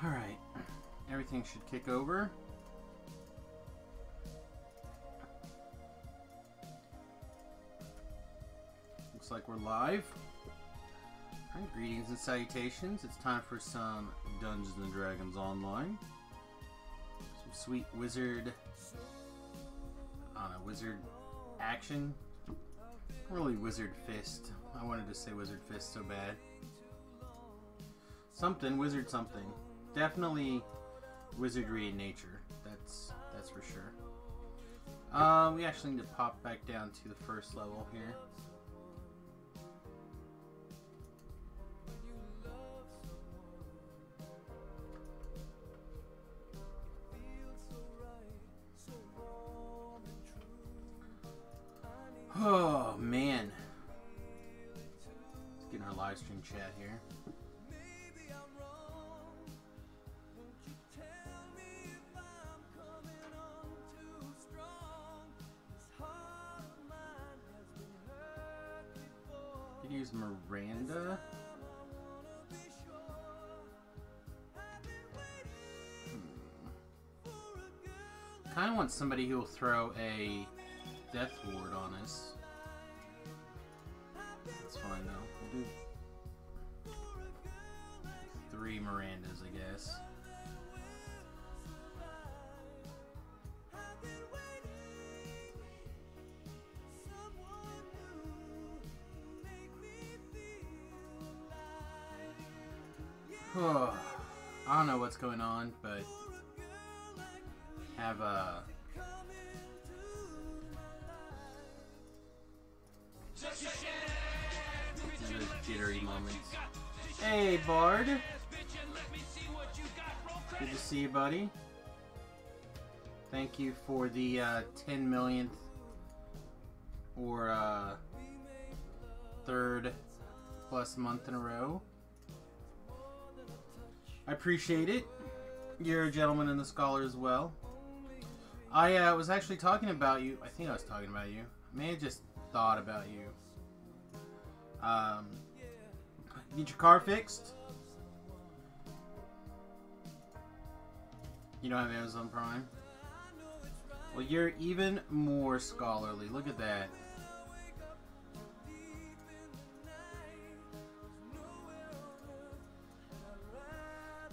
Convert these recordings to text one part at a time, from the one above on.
Alright. Everything should kick over. Looks like we're live. Alright, greetings and salutations. It's time for some Dungeons & Dragons Online. Some sweet wizard... I don't know, wizard action. Really wizard fist. I wanted to say wizard fist so bad. Something, wizard something. Definitely wizardry in nature. That's for sure. We actually need to pop back down to the first level here. Oh man. Let's get in our live stream chat here. Could use Miranda. Kinda want somebody who will throw a death ward on us. That's fine though. We'll do 3 Mirandas, I guess. I don't know what's going on, but have a jittery moments. Hey, Bard. Good to see you, buddy. Thank you for the 10 millionth or 3rd plus month in a row. I appreciate it. You're a gentleman and a scholar as well. I was actually talking about you. I think I was talking about you. I may have just thought about you. Get your car fixed? You don't have Amazon Prime? Well, you're even more scholarly. Look at that.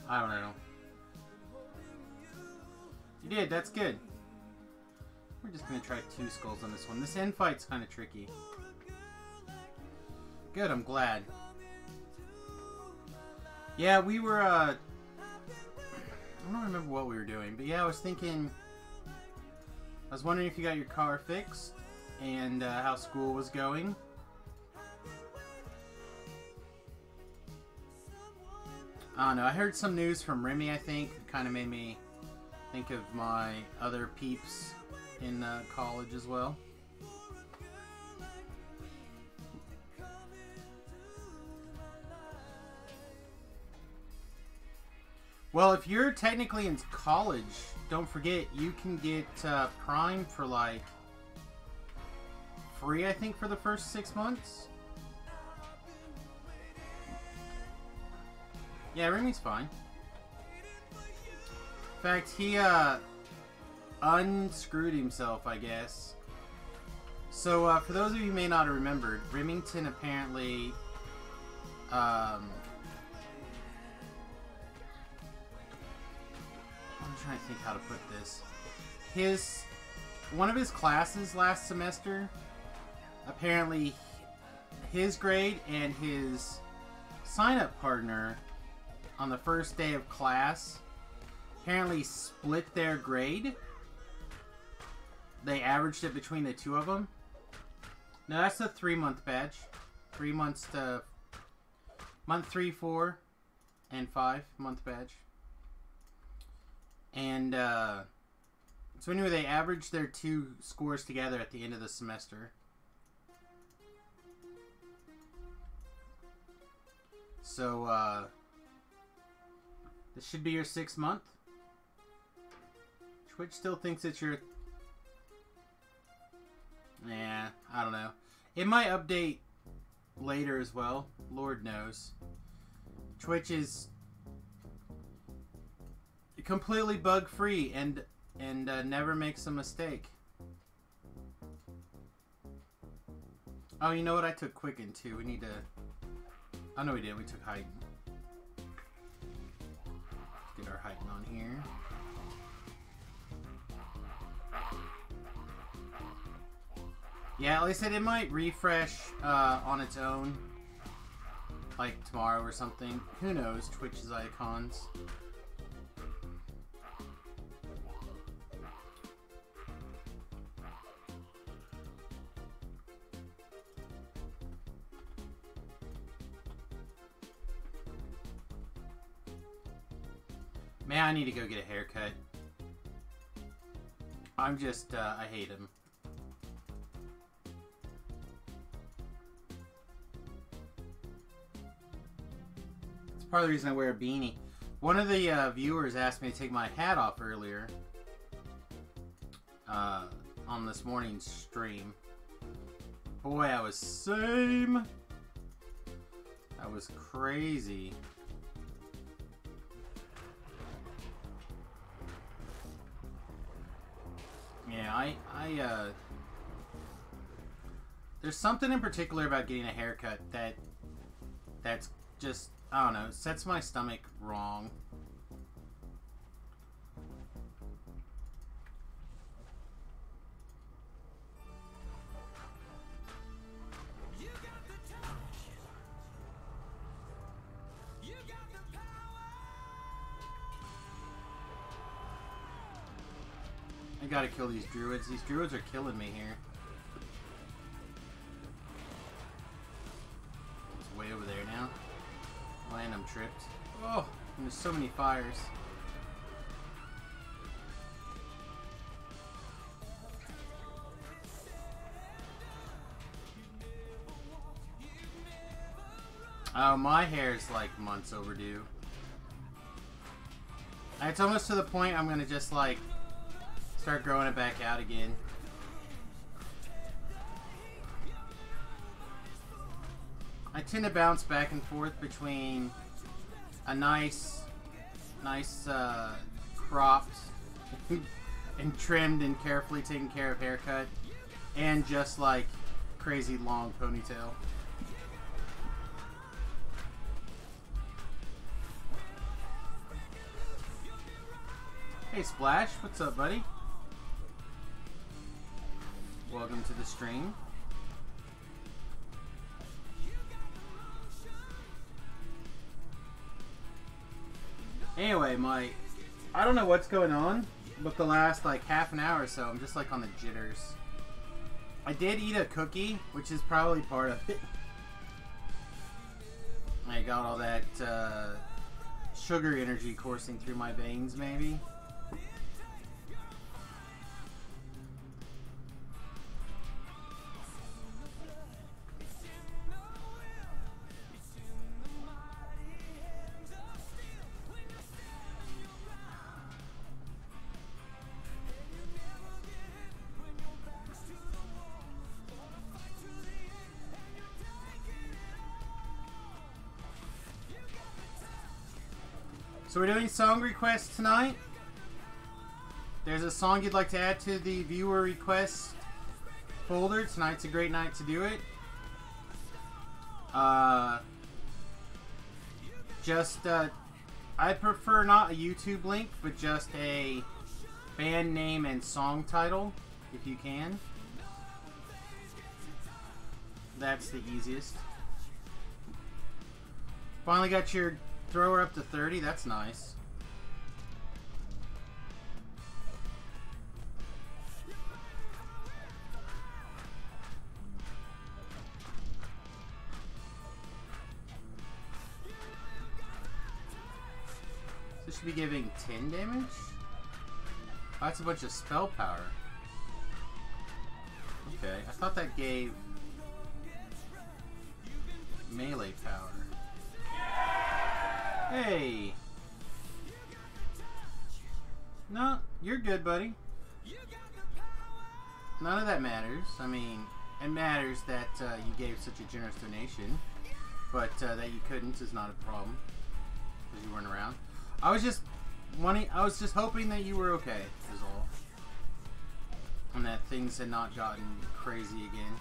I don't know. You did, that's good. We're just gonna try 2 skulls on this one. This end fight's kind of tricky. Good, I'm glad. Yeah, we were, I don't remember what we were doing, but yeah, I was thinking... I was wondering if you got your car fixed, and how school was going. I don't know, I heard some news from Remy, I think. It kind of made me think of my other peeps in college as well. Well, if you're technically in college, don't forget, you can get Prime for like free, I think, for the first 6 months. Yeah, Remy's fine. In fact, he unscrewed himself, I guess. So, for those of you who may not have remembered, Remington apparently I'm trying to think how to put this. One of his classes last semester, apparently his grade and his sign-up partner on the first day of class apparently split their grade. They averaged it between the 2 of them. Now that's a 3-month badge. 3 months to month 3, 4, and 5 month badge. And so anyway, they averaged their 2 scores together at the end of the semester. So this should be your 6th month. Twitch still thinks it's your... Nah, I don't know. It might update later as well. Lord knows. Twitch is completely bug-free and never makes a mistake. Oh, you know what? I took Quicken too. We need to... Oh, no, we didn't. We took Heighten. Get our Heighten on here. Yeah, at least it might refresh on its own. Like tomorrow or something. Who knows? Twitch's icons. Man, I need to go get a haircut. I'm just, I hate him. It's part of the reason I wear a beanie. One of the viewers asked me to take my hat off earlier. On this morning's stream. Boy, I was same. That was crazy. Yeah, there's something in particular about getting a haircut that's just, I don't know, sets my stomach wrong. I gotta kill these druids. These druids are killing me here. It's way over there now. Oh, and I'm tripped. Oh, and there's so many fires. Oh, my hair is like months overdue. It's almost to the point I'm gonna just like start growing it back out again. I tend to bounce back and forth between a nice cropped and trimmed and carefully taken care of haircut and just like crazy long ponytail. Hey Splash, what's up, buddy? Welcome to the stream. Anyway, I don't know what's going on, but the last like half an hour or so, I'm just like on the jitters. I did eat a cookie, which is probably part of it. I got all that sugar energy coursing through my veins, maybe. So we're doing song requests tonight. There's a song you'd like to add to the viewer request folder. Tonight's a great night to do it. I prefer not a YouTube link, but just a band name and song title, if you can. That's the easiest. Finally got your thrower up to 30, that's nice. This should be giving 10 damage? Oh, that's a bunch of spell power. Okay, I thought that gave melee power. Hey! No, you're good, buddy. None of that matters. I mean, it matters that you gave such a generous donation, but that you couldn't is not a problem, because you weren't around. I was just I was just hoping that you were okay, is all. And that things had not gotten crazy again.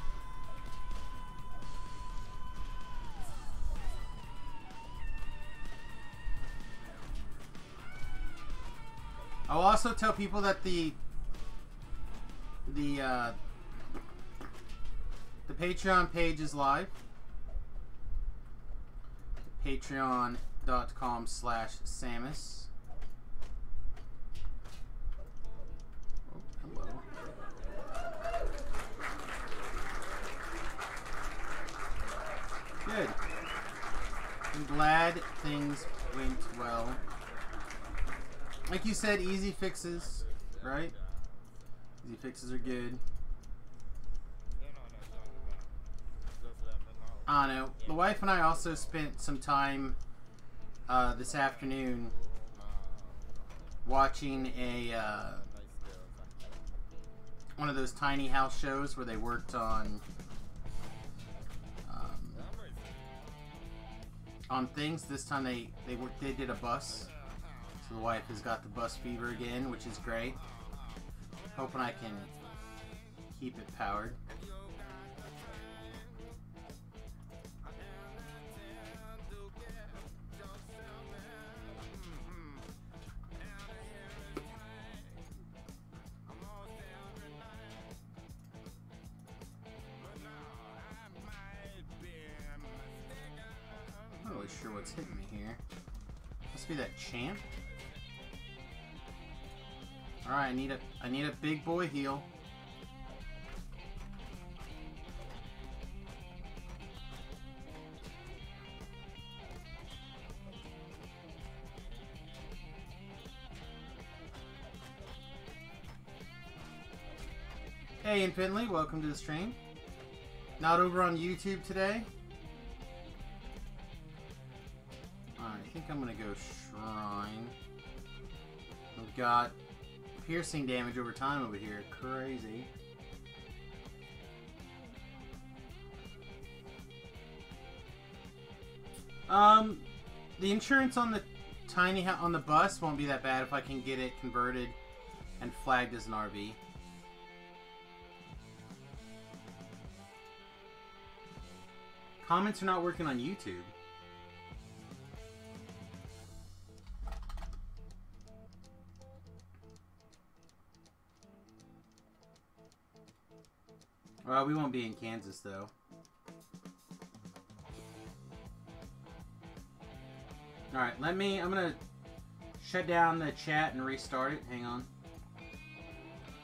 I'll also tell people that the Patreon page is live. Patreon.com/Samius. Oh, hello. Good. I'm glad things went well. Like you said, easy fixes, right? Easy fixes are good. I don't know. The wife and I also spent some time this afternoon watching one of those tiny house shows where they worked on things. This time they did a bus. So the wife has got the bus fever again, which is great. Hoping I can keep it powered. I'm not really sure what's hitting me here. Must be that champ. Alright, I need a big boy heal. Hey Infinitely, welcome to the stream. Not over on YouTube today. Alright, I think I'm gonna go Shrine. We've got piercing damage over time over here. Crazy. The insurance on the on the bus won't be that bad if I can get it converted and flagged as an RV. Comments are not working on YouTube. Well, we won't be in Kansas, though. Alright, I'm gonna shut down the chat and restart it. Hang on.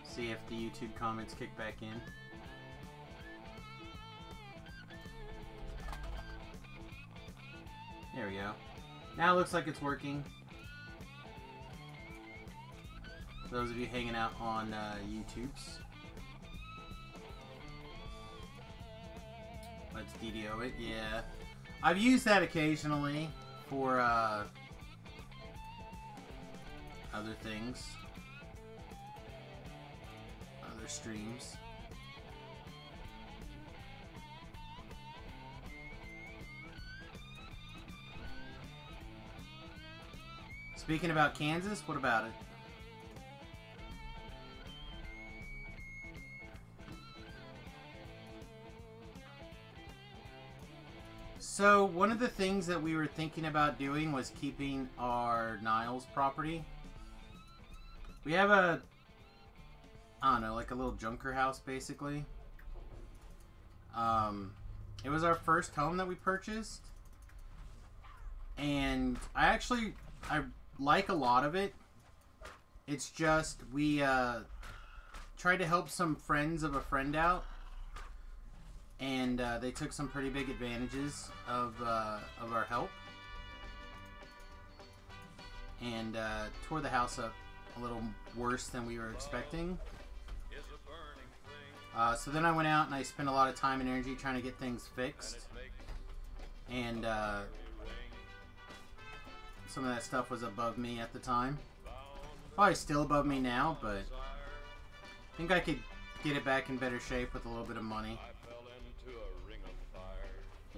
See if the YouTube comments kick back in. There we go. Now it looks like it's working. For those of you hanging out on YouTube's. Let's DDO it, yeah. I've used that occasionally for other things. Other streams. Speaking about Kansas, what about it? So, one of the things that we were thinking about doing was keeping our Niles property. We have a, I don't know, like a little junker house, basically. It was our first home that we purchased. And I like a lot of it. It's just, we tried to help some friends of a friend out. And they took some pretty big advantages of our help, and tore the house up a little worse than we were expecting. So then I went out and I spent a lot of time and energy trying to get things fixed, and some of that stuff was above me at the time. Probably still above me now, but I think I could get it back in better shape with a little bit of money.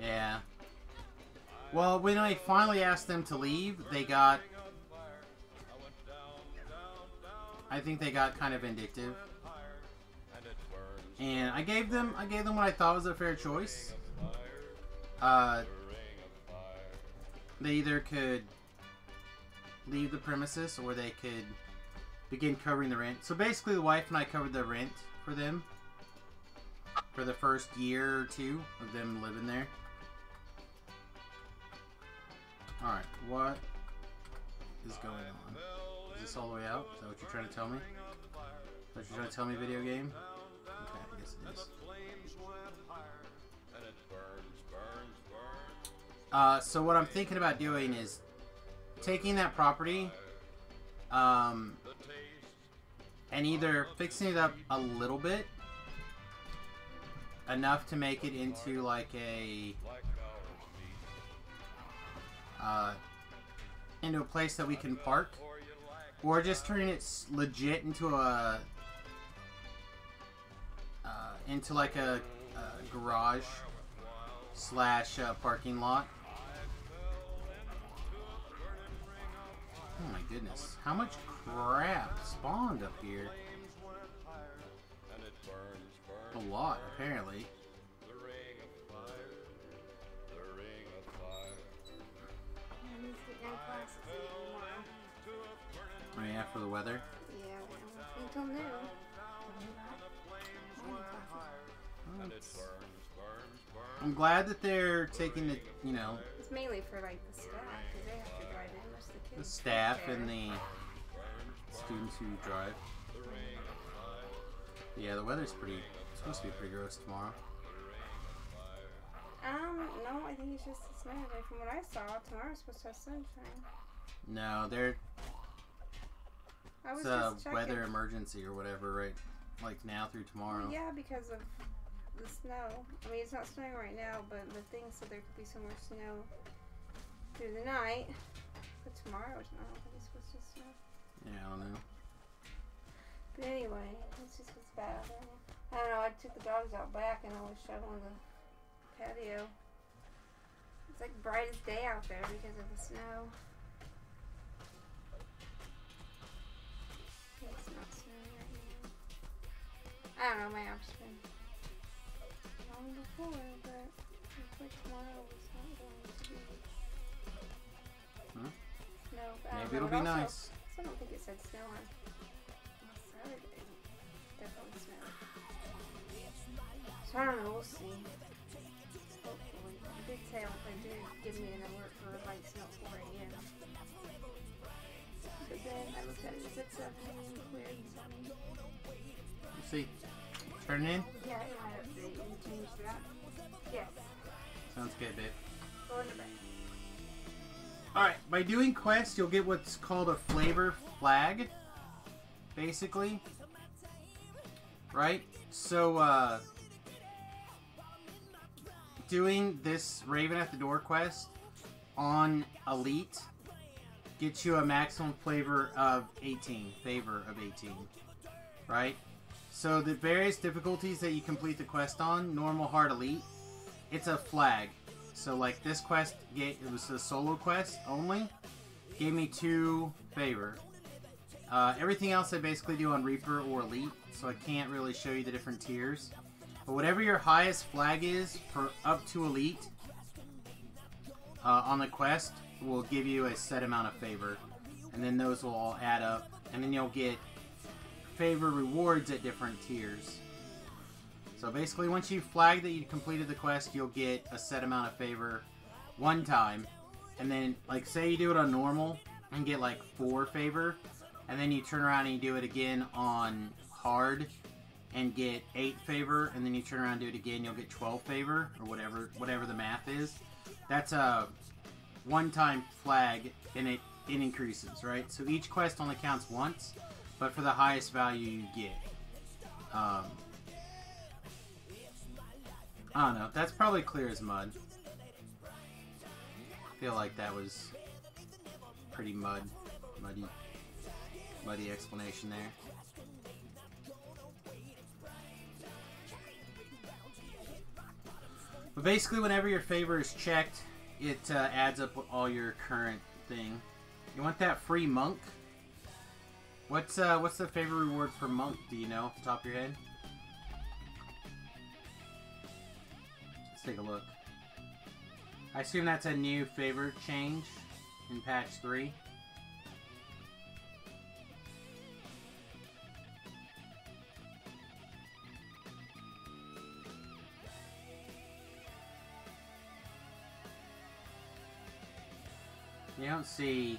Yeah. Well, when I finally asked them to leave, they got I think they got kind of vindictive. And I gave them what I thought was a fair choice. They either could leave the premises or they could begin covering the rent. So basically the wife and I covered the rent for them for the first year or two of them living there. Alright, what is going on? Is this all the way out? Is that what you're trying to tell me? Is that what you're trying to tell me, video game? Okay, I guess it is. So what I'm thinking about doing is taking that property and either fixing it up a little bit, enough to make it into like a into a place that we can park, or just turning it legit into a into like a garage slash parking lot. Oh my goodness, how much crap spawned up here? A lot, apparently. Oh yeah, for the weather? Yeah, until noon. I'm glad that they're taking the, you know... It's mainly for like the staff, because they have to drive in. Most of the kids. The staff and the students who drive. Yeah, the weather's supposed to be pretty gross tomorrow. No, I think it's just the snow day. From what I saw, tomorrow's supposed to have sunshine. No, it's a weather emergency or whatever, right? Like now through tomorrow. Yeah, because of the snow. I mean, it's not snowing right now, but the thing said there could be some more snow through the night. But tomorrow, I don't think it's supposed to snow. Yeah, I don't know. But anyway, it's just what's bad out there. I don't know, I took the dogs out back and I was shoveling the patio. It's like brightest day out there because of the snow. It's not snowing right now. I don't know, my app's been long before, but looks like tomorrow is not going to be snow. Maybe it'll be nice. I don't think it said snow on Saturday. Definitely snow. So I don't know, we'll see. Hopefully. I did say if they do give me an alert for light snow at 4 a.m. But then I looked at it, it said 7 a.m. cleared and 7. Let's see. Turn it in? Yeah, it might update and change that. Yes. Sounds good, babe. Go in the back. Alright, by doing quests, you'll get what's called a flavor flag, basically. Right? So, doing this Raven at the Door quest on Elite gets you a maximum flavor of 18. Favor of 18. Right? So, the various difficulties that you complete the quest on, normal, hard, elite, it's a flag. So, like, this quest, it was a solo quest only. Gave me 2 favor. Everything else I basically do on Reaper or Elite, so I can't really show you the different tiers. But whatever your highest flag is for up to Elite on the quest will give you a set amount of favor. And then those will all add up. And then you'll get favor rewards at different tiers. So basically, once you flag that you completed the quest, you'll get a set amount of favor one time. And then, like, say you do it on normal and get, like, 4 favor. And then you turn around and you do it again on hard and get 8 favor. And then you turn around and do it again, you'll get 12 favor. Or whatever the math is. That's a one-time flag, and it increases, right? So each quest only counts once, but for the highest value you get. I don't know. That's probably clear as mud. I feel like that was pretty muddy explanation there. But basically, whenever your favor is checked, it adds up all your current thing. You want that free monk? What's the favorite reward for Monk? Do you know off the top of your head? Let's take a look. I assume that's a new favorite change in patch 3. You don't see...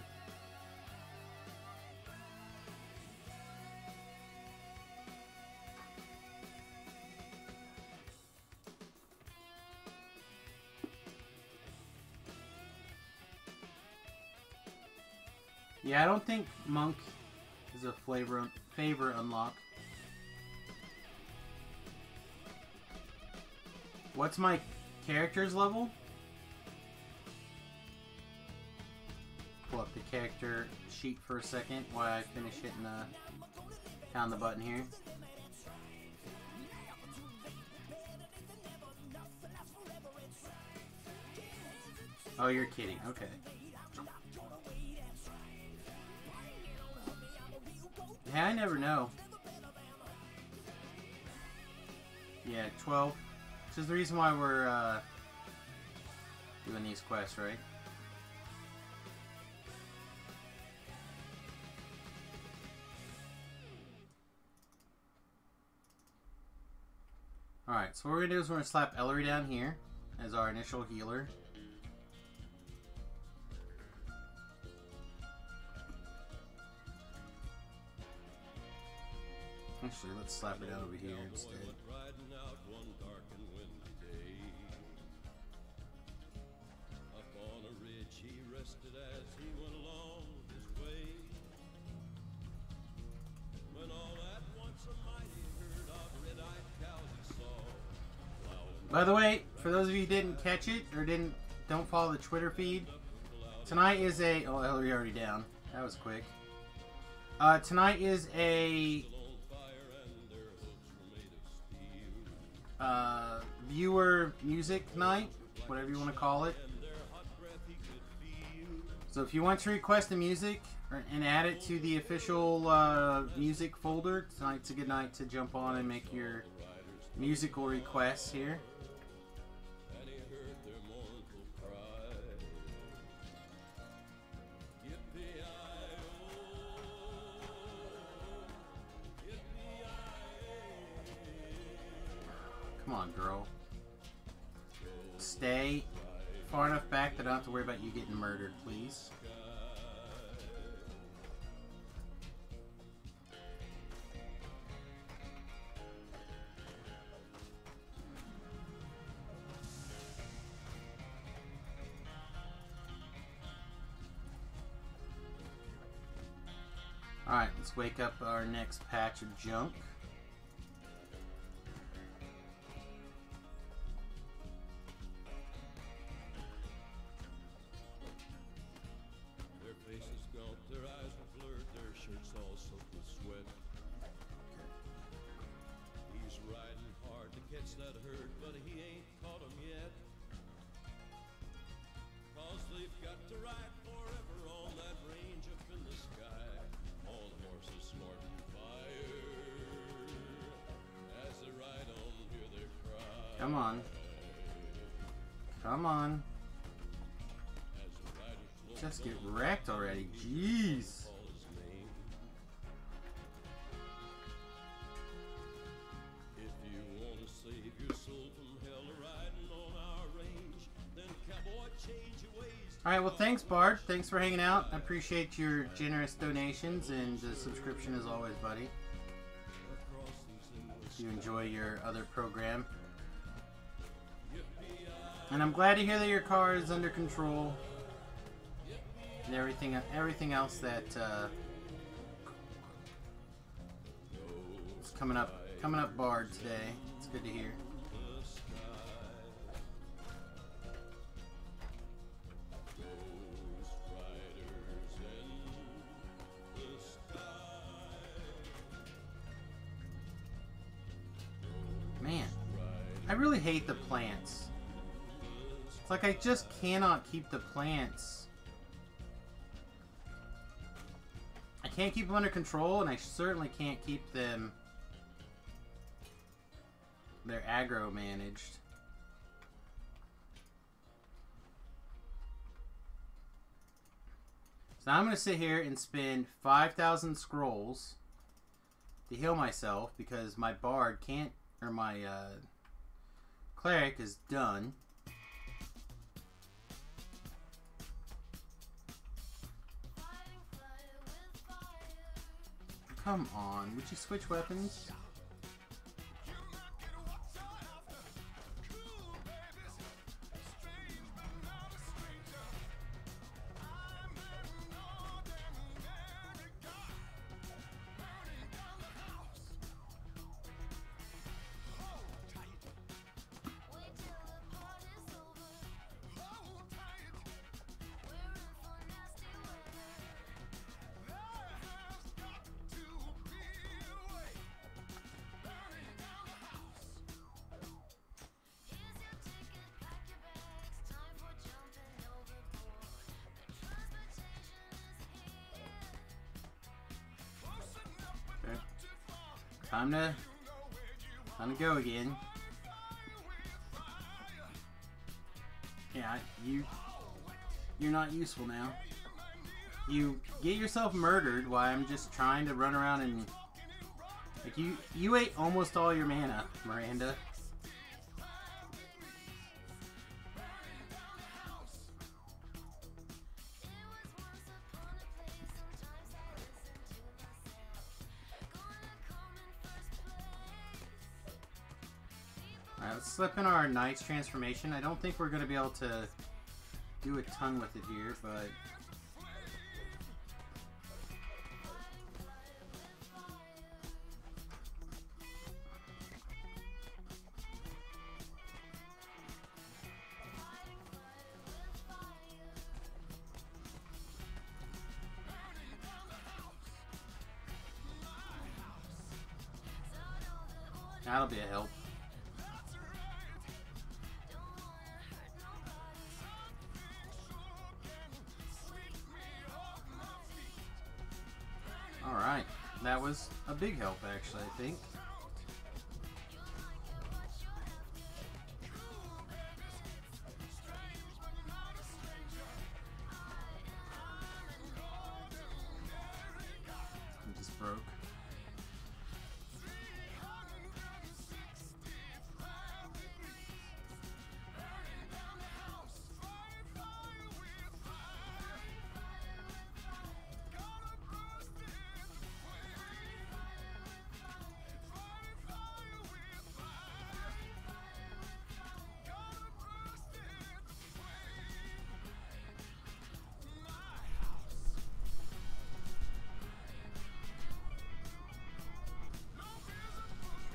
Yeah, I don't think Monk is a favorite unlock. What's my character's level? Pull up the character sheet for a second while I finish hitting down the button here. Oh, you're kidding. Okay. Yeah, I never know. Yeah, 12. Which is the reason why we're doing these quests, right? Alright, so what we're going to do is we're going to slap Ellery down here as our initial healer. Actually, let's slap her down over here instead. By the way, for those of you who didn't catch it or don't follow the Twitter feed, tonight is a... Oh, Ellery already down. That was quick. Tonight is a... viewer music night, whatever you want to call it. So if you want to request the music and add it to the official music folder, tonight's a good night to jump on and make your musical requests here. Come on, girl. Stay far enough back that I don't have to worry about you getting murdered, please. Alright, let's wake up our next patch of junk. Come on. Come on. Just get wrecked already. Jeez. Alright, well thanks Bard. Thanks for hanging out. I appreciate your generous donations and the subscription as always, buddy. If you enjoy your other program. And I'm glad to hear that your car is under control. And everything else that is coming up Bard today. It's good to hear. Man, I really hate the plants. It's like I just cannot keep the plants. I can't keep them under control, and I certainly can't keep them... their aggro managed. So now I'm going to sit here and spend 5,000 scrolls to heal myself because my bard can't, or my cleric is done. Come on, would you switch weapons? Time to go again. Yeah, you're not useful now. You get yourself murdered while I'm just trying to run around and like you ate almost all your mana, Miranda. Alright, let's slip in our Knight's transformation. I don't think we're going to be able to do a ton with it here, but... that'll be a help. Alright, that was a big help actually, I think. It just broke.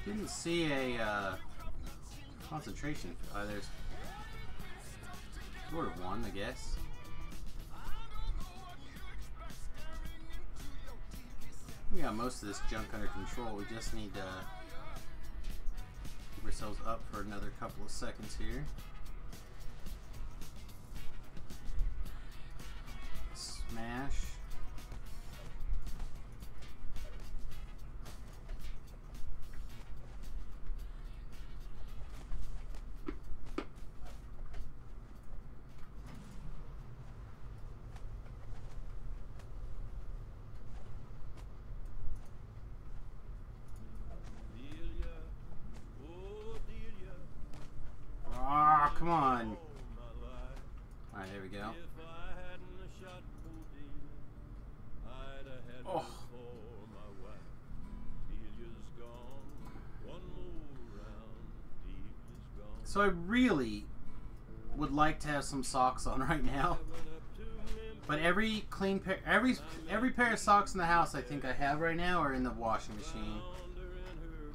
Didn't see a concentration. There's sort of one, I guess. We got most of this junk under control. We just need to keep ourselves up for another couple of seconds here. Smash. Come on. Alright, there we go. Oh. So I really would like to have some socks on right now. But every clean pair, every pair of socks in the house I think I have right now are in the washing machine.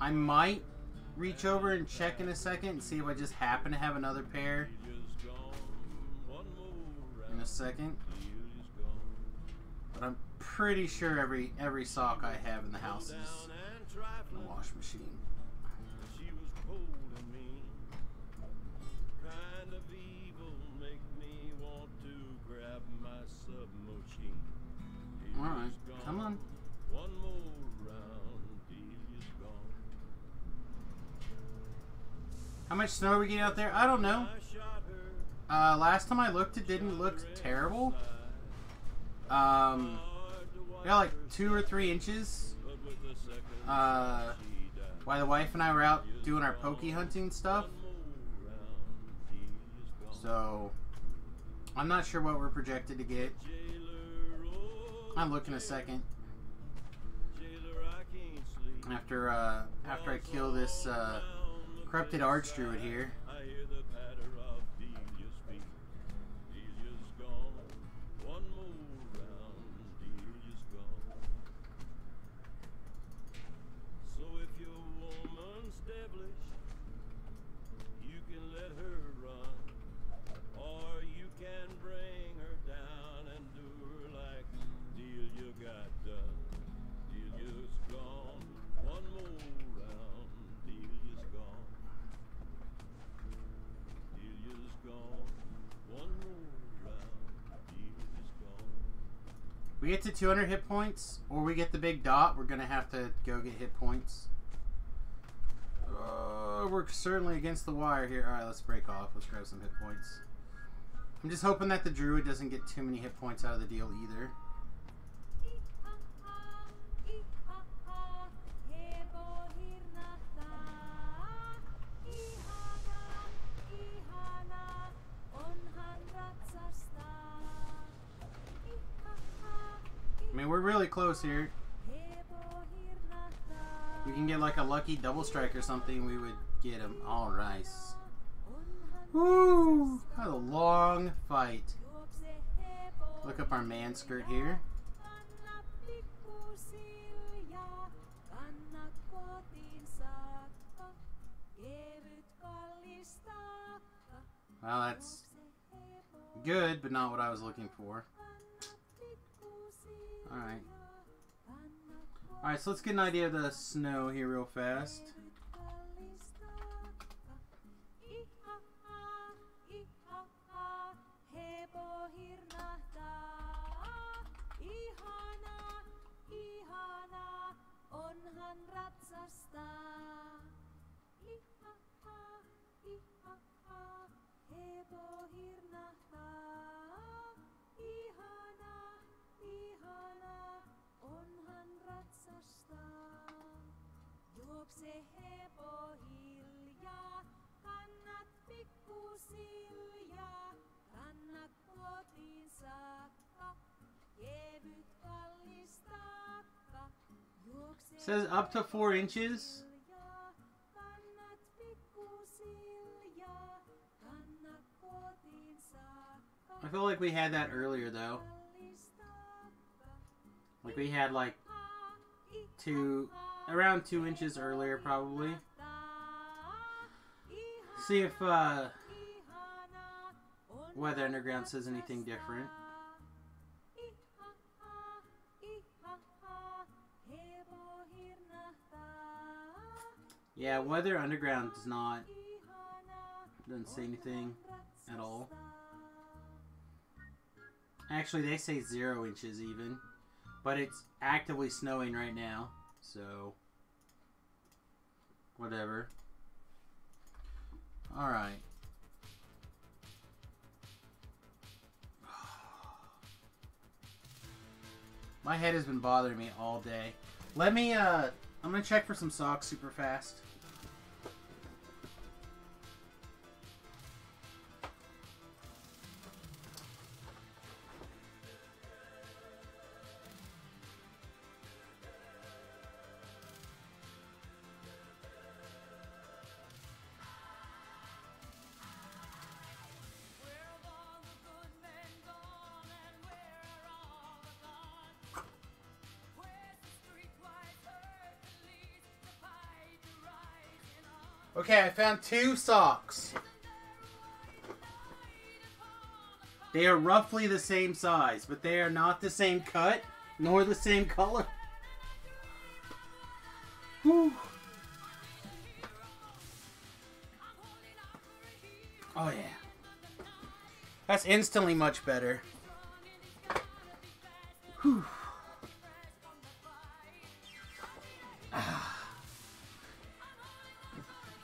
I might reach over and check in a second and see if I just happen to have another pair in a second. But I'm pretty sure every sock I have in the house is in the wash machine. Alright, come on. much snow are we getting out there? I don't know. Last time I looked, it didn't look terrible. We got like 2 or 3 inches. While the wife and I were out doing our pokey hunting stuff. So, I'm not sure what we're projected to get. I'll look in a second. After I kill this corrupted archdruid here. We get to 200 hit points, or we get the big dot, we're going to have to go get hit points. We're certainly against the wire here. Alright, let's break off. Let's grab some hit points. I'm just hoping that the druid doesn't get too many hit points out of the deal either. I mean, we're really close here. We can get like a lucky double strike or something, we would get him. All nice. Woo! That was a long fight. Look up our man skirt here. Well, that's good, but not what I was looking for. Alright. Alright, so let's get an idea of the snow here real fast. It says up to 4 inches. I feel like we had that earlier though. Like we had like around 2 inches earlier probably. See if Weather Underground says anything different. Yeah, Weather Underground doesn't say anything at all. Actually, they say 0 inches even. But it's actively snowing right now, so whatever. Alright. My head has been bothering me all day. Let me, I'm gonna check for some socks super fast. Okay, I found 2 socks. They are roughly the same size, but they are not the same cut, nor the same color. Whew. Oh yeah. That's instantly much better. Whew.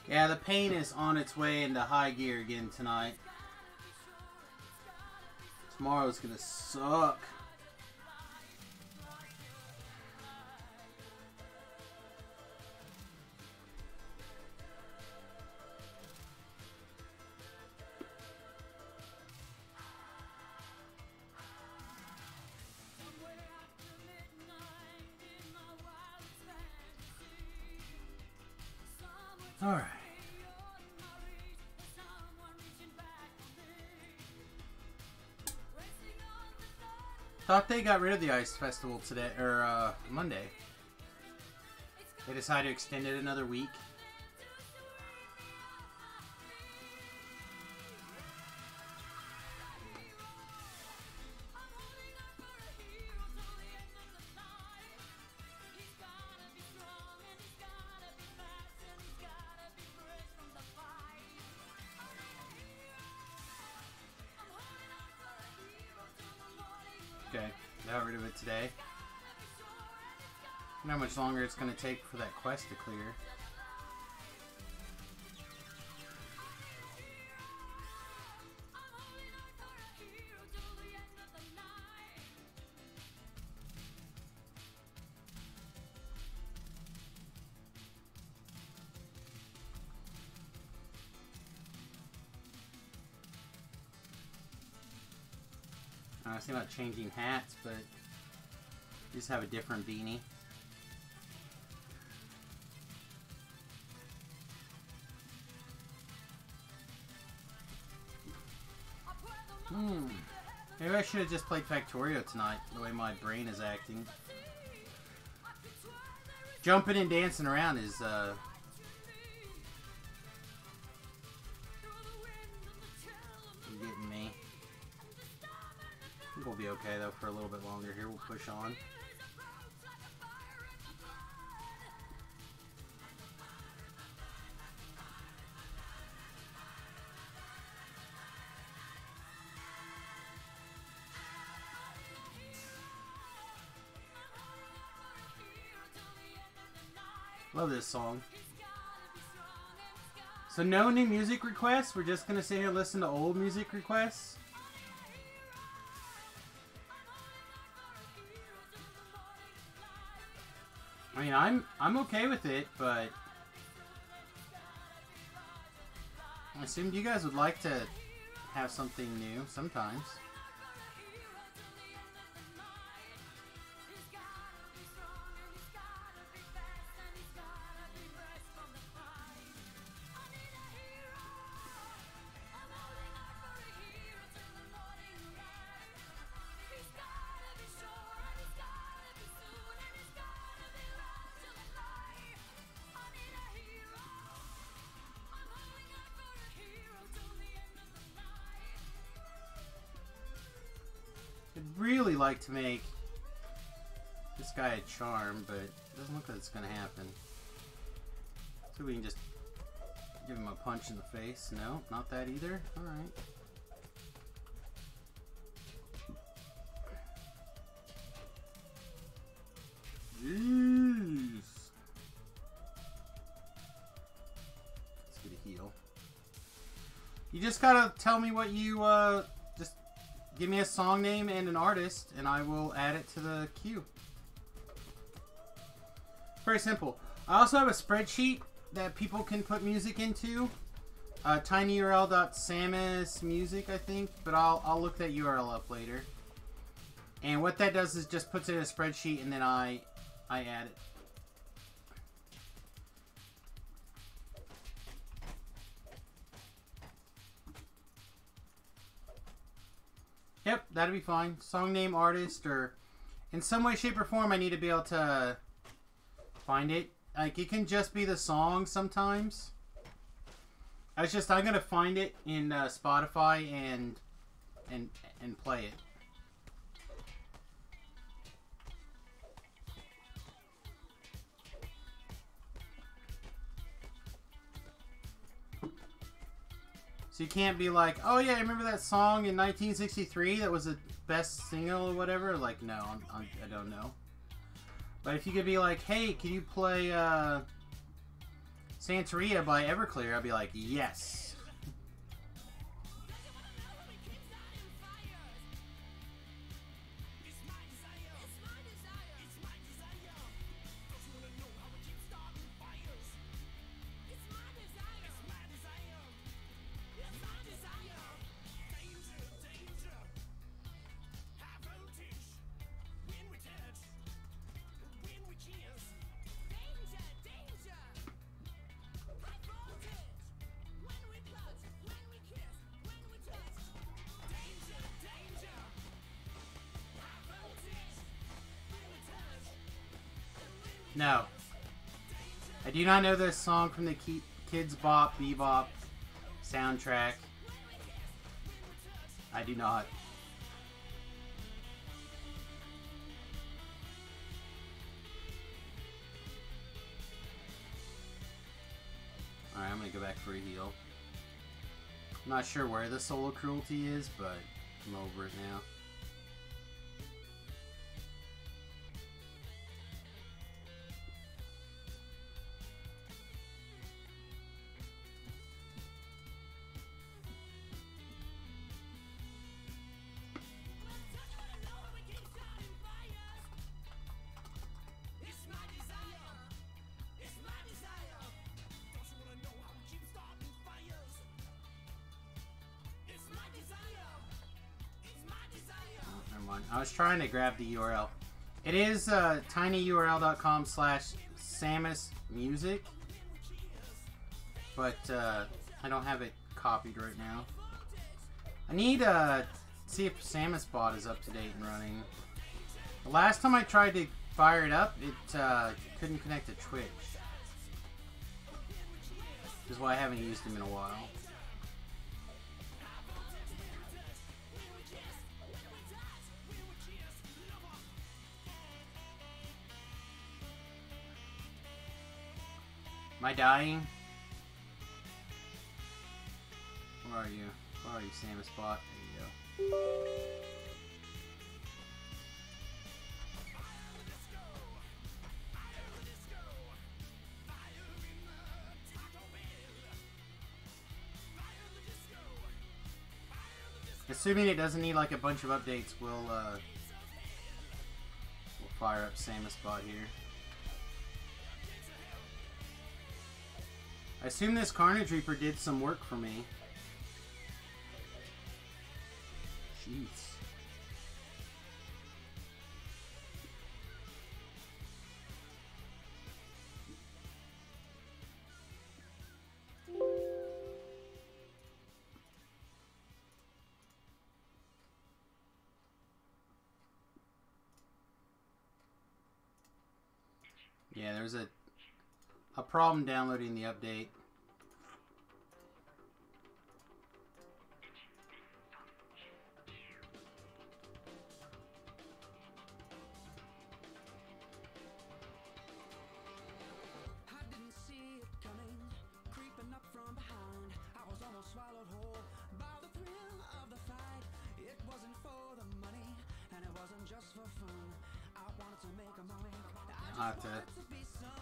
Yeah, the pain is on its way into high gear again tonight. Tomorrow's gonna suck. All right. Thought they got rid of the Ice Festival today, or Monday. They decided to extend it another week. Okay, got rid of it today. I wonder how much longer it's going to take for that quest to clear. I was thinking about changing hats, but just have a different beanie. Maybe I should have just played Factorio tonight, the way my brain is acting. Jumping and dancing around is, getting me. I think we'll be okay, though, for a little bit longer here. We'll push on. Love this song. So no new music requests? We're just gonna sit here and listen to old music requests? I mean, I'm okay with it, but I assumed you guys would like to have something new sometimes. I'd really like to make this guy a charm, but it doesn't look like it's going to happen. So we can just give him a punch in the face. No, not that either. Alright. Jeez. Let's get a heal. You just gotta tell me what you, just give me a song name and an artist, and I will add it to the queue. Very simple. I also have a spreadsheet that people can put music into. tinyurl.samus music, I think, but I'll look that URL up later. And what that does is just puts it in a spreadsheet, and then I add it. Yep, that'd be fine. Song name, artist, or in some way, shape, or form, I need to be able to find it. Like, it can just be the song sometimes. I'm gonna find it in Spotify and play it. So you can't be like, oh yeah, I remember that song in 1963 that was the best single or whatever. Like, no, I don't know. But if you could be like, hey, can you play Santeria by Everclear, I'd be like, yes. No. I do not know this song from the Kids Bop Bebop soundtrack. I do not. Alright, I'm gonna go back for a heal. I'm not sure where the solo cruelty is, but I'm over it now. I was trying to grab the URL. It is tinyurl.com/SamusMusic, but I don't have it copied right now. I need to see if Samus bot is up to date and running. The last time I tried to fire it up, it couldn't connect to Twitch. Which is why I haven't used him in a while. Am I dying? Where are you? Where are you, Samus bot? There you go. Assuming it doesn't need like a bunch of updates, we'll fire up Samus bot here. I assume this Carnage Reaper did some work for me. Jeez. Yeah, there's a problem downloading the update.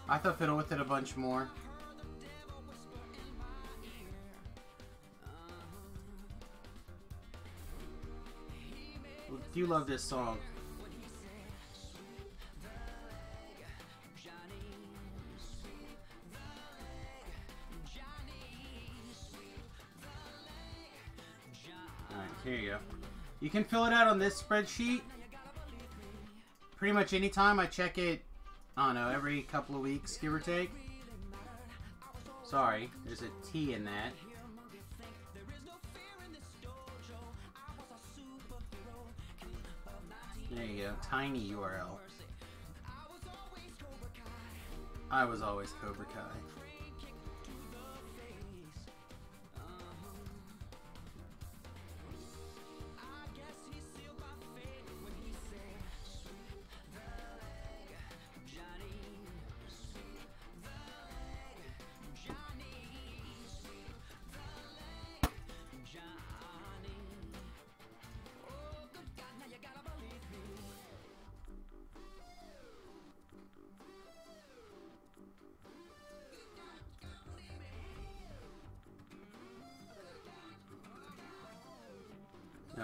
I have to fiddle with it a bunch more. I do love this song. Alright, here you go. You can fill it out on this spreadsheet. Pretty much anytime. I check it, I don't know, every couple of weeks, give or take. Sorry, there's a T in that. There you go, tiny URL. I was always Cobra Kai.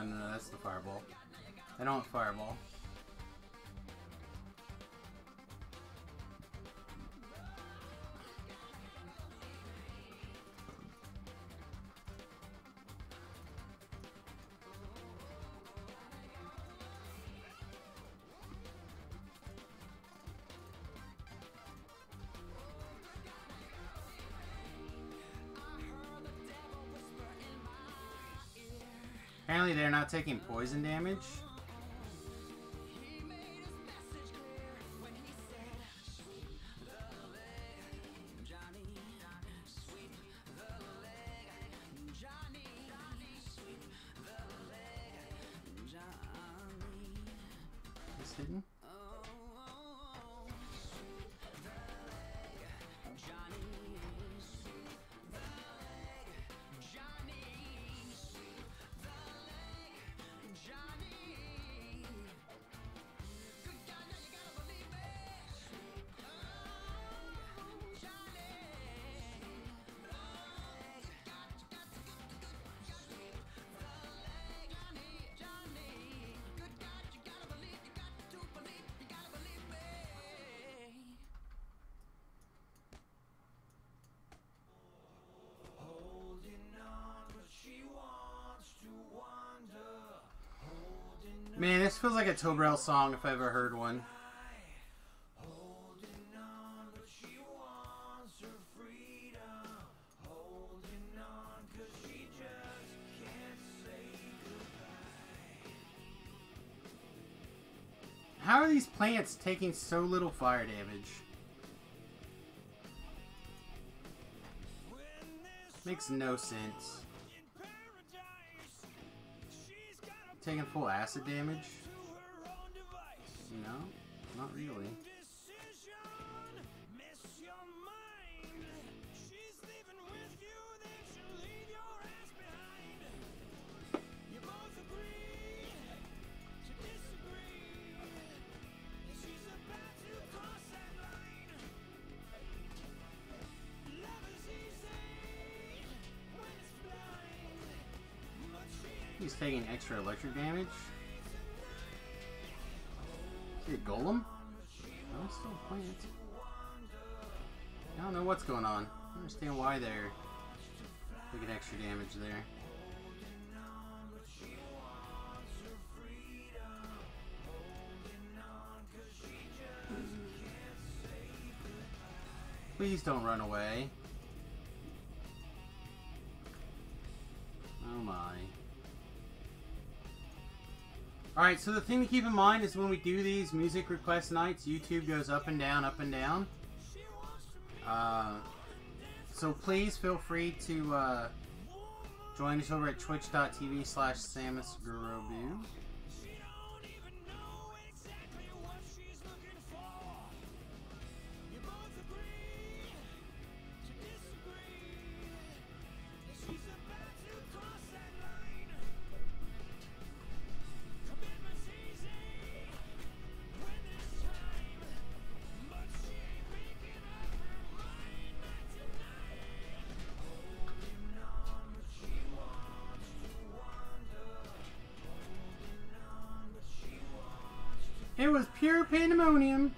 no, that's the fireball. I don't want fireball. Apparently they're not taking poison damage. It's hidden. Man, this feels like a Tobrel song if I ever heard one. How are these plants taking so little fire damage? Makes no sense. Taking full acid damage? No, not really. He's taking extra electric damage. Is he a golem? No, it's still a plant. I don't know what's going on. I don't understand why they're taking extra damage there. Please don't run away. Oh my. Alright, so the thing to keep in mind is when we do these music request nights, YouTube goes up and down, up and down. So please feel free to join us over at twitch.tv/SamusGurobu. It was pure pandemonium.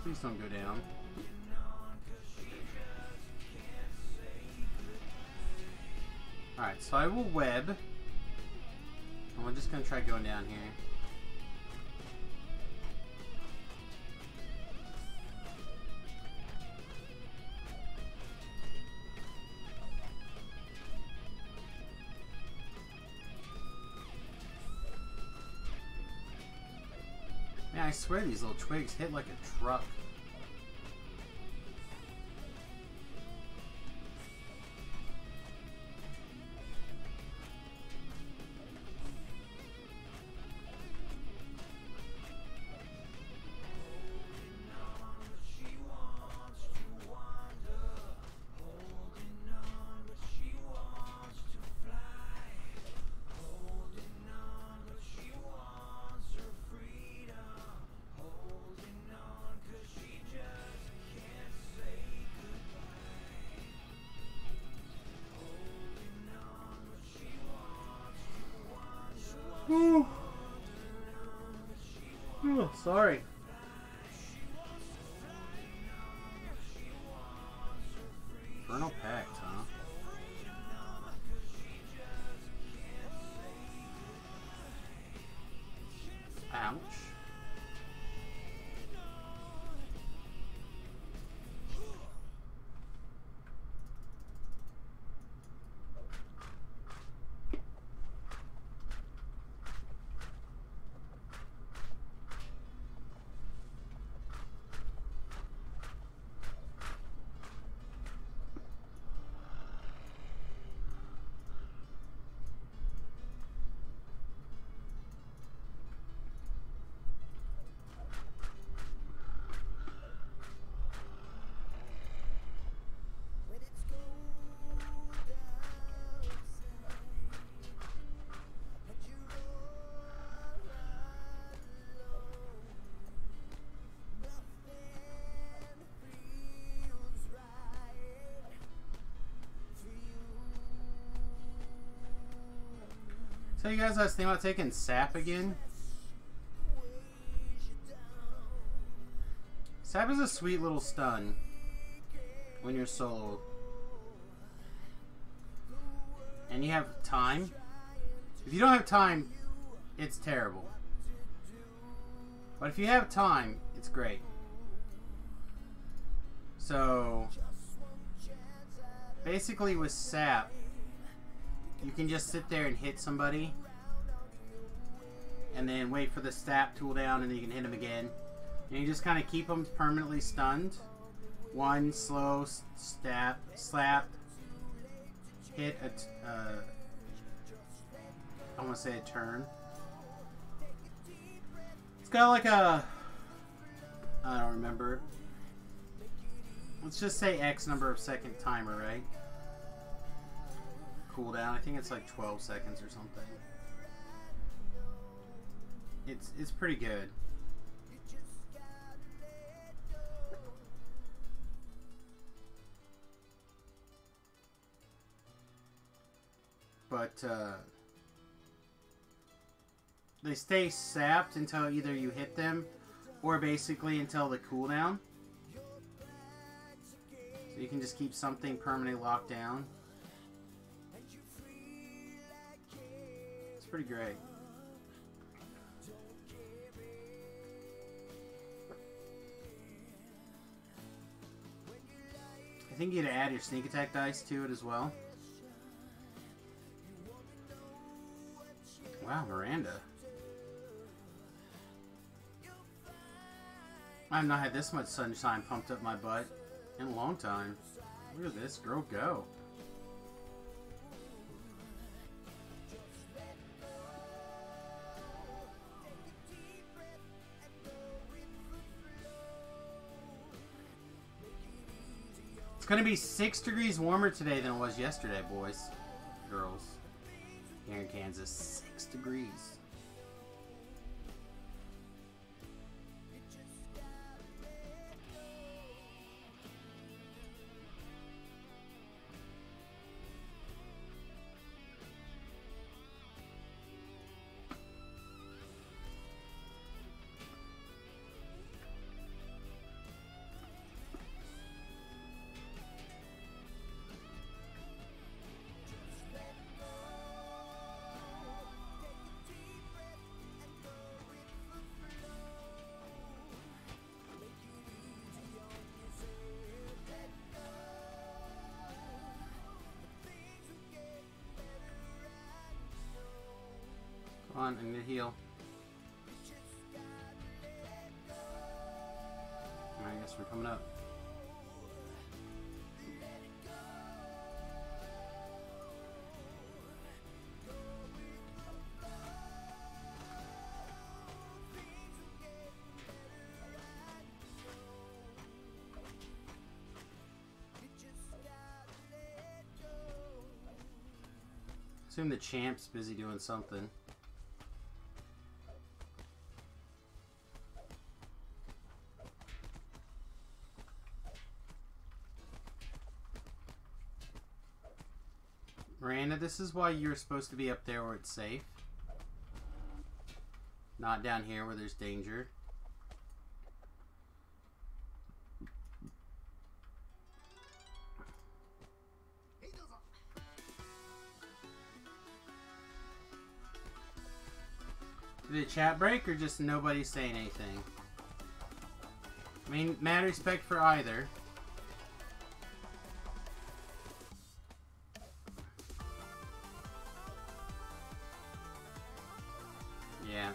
Please don't go down. Alright, so I will web. And we're just going to try going down here. Man, I swear these little twigs hit like a truck. Oh, sorry. Infernal Pact, huh? Ouch. Tell you guys I was thinking about taking sap again. Sap is a sweet little stun when you're solo. And you have time. If you don't have time, it's terrible. But if you have time, it's great. So, basically with sap, you can just sit there and hit somebody and then wait for the sap to cool down and then you can hit them again. And you just kind of keep them permanently stunned. One slow slap, hit a, I want to say a turn. It's got like a, I don't remember. Let's just say X number of second timer, right? Cooldown. I think it's like 12 seconds or something. It's pretty good. But they stay sapped until either you hit them or basically until the cooldown. So you can just keep something permanently locked down. It's pretty great. I think you had to add your sneak attack dice to it as well. Wow, Miranda. I've not had this much sunshine pumped up my butt in a long time. Look at this girl go. It's going to be 6 degrees warmer today than it was yesterday, boys. Girls. Here in Kansas, 6 degrees. Come on, I need to heal. I guess we're coming up. Assume the champ's busy doing something. Miranda, this is why you're supposed to be up there where it's safe. Not down here where there's danger. Did the chat break or just nobody saying anything? I mean, mad respect for either. Yeah.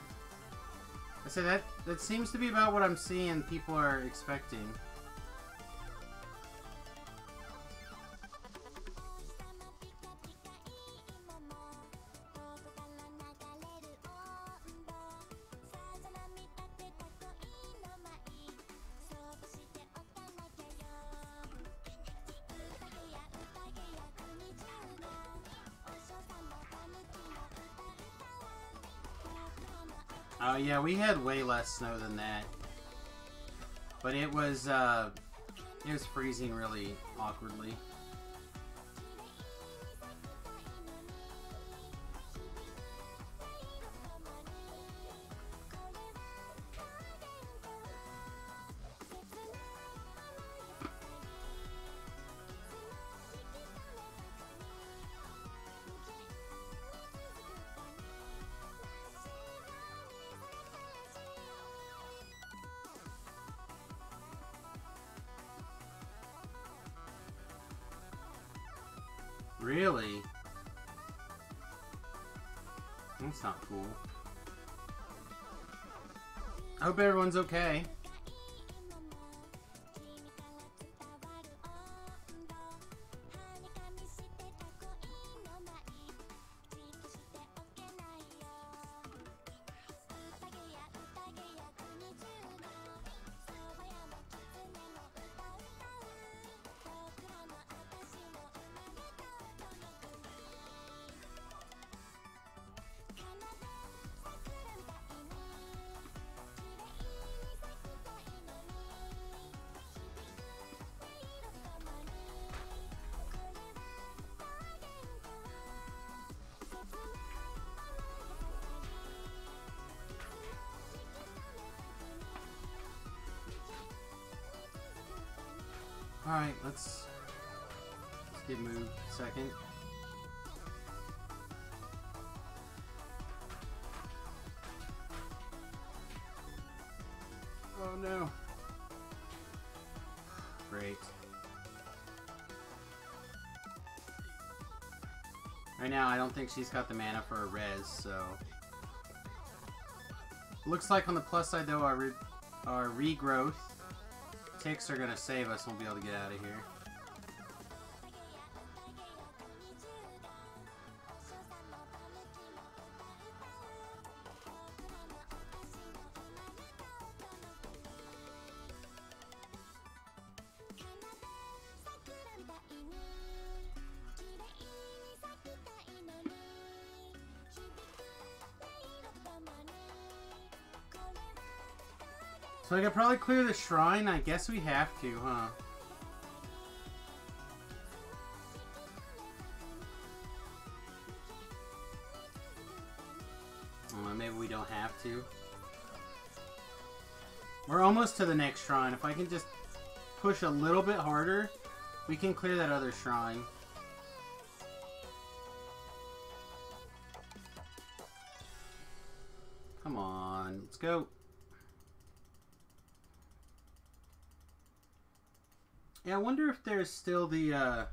I said that seems to be about what I'm seeing people are expecting. Oh yeah, we had way less snow than that. But it was freezing really awkwardly. Really? That's not cool. I hope everyone's okay. Alright, let's get moved a second. Oh no. Great. Right now, I don't think she's got the mana for a res, so... Looks like on the plus side, though, our regrowth ticks are gonna save us and we'll be able to get out of here. So I could probably clear the shrine. I guess we have to, huh? Maybe we don't have to. We're almost to the next shrine. If I can just push a little bit harder, we can clear that other shrine. Come on, let's go. Yeah, I wonder if there's still the,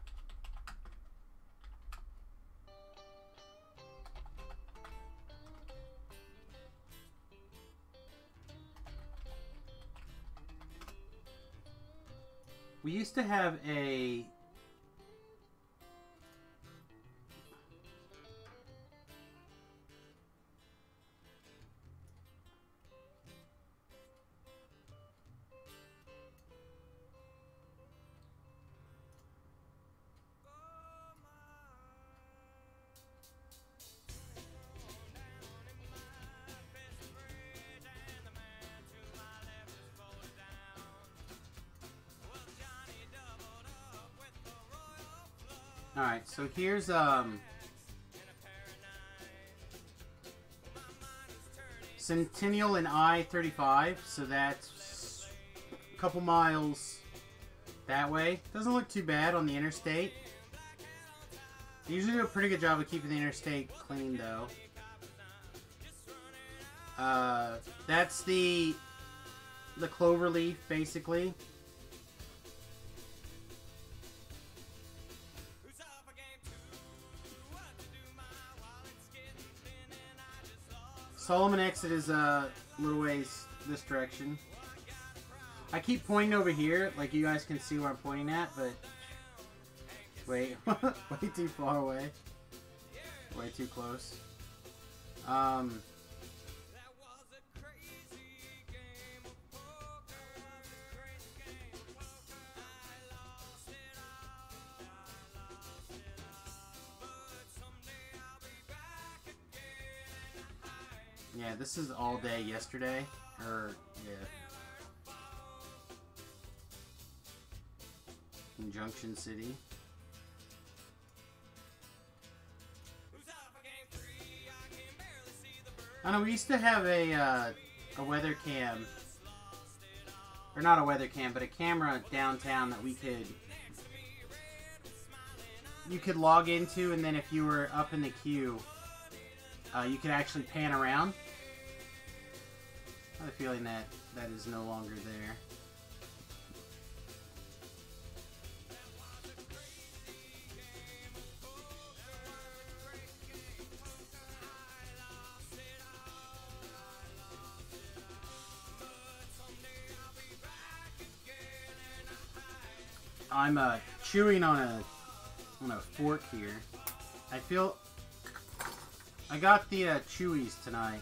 we used to have a... Alright, so here's, Centennial and I-35, so that's a couple miles that way. Doesn't look too bad on the interstate. They usually do a pretty good job of keeping the interstate clean, though. That's the cloverleaf, basically. Solomon exit is a little ways this direction. I keep pointing over here, like you guys can see where I'm pointing at, but wait, way too far away, way too close. Yeah, this is all day yesterday, or yeah. In Junction City. I know we used to have a weather cam, or not a weather cam, but a camera downtown that you could log into, and then if you were up in the queue, you could actually pan around. I have a feeling that is no longer there. I'm chewing on a fork here. I got the Chewies tonight.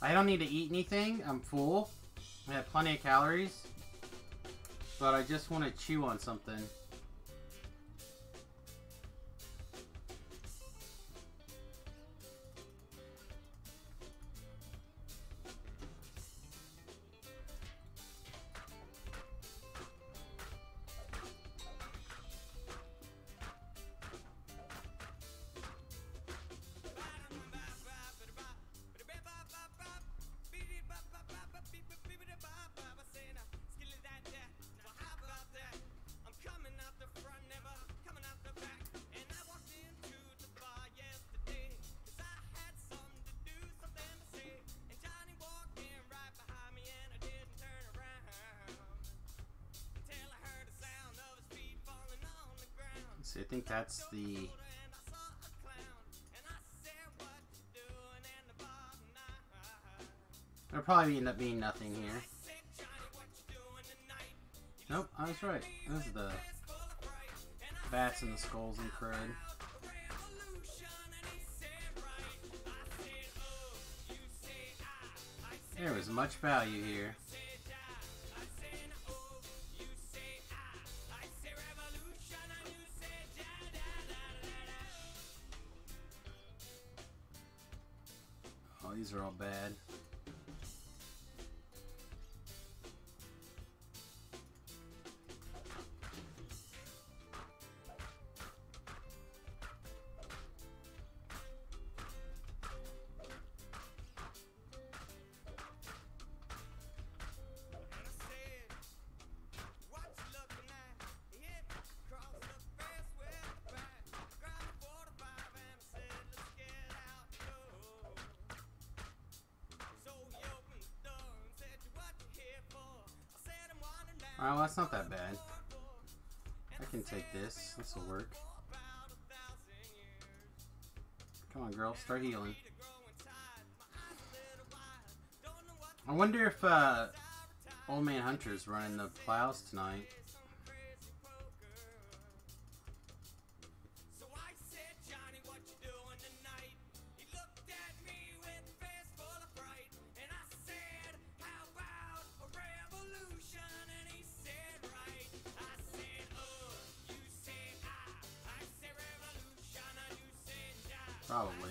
I don't need to eat anything. I'm full. I have plenty of calories. But I just want to chew on something. I think that's the... There'll probably end up being nothing here. Nope, I was right. This is the bats and the skulls and crud. There was much value here. Oh, these are all bad. Alright, well, that's not that bad. I can take this. This will work. Come on, girl. Start healing. I wonder if Old Man Hunter's running the plows tonight. Probably.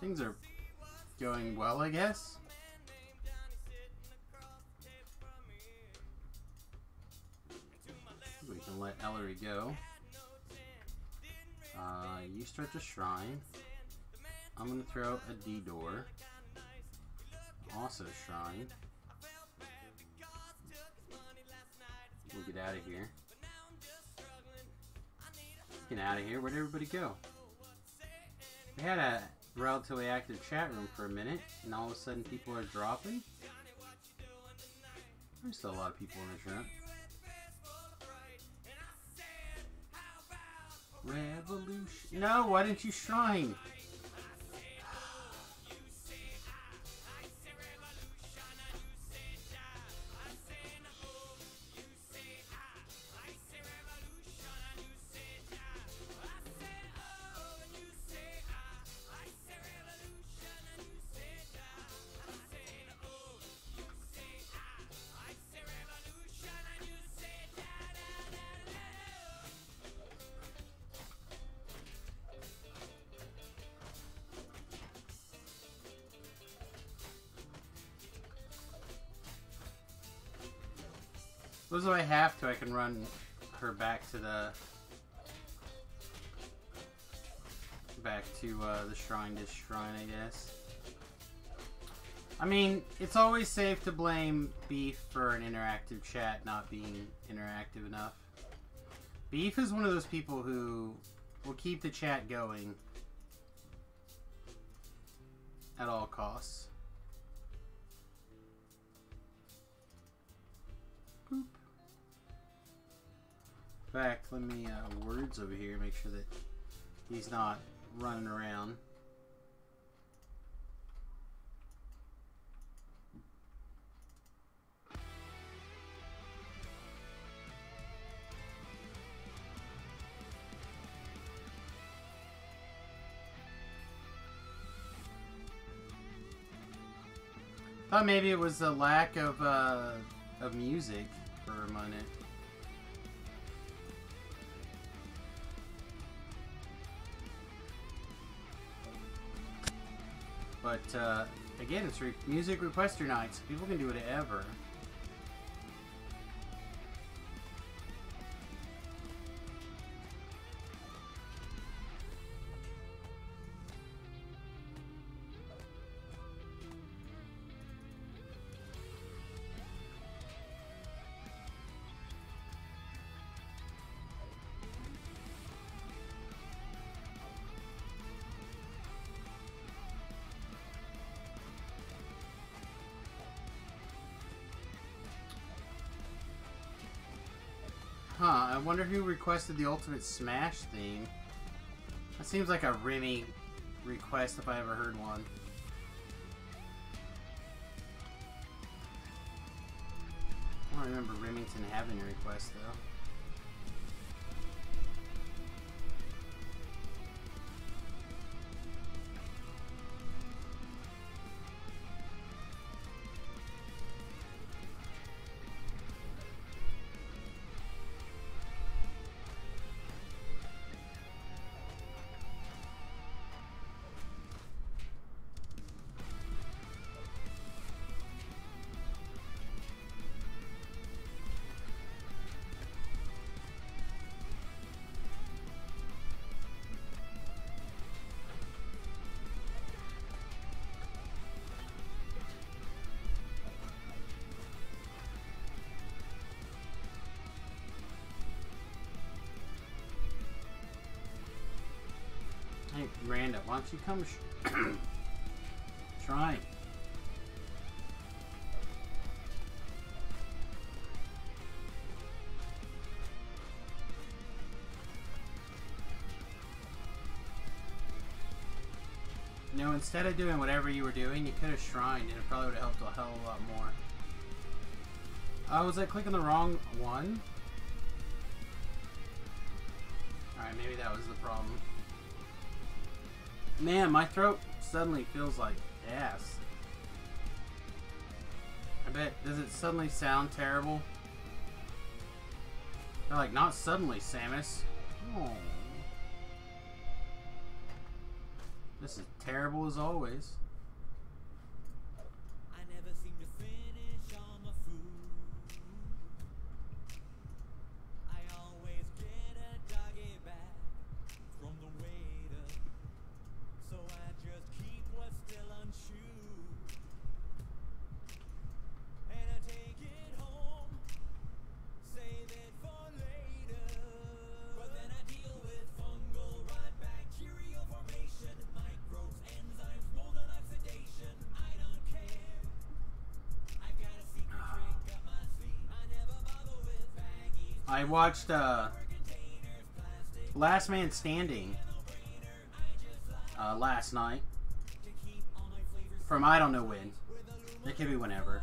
Things are going well, I guess. We can let Ellery go. You start the shrine. I'm gonna throw a D door. Also shrine. We'll get out of here. Get out of here. Where'd everybody go? We had a relatively active chat room for a minute, and all of a sudden people are dropping. There's still a lot of people in this room. Revolution. No, why didn't you shrine? Suppose if I have to, I can run her back to the shrine to shrine, I guess. I mean, it's always safe to blame Beef for an interactive chat not being interactive enough. Beef is one of those people who will keep the chat going at all costs. Boop. In fact, let me words over here, make sure that he's not running around. Thought maybe it was a lack of music for a minute. But again, it's music requester night, so people can do whatever. Huh, I wonder who requested the Ultimate Smash theme. That seems like a Remy request if I ever heard one. I don't remember Remington having a request though. Hey, Randa, why don't you come try? You know, instead of doing whatever you were doing, you could have shrined and it probably would have helped a hell of a lot more. Was I clicking the wrong one? Alright, maybe that was the problem. Man, my throat suddenly feels like ass. I bet, does it suddenly sound terrible? They're like, not suddenly, Samus. Oh. This is terrible as always. I never seem to finish all my food. I always get a doggy bag from the waiter, so I just keep what's still unchewed, and I take it home, save it for later. But then I deal with fungal rot, bacterial formation, microbes, enzymes, mold and oxidation. I don't care. I've got a secret trick up my sleeve. I never bother with baggies. I watched Last Man Standing last night. From I don't know when. It could be whenever.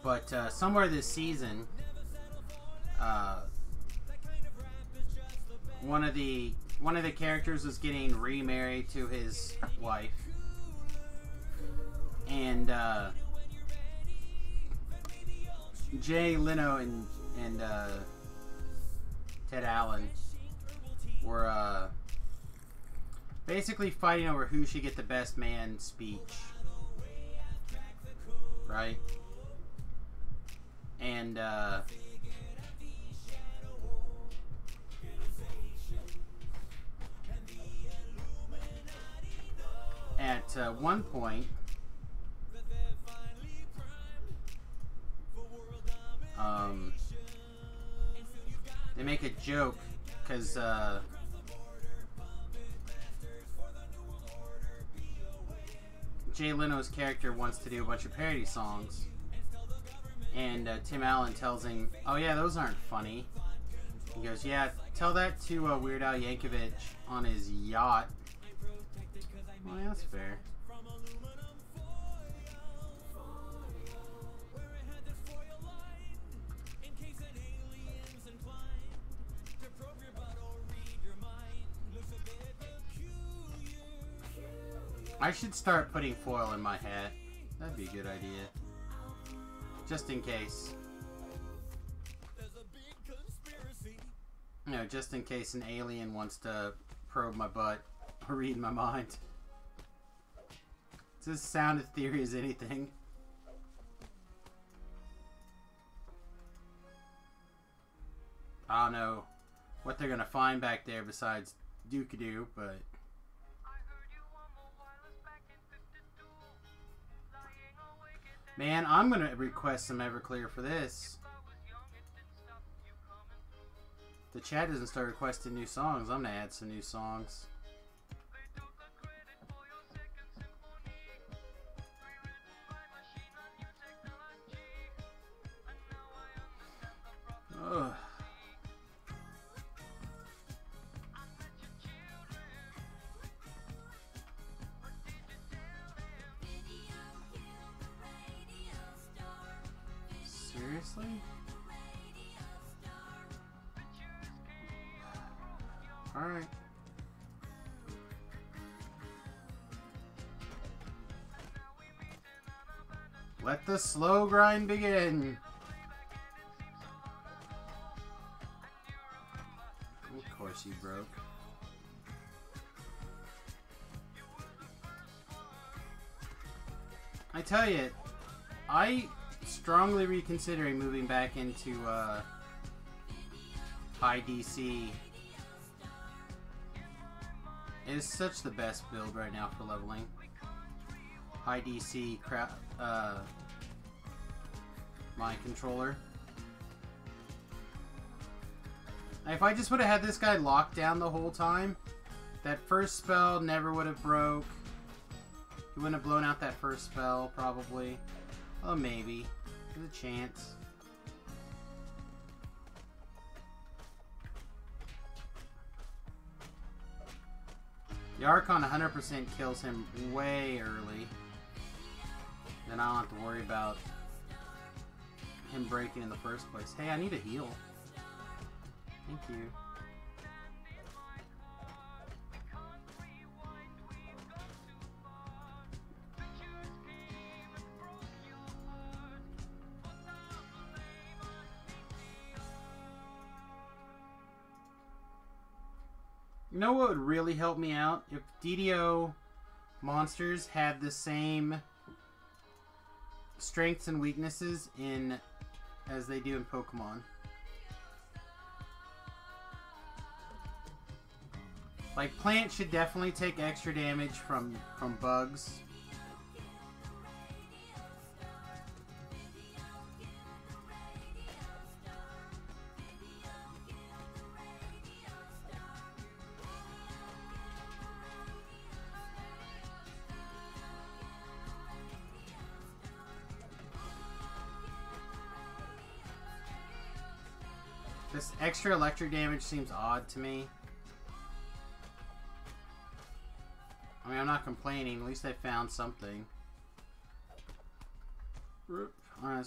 But somewhere this season, one of the characters was getting remarried to his wife, and Jay Leno and Ted Allen were basically fighting over who should get the best man speech, right? And at one point, they make a joke because Jay Leno's character wants to do a bunch of parody songs, and Tim Allen tells him, "Oh yeah, those aren't funny." He goes, "Yeah, tell that to Weird Al Yankovic on his yacht." Well, yeah, that's fair. I should start putting foil in my hat. That'd be a good idea. Just in case. You know, just in case an alien wants to probe my butt or read my mind. It's as sound a theory as anything. I don't know what they're gonna find back there besides Dookadoo, but... Man, I'm gonna request some Everclear for this. The chat doesn't start requesting new songs. I'm gonna add some new songs. Ugh. Seriously? Alright. Let the slow grind begin. Of course you broke. I tell you, I strongly reconsidering moving back into high DC. It is such the best build right now for leveling. High DC crap, my controller. If I just would have had this guy locked down the whole time, that first spell never would have broke. He wouldn't have blown out that first spell, probably. Oh, maybe. There's a chance. The Archon 100% kills him way early. Then I don't have to worry about him breaking in the first place. Hey, I need a heal. Thank you. You know what would really help me out? If DDO monsters have the same strengths and weaknesses as they do in Pokemon. Like, plants should definitely take extra damage from bugs. This extra electric damage seems odd to me. I mean, I'm not complaining. At least I found something. Alright,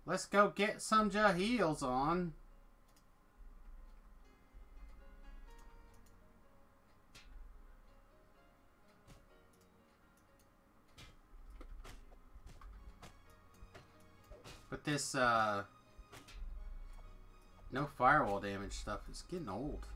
let's go get some Jaheels on. But this, no firewall damage stuff is getting old.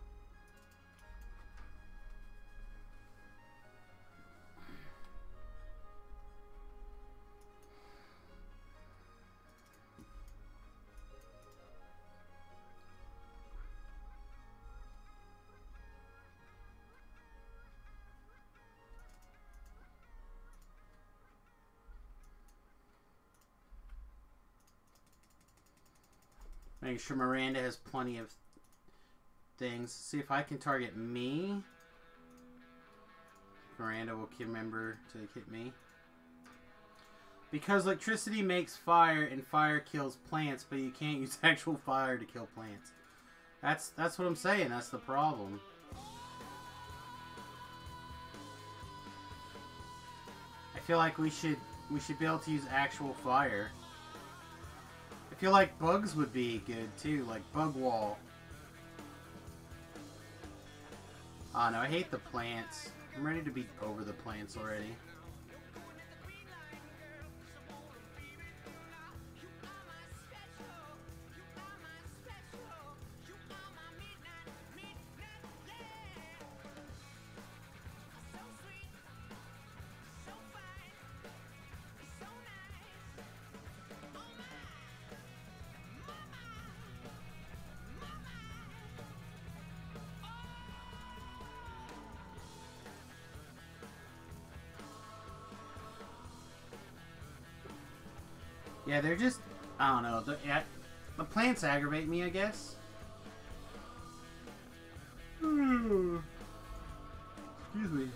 Making sure Miranda has plenty of things. See if I can target me. Miranda will remember to hit me. Because electricity makes fire and fire kills plants, but you can't use actual fire to kill plants. That's what I'm saying. That's the problem. I feel like we should be able to use actual fire. I feel like bugs would be good too, like bug wall. Oh no, I hate the plants. I'm ready to be over the plants already. Yeah, they're just, I don't know, the plants aggravate me, I guess. Excuse me.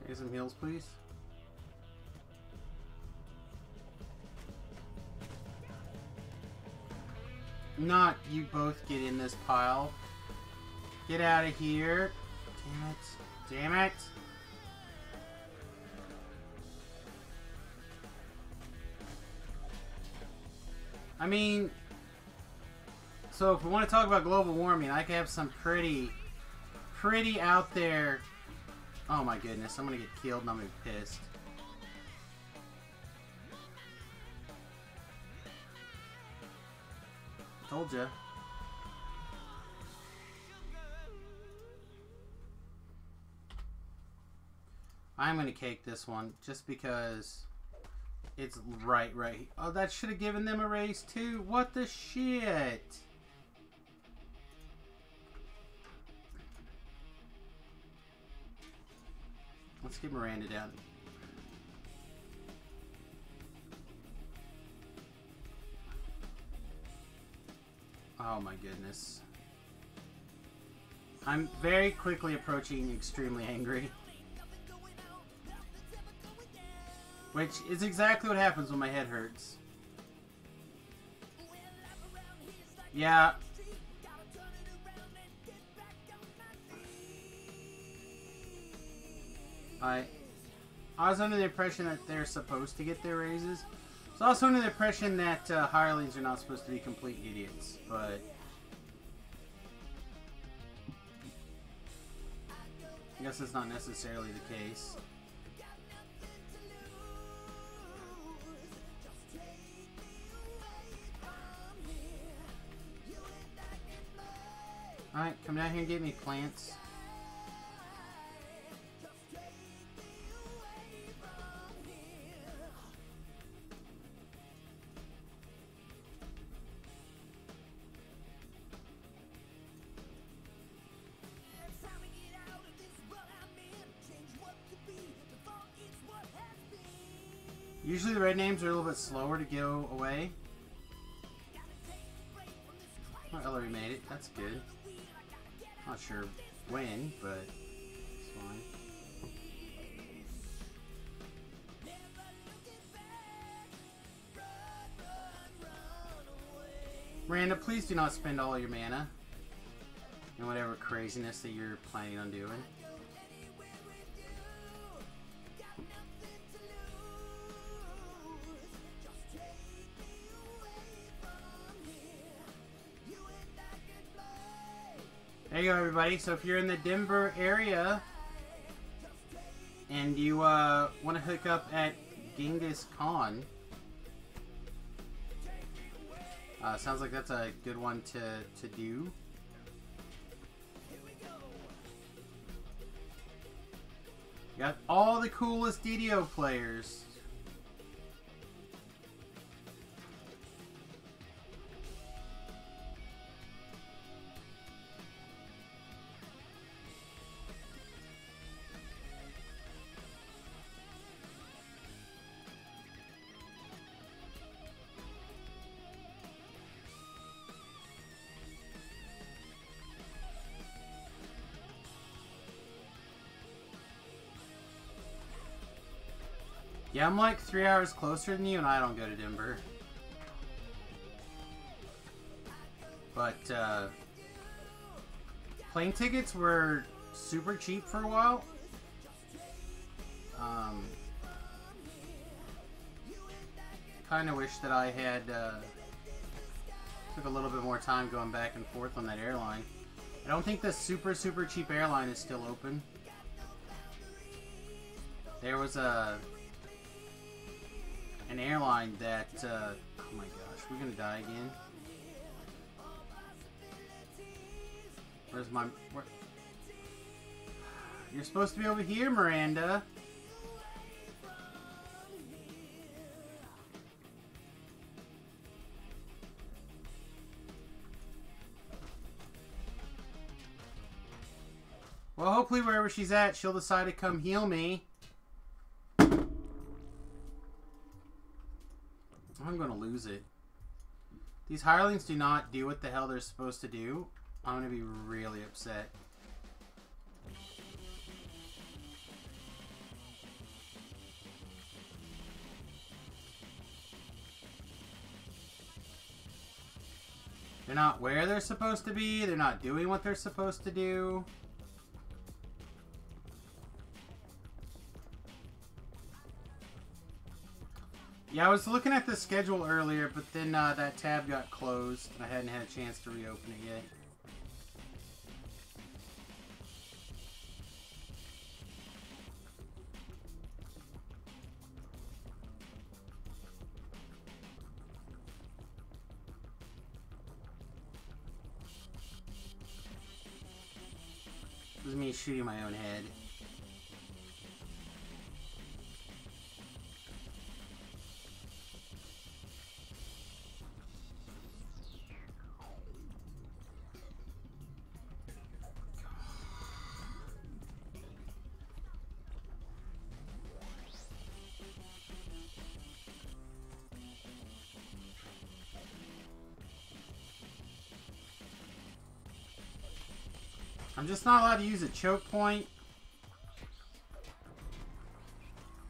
Get some heals, please. Not you both get in this pile. Get out of here. Damn it. Damn it. I mean, so if we want to talk about global warming, I could have some pretty out there. Oh my goodness, I'm gonna get killed and I'm gonna be pissed. Told ya. I'm gonna cake this one just because it's right. Oh, that should have given them a raise too. What the shit? Let's get Miranda down. Oh my goodness. I'm very quickly approaching extremely angry. Which is exactly what happens when my head hurts. Yeah. I was under the impression that they're supposed to get their raises. I was also under the impression that hirelings are not supposed to be complete idiots, but I guess that's not necessarily the case. Alright, come down here and get me, plants. Usually the red names are a little bit slower to go away. Oh, Ellery made it. That's good. Not sure when, but it's fine. Miranda, please do not spend all your mana in whatever craziness that you're planning on doing. There you go, everybody. So if you're in the Denver area and you want to hook up at Genghis Khan, sounds like that's a good one to do. Got all the coolest DDO players. Yeah, I'm like 3 hours closer than you, and I don't go to Denver. But, plane tickets were super cheap for a while. Kind of wish that I had, took a little bit more time going back and forth on that airline. I don't think the super cheap airline is still open. There was an airline that, oh my gosh, we're gonna die again. Where's my, you're supposed to be over here, Miranda. Well, hopefully wherever she's at, she'll decide to come heal me. I'm gonna lose it. These hirelings do not do what the hell they're supposed to do. I'm gonna be really upset. They're not where they're supposed to be. They're not doing what they're supposed to do. Yeah, I was looking at the schedule earlier, but then that tab got closed. I hadn't had a chance to reopen it yet. This is me shooting my own head. I'm just not allowed to use a choke point.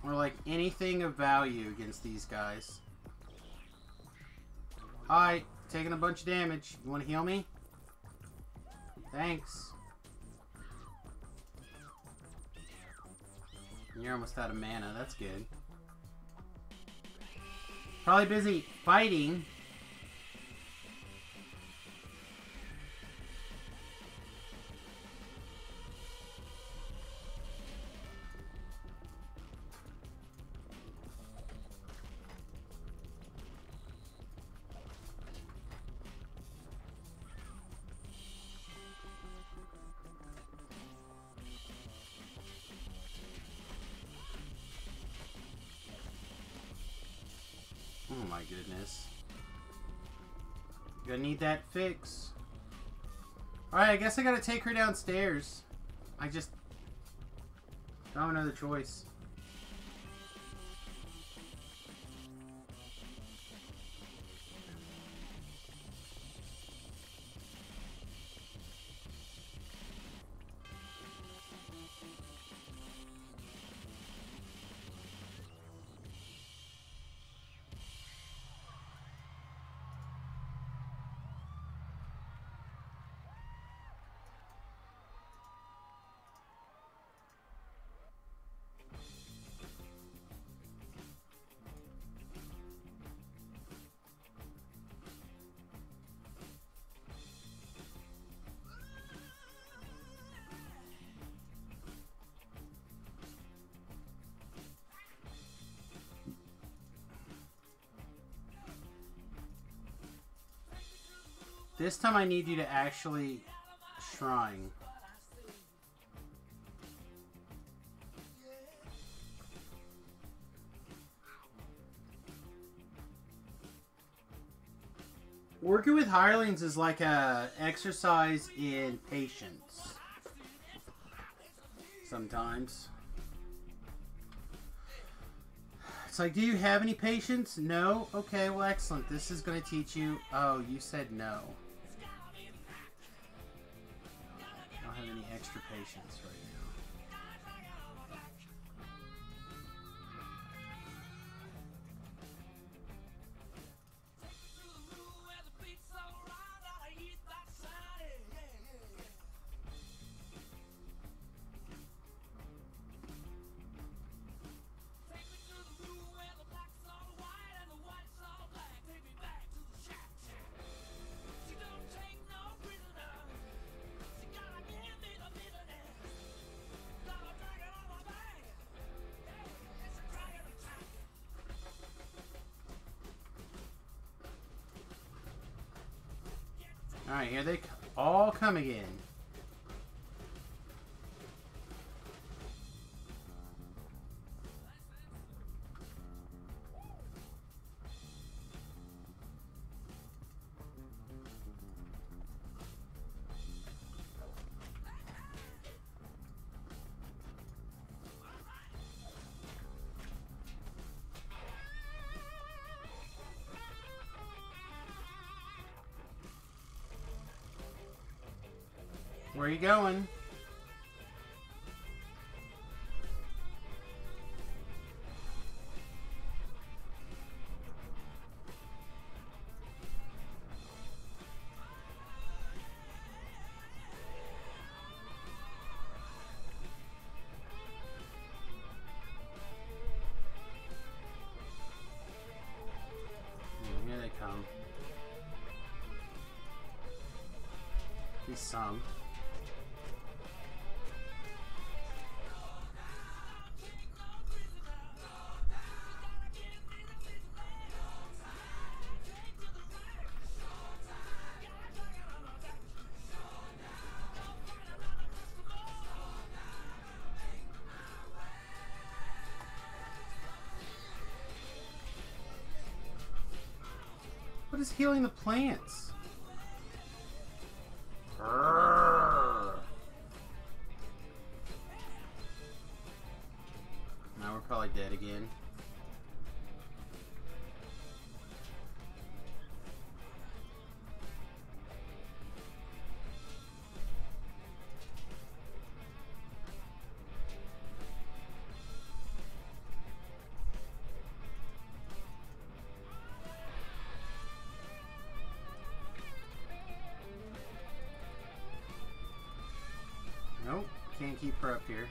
Or like anything of value against these guys. Hi, taking a bunch of damage. You want to heal me? Thanks. You're almost out of mana. That's good. Probably busy fighting. Oh my goodness. Gonna need that fix. Alright, I guess I gotta take her downstairs. I just don't have another choice. This time I need you to actually shrine. Working with hirelings is like a exercise in patience. Sometimes. It's like, do you have any patience? No? Okay, well, excellent. This is going to teach you... Oh, you said no. I don't have any extra patience right now. Alright, here they all come again. Where are you going? Here they come. He's some. What is healing the plants? Now we're probably dead again. Can't keep her up here.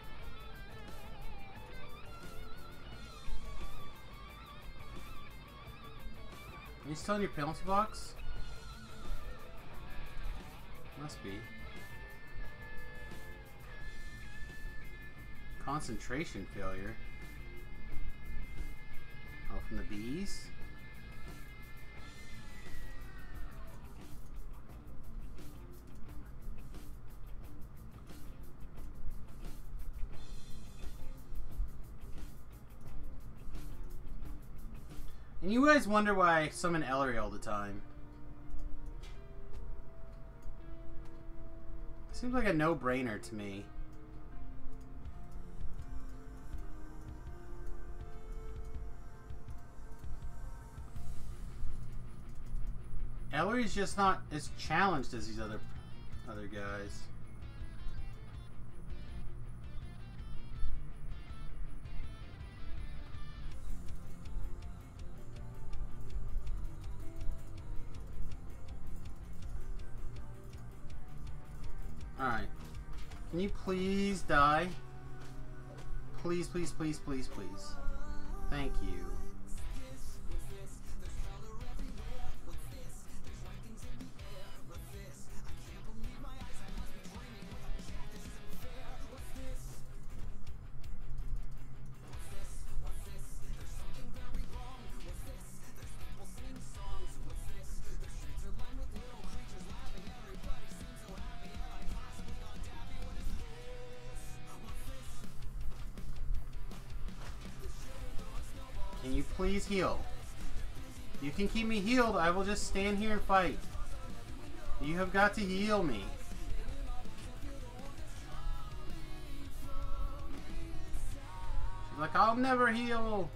Are you still in your penalty box? Must be. Concentration failure. Oh, from the bees? And you guys wonder why I summon Ellery all the time. Seems like a no-brainer to me. Ellery's just not as challenged as these other guys. Alright. Can you please die? Please, please, please, please, please. Thank you. Can you please heal? You can keep me healed. I will just stand here and fight. You have got to heal me. She's like, I'll never heal.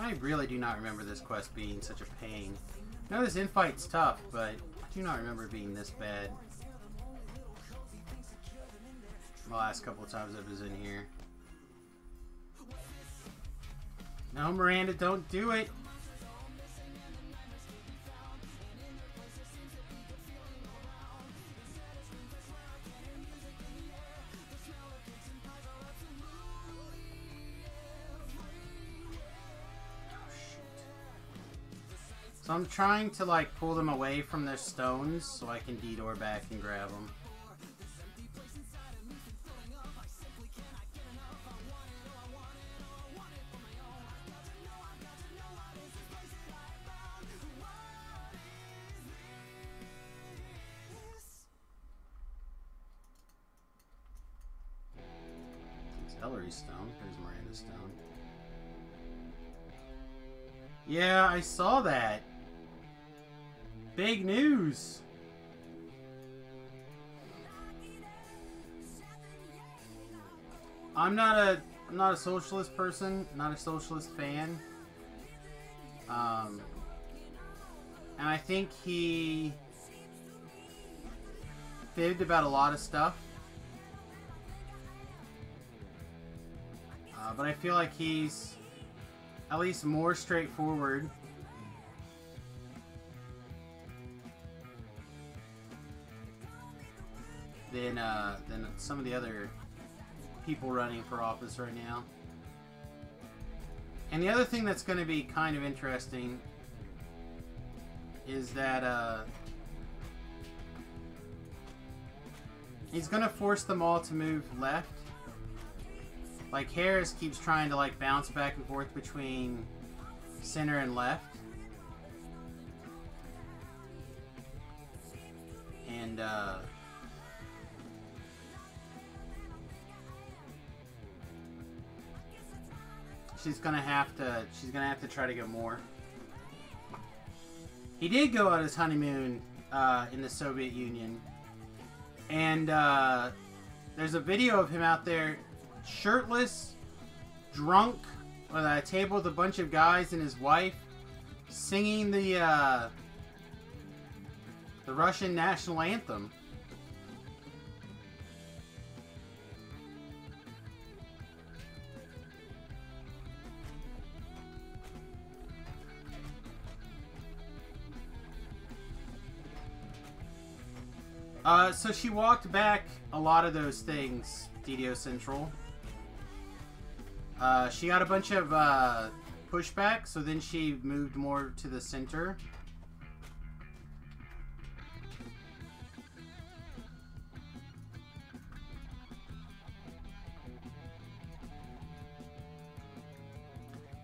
I really do not remember this quest being such a pain. I know this infight's tough, but I do not remember it being this bad. The last couple of times I was in here. No, Miranda, don't do it! So I'm trying to like pull them away from their stones so I can detour back and grab them. It's Ellery's stone. Here's Miranda's stone. Yeah, I saw that. Big news. I'm not a socialist person, not a socialist fan. And I think he fibbed about a lot of stuff. But I feel like he's at least more straightforward. Than some of the other people running for office right now. And the other thing that's going to be kind of interesting is that he's going to force them all to move left. Like Harris keeps trying to like bounce back and forth between center and left. And she's gonna have to try to go more. He did go on his honeymoon in the Soviet Union. And there's a video of him out there shirtless, drunk, at a table with a bunch of guys and his wife, singing the Russian national anthem. So she walked back a lot of those things, DDO Central. She got a bunch of pushback, so then she moved more to the center.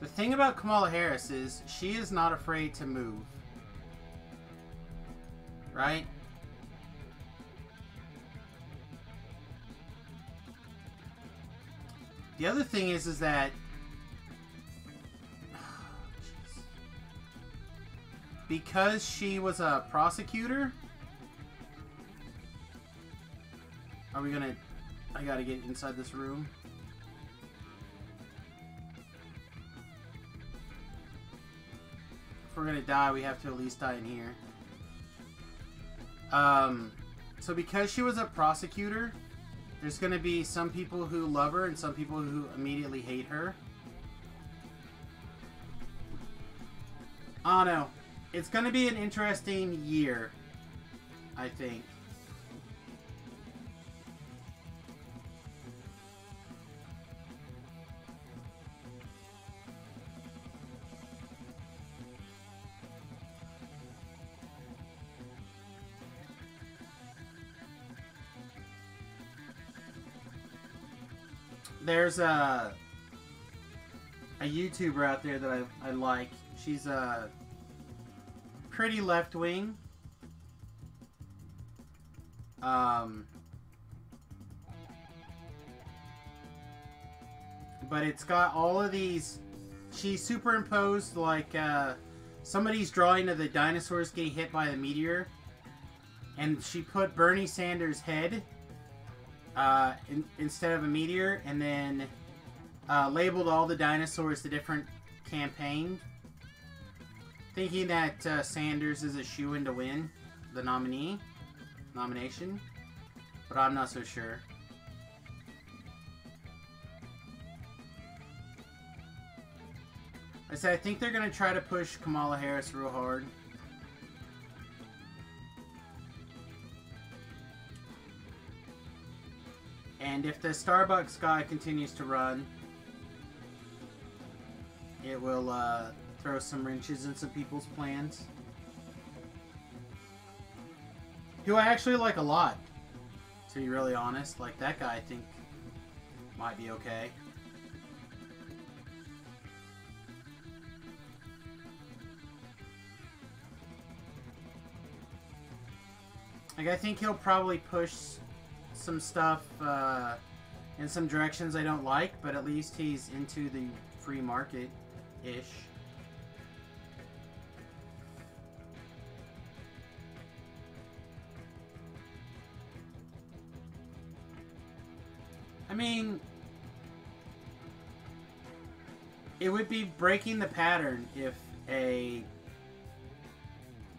The thing about Kamala Harris is she is not afraid to move. Right? The other thing is that because she was a prosecutor, are we gonna? I gotta get inside this room. If we're gonna die, we have to at least die in here. So because she was a prosecutor, there's going to be some people who love her and some people who immediately hate her. I don't know. It's going to be an interesting year, I think. There's a YouTuber out there that I like. She's pretty left-wing. But it's got all of these. She superimposed like somebody's drawing of the dinosaurs getting hit by the meteor, and she put Bernie Sanders' head instead of a meteor, and then labeled all the dinosaurs to different campaigns, thinking that Sanders is a shoo-in to win the nomination, but I'm not so sure. I think they're going to try to push Kamala Harris real hard. And if the Starbucks guy continues to run, it will throw some wrenches in some people's plans. Who I actually like a lot, to be really honest. Like, that guy I think might be okay. Like, I think he'll probably push some stuff in some directions I don't like, but at least he's into the free market-ish. I mean, it would be breaking the pattern if a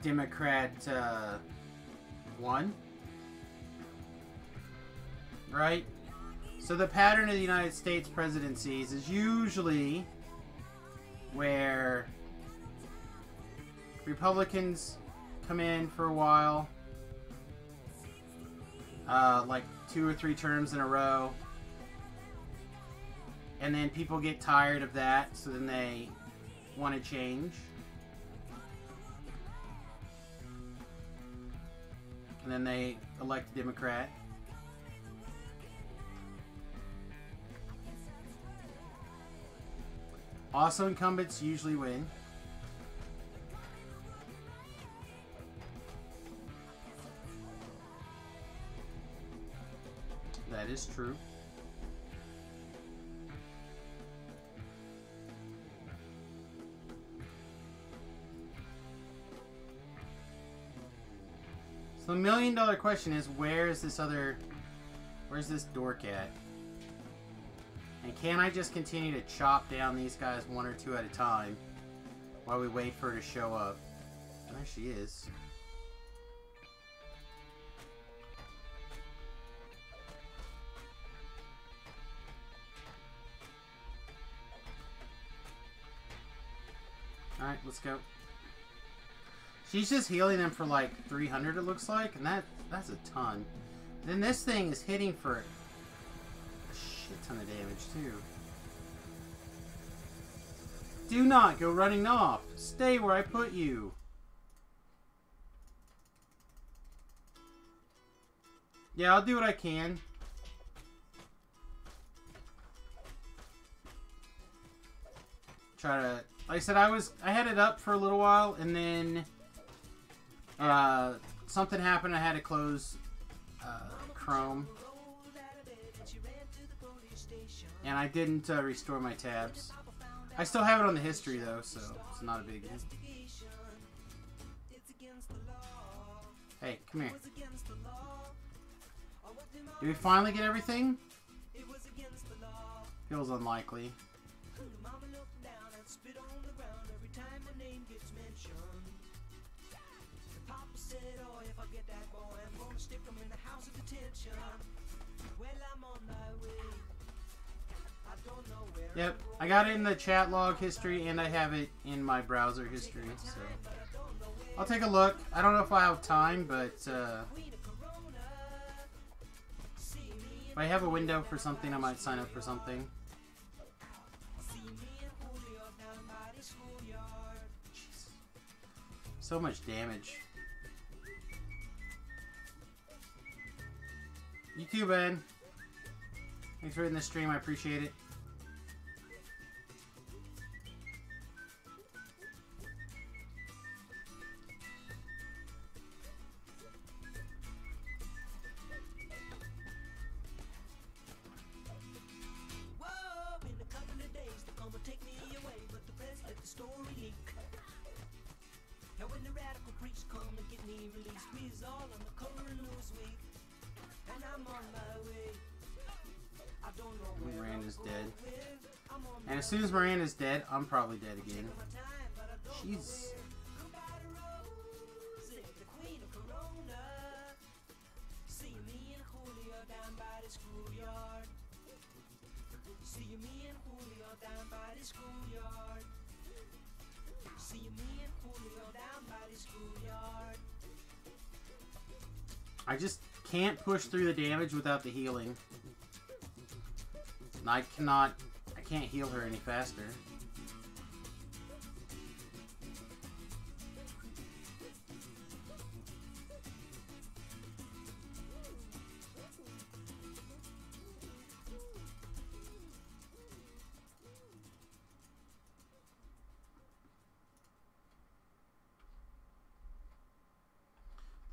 Democrat won. Right? So the pattern of the United States presidencies is usually where Republicans come in for a while, like 2 or 3 terms in a row, and then people get tired of that, so then they want to change. And then they elect a Democrat. Also, incumbents usually win. That is true. So the $1,000,000 question is, where's this dork at? And can I just continue to chop down these guys one or two at a time while we wait for her to show up? There she is. Alright, let's go. She's just healing them for like 300, it looks like, and that's a ton. Then this thing is hitting for a shit ton of damage too. Do not go running off. Stay where I put you. Yeah, I'll do what I can. Try to, like I said, I had it up for a little while, and then something happened. I had to close Chrome, and I didn't restore my tabs. I still have it on the history though, so it's not a big deal. Hey, come here. Did we finally get everything? Feels unlikely. Yep, I got it in the chat log history, and I have it in my browser history, so I'll take a look. I don't know if I have time, but if I have a window for something, I might sign up for something. Jeez. So much damage. You too, Ben. Thanks for hitting the stream. I appreciate it. Miranda's dead. And as soon as Miranda's dead, I'm probably dead again. Jeez. I just can't push through the damage without the healing. I can't heal her any faster.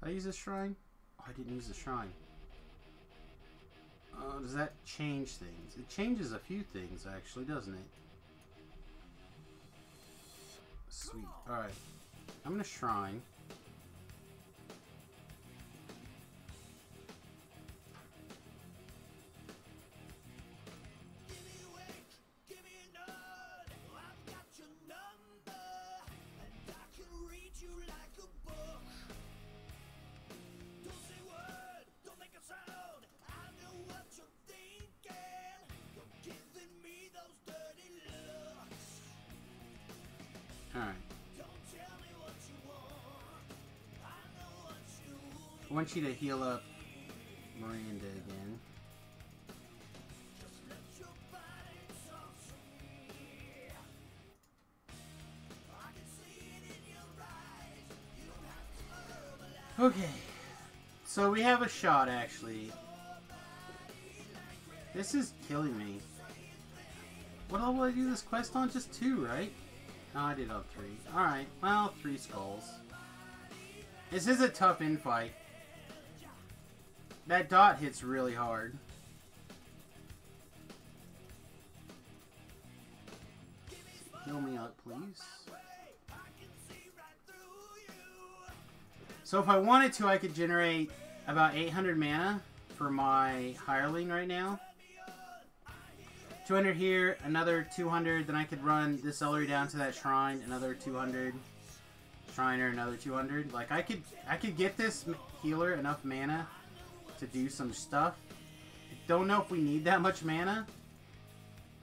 Did I use this shrine? Oh, I didn't use the shrine. Does that change things? It changes a few things, actually, doesn't it? Sweet. Alright. I'm gonna shrine. Alright. I want you to heal up Miranda again. Okay. So we have a shot, actually. This is killing me. What all will I do this quest on? Just 2, right? No, I did on 3. Alright, well, 3 skulls. This is a tough infight. That dot hits really hard. Heal me up, please. So if I wanted to, I could generate about 800 mana for my hireling right now. 200 here, another 200, then I could run this celery down to that shrine, another 200. Shriner, another 200. Like, I could get this healer enough mana to do some stuff. I don't know if we need that much mana.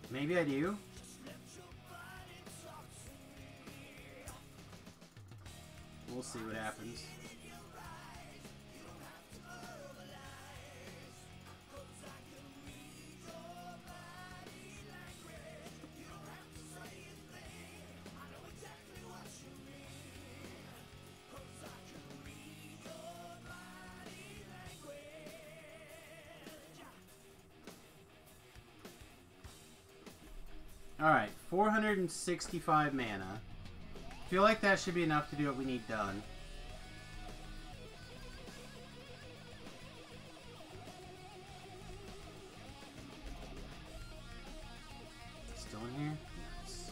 Maybe I do. We'll see what happens. Alright, 465 mana. Feel like that should be enough to do what we need done. Still in here? Nice.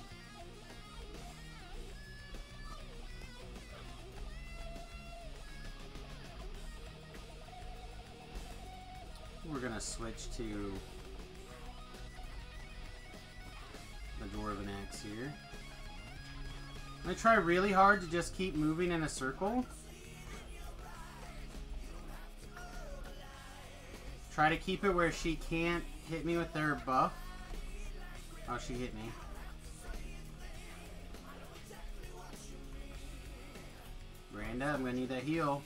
We're gonna switch to the Dwarven Axe here. I'm gonna try really hard to just keep moving in a circle. Try to keep it where she can't hit me with her buff. Oh, she hit me. Miranda, I'm gonna need that heal.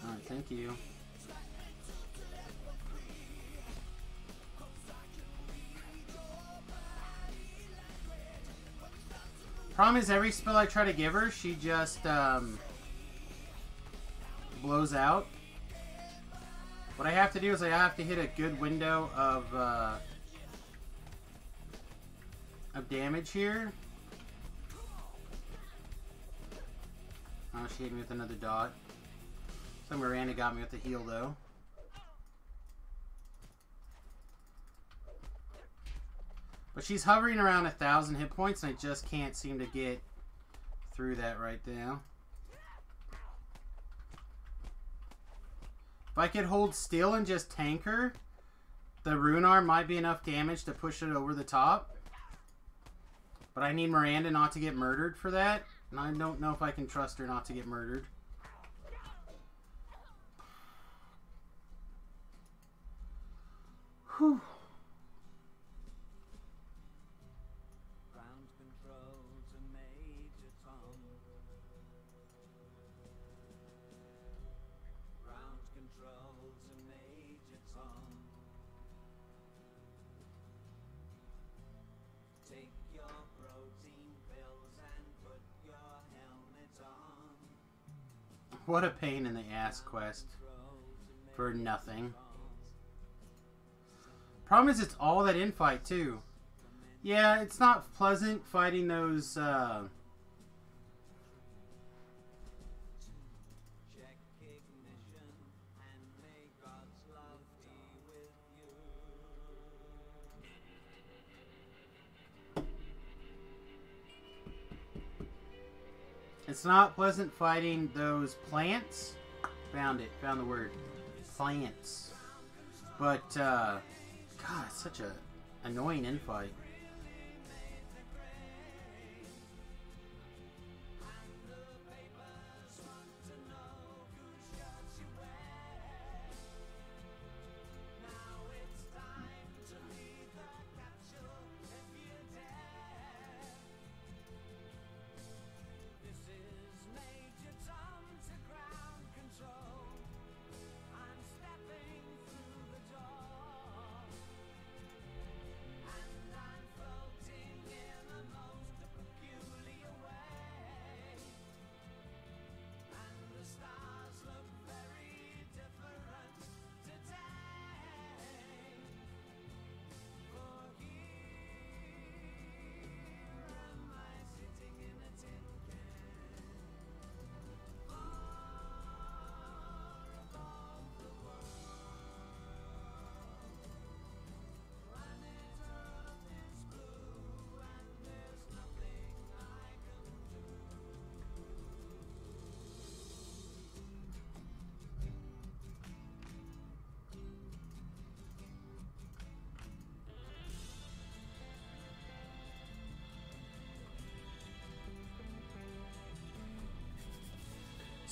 Alright, thank you. Problem is, every spell I try to give her, she just blows out. What I have to do is I have to hit a good window of damage here. Oh, she hit me with another dot. So Miranda got me with the heal, though. But she's hovering around 1,000 hit points, and I just can't seem to get through that right now. If I could hold still and just tank her, the Rune Arm might be enough damage to push it over the top. But I need Miranda not to get murdered for that, and I don't know if I can trust her not to get murdered. Whew. What a pain in the ass quest for nothing. Problem is, it's all that infight too. Yeah, it's not pleasant fighting those It's not pleasant fighting those plants. Found it. Found the word. Plants. But, God, it's such a annoying infight.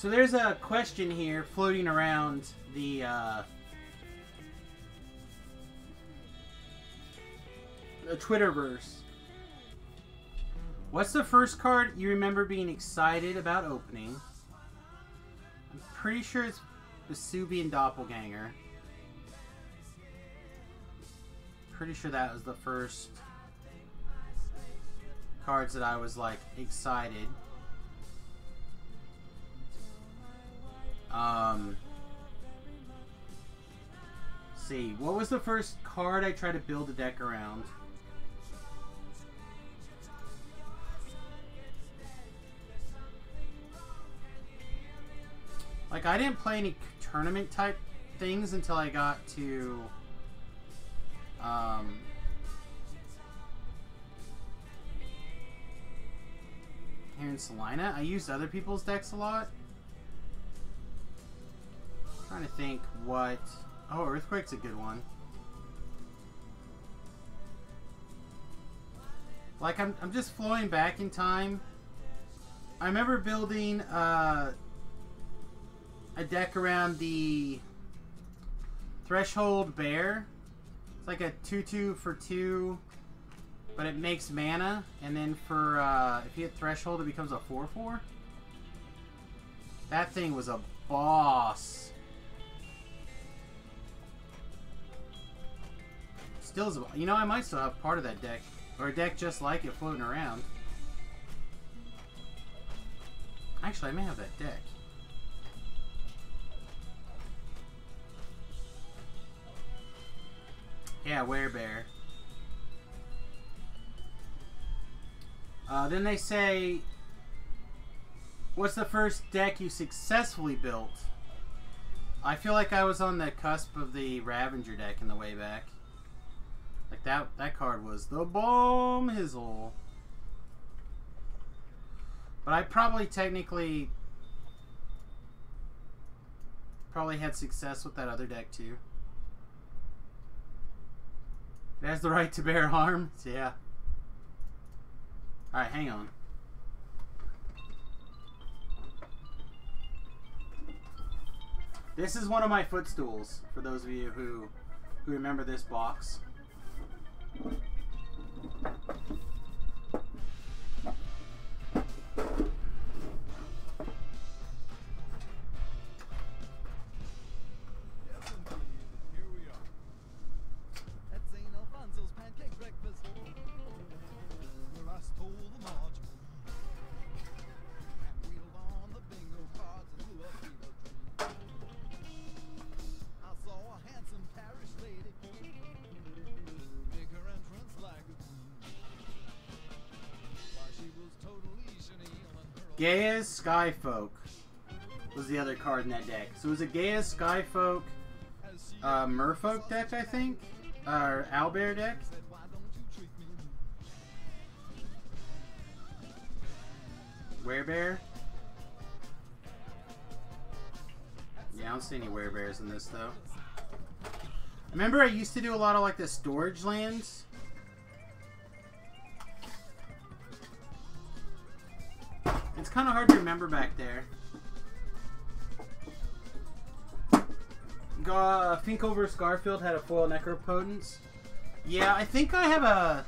So there's a question here floating around the Twitterverse. What's the first card you remember being excited about opening? I'm pretty sure it's Vesuvian Doppelganger. Pretty sure that was the first cards that I was like excited. See, what was the first card I tried to build a deck around? Like, I didn't play any tournament type things until I got to here in Salina. I used other people's decks a lot. I'm trying to think what... Oh, Earthquake's a good one. Like, I'm just flowing back in time. I remember building a deck around the Threshold Bear. It's like a 2/2 for 2, but it makes mana, and then for if you hit Threshold, it becomes a 4/4. That thing was a boss. Still is, you know, I might still have part of that deck, or a deck just like it floating around. Actually, I may have that deck. Yeah, Werebear. Then they say, what's the first deck you successfully built? I feel like I was on the cusp of the Ravager deck in the way back. Like that card was the bomb hizzle. But I probably technically had success with that other deck too. It has the right to bear harm. Yeah. Alright, hang on. This is one of my footstools, for those of you who remember this box. Gaia's Skyfolk was the other card in that deck. So it was a Gaia's Skyfolk Merfolk deck, I think? Or Owlbear deck? Werebear? Yeah, I don't see any Werebears in this, though. Remember I used to do a lot of, like, the storage lands? It's kind of hard to remember back there. Finkover Scarfield had a foil Necropotence. Yeah, I think I have a...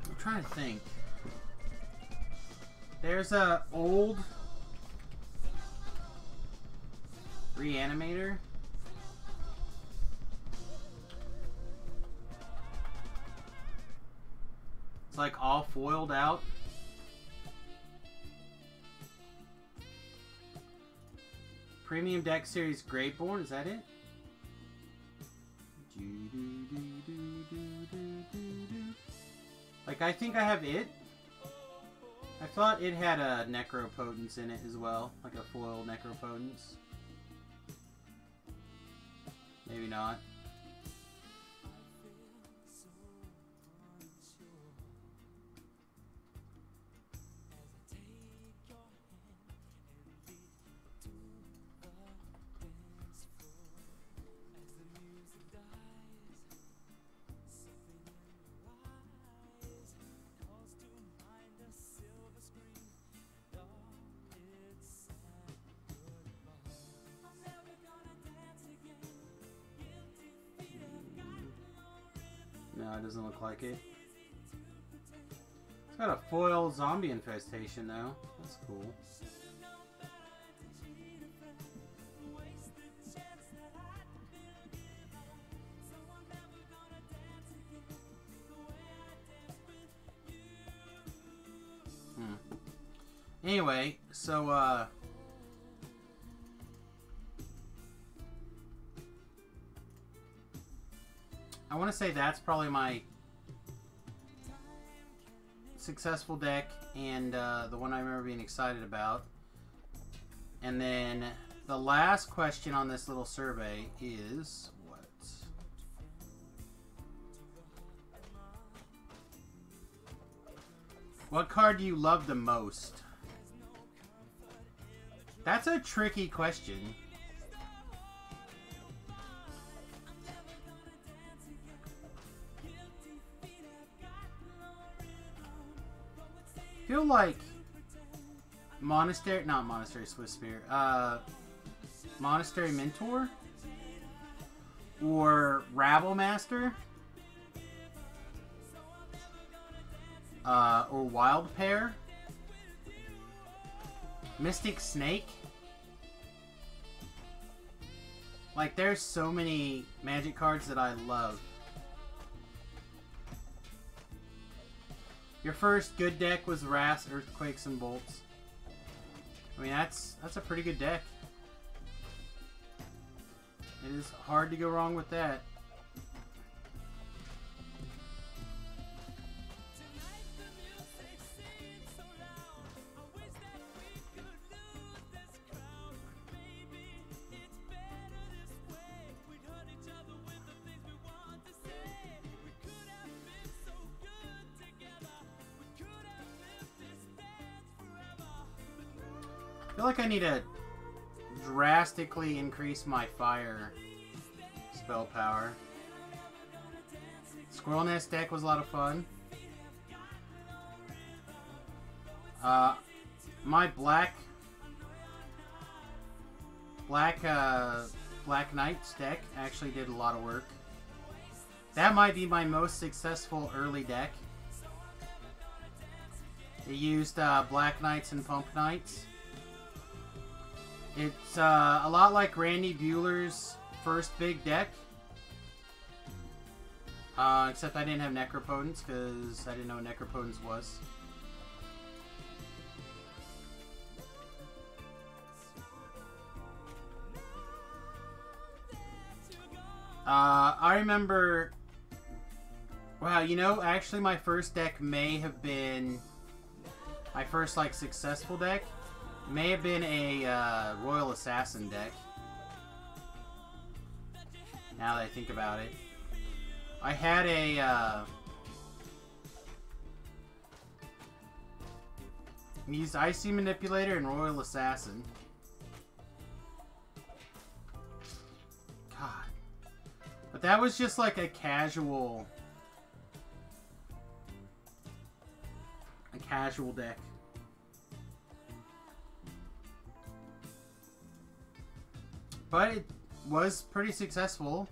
I'm trying to think. There's a old Reanimator. It's like all foiled out. Premium Deck Series Greatborn, is that it? Like, I think I have it. I thought it had a Necropotence in it as well. Like a foil Necropotence. Maybe not. No, it doesn't look like it. It's got a foil zombie infestation, though. That's cool. Anyway, so, I want to say that's probably my successful deck and the one I remember being excited about. And then the last question on this little survey is what? What card do you love the most? That's a tricky question. I feel like not Monastery Swiss Spear, Monastery Mentor or Rabble Master or Wild Pair, Mystic Snake. Like, there's so many Magic cards that I love. Your first good deck was Wrath, Earthquakes, and Bolts. I mean, that's a pretty good deck. It is hard to go wrong with that. I feel like I need to drastically increase my fire spell power. Squirrel Nest deck was a lot of fun. My Black Knights deck actually did a lot of work. That might be my most successful early deck. It used Black Knights and Pump Knights. It's a lot like Randy Bueller's first big deck. Except I didn't have Necropotence because I didn't know what Necropotence was. I remember... Wow, you know, actually my first deck may have been... My first, like, successful deck may have been a Royal Assassin deck. Now that I think about it. I had a... used Icy Manipulator and Royal Assassin. God. But that was just like a casual... deck. But it was pretty successful.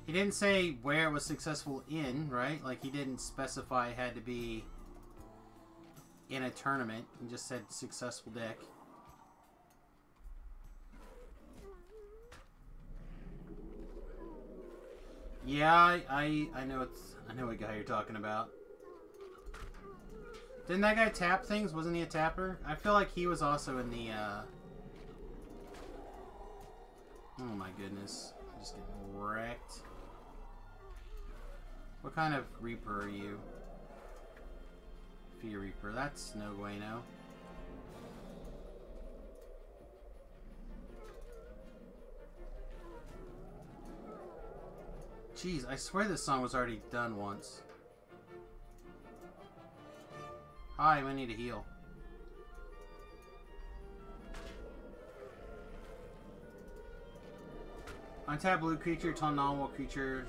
He didn't say where it was successful in, right? Like, he didn't specify it had to be in a tournament. He just said successful deck. Yeah, I know what guy you're talking about. Didn't that guy tap things? Wasn't he a tapper? I feel like he was also in the, Oh my goodness. I'm just getting wrecked. What kind of Reaper are you? Fear Reaper. That's no bueno. Jeez, I swear this song was already done once. Hi, I need to heal. Untap blue creature, turn normal creature.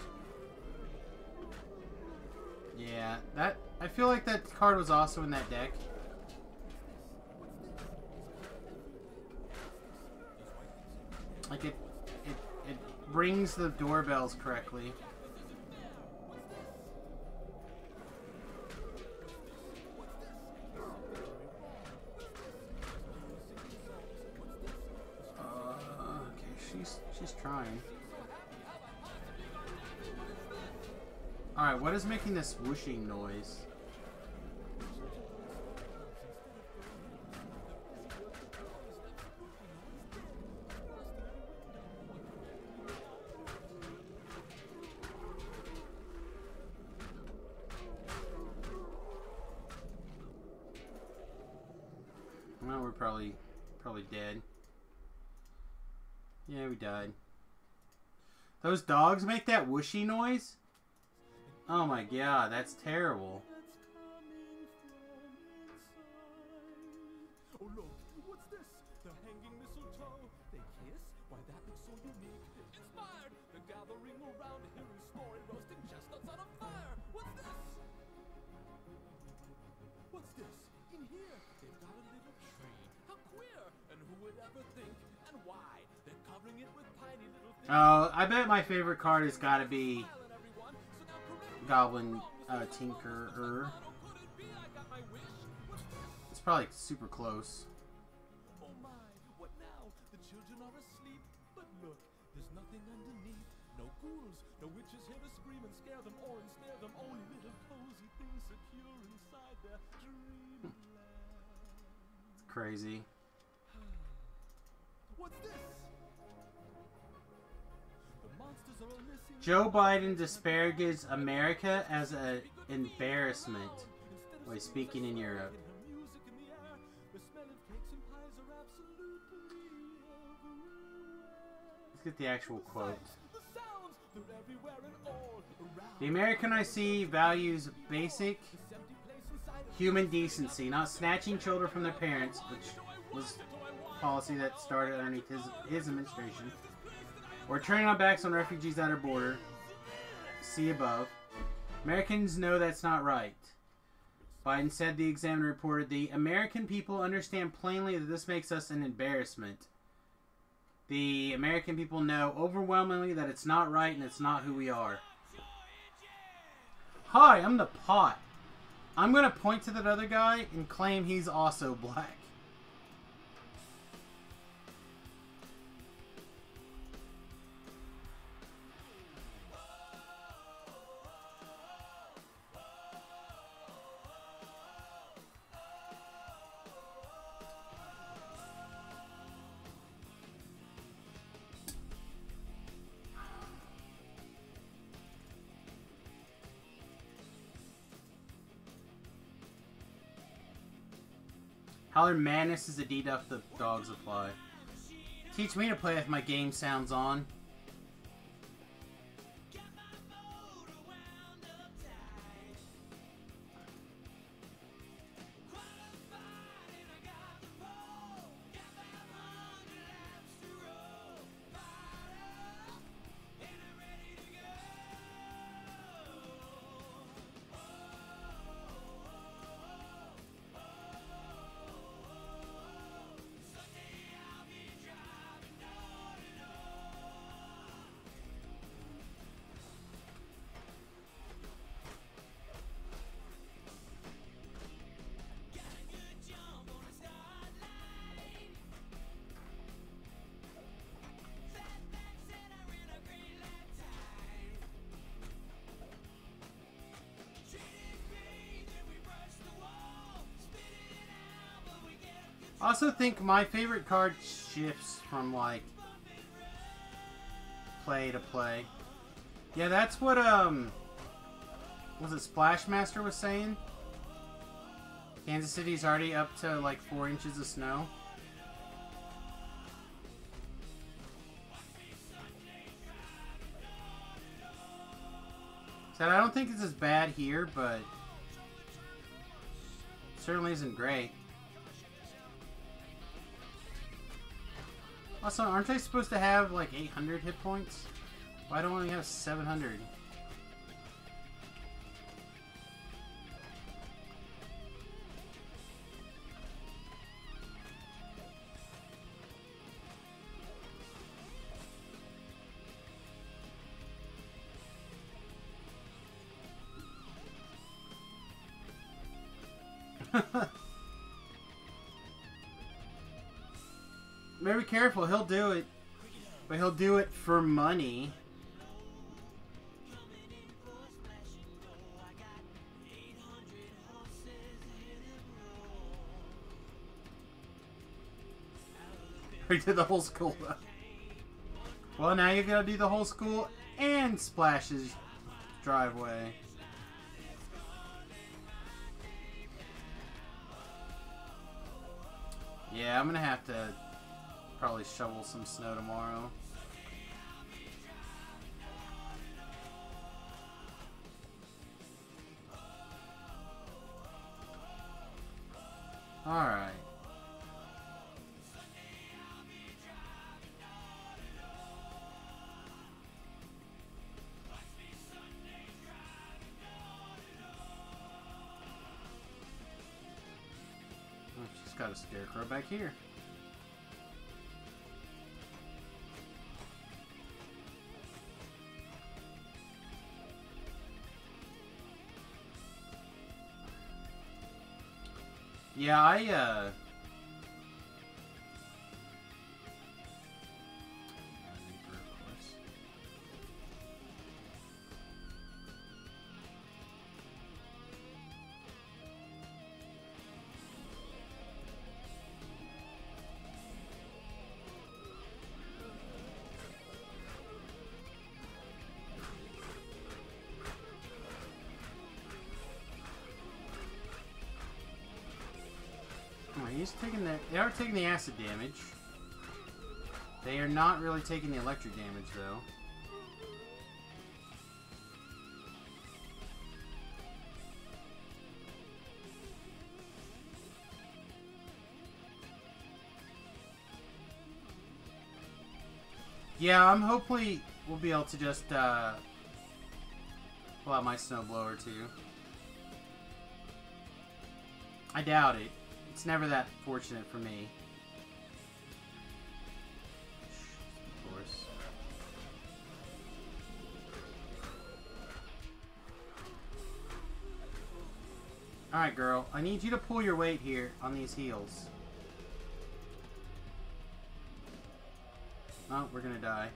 Yeah, that... I feel like that card was also in that deck. Like, it rings the doorbells correctly. She's trying. Alright, what is making this whooshing noise? Well, we're probably dead. Yeah, we died. Those dogs make that whooshy noise? Oh my god, that's terrible. Oh look, what's this? The hanging mistletoe. They kiss? Why that looks so unique. Inspired! The gathering around here is snoring, roasting chestnuts on a fire. What's this? What's this? In here, they've got a little tree. How queer! And who would ever think? And why? They're covering it with tiny little things. Oh, I bet my favorite card has got to be Goblin Tinkerer. It's probably super close. Oh my, what now? The children are asleep. But look, there's nothing underneath. No ghouls, no witches here to scream and scare them or ensnare them. Only little cozy things secure inside their dreamland. It's crazy. What's this? The monsters are all missing. Joe Biden disparages America as an embarrassment while speaking in Europe. Let's get the actual quote. The American I see values basic human decency, not snatching children from their parents, which was a policy that started underneath his administration, or turning our backs on refugees at our border. See above. Americans know that's not right. Biden said, the Examiner reported, the American people understand plainly that this makes us an embarrassment. The American people know overwhelmingly that it's not right and it's not who we are. Hi, I'm the pot. I'm going to point to that other guy and claim he's also black. Howler Madness is a deduff the dogs apply. Teach me to play with my game sounds on. I also think my favorite card shifts from, like, play to play. Yeah, that's what, was it Splashmaster was saying? Kansas City's already up to, like, 4 inches of snow. Said I don't think it's as bad here, but it certainly isn't great. Also, aren't they supposed to have like 800 hit points? Why don't we only have 700? Better be careful, he'll do it. But he'll do it for money. We did the whole school. Well, now you gotta do the whole school and Splash's driveway. Yeah, I'm gonna have to probably shovel some snow tomorrow. Alright. She's got a scarecrow back here. Yeah, he's taking the. They are taking the acid damage. They are not really taking the electric damage, though. Yeah, I'm hopefully we'll be able to just pull out my snowblower too. I doubt it. It's never that fortunate for me. Of course. Alright, girl. I need you to pull your weight here on these heels. Oh, we're gonna die.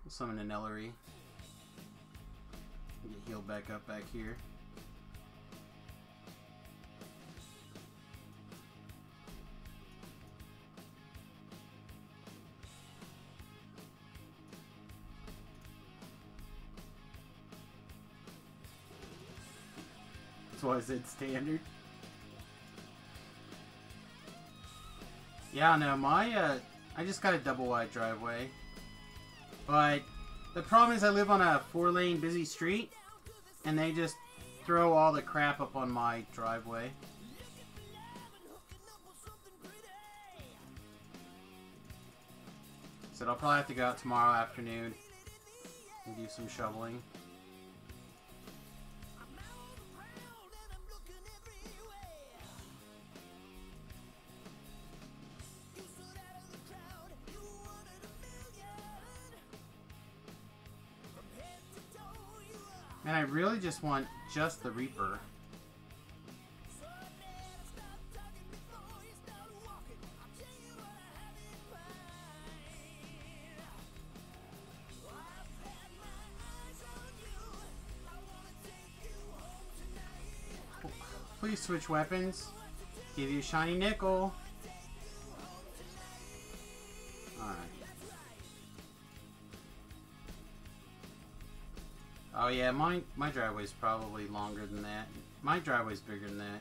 Summon an Ellery. Get healed back up back here. That's why I said standard. Yeah, no, my I just got a double wide driveway. But the problem is I live on a 4-lane busy street, and they just throw all the crap up on my driveway. So I'll probably have to go out tomorrow afternoon and do some shoveling. And I really just want just the Reaper. Please switch weapons. Give you a shiny nickel. Alright. Oh yeah, my driveway's probably longer than that. My driveway's bigger than that.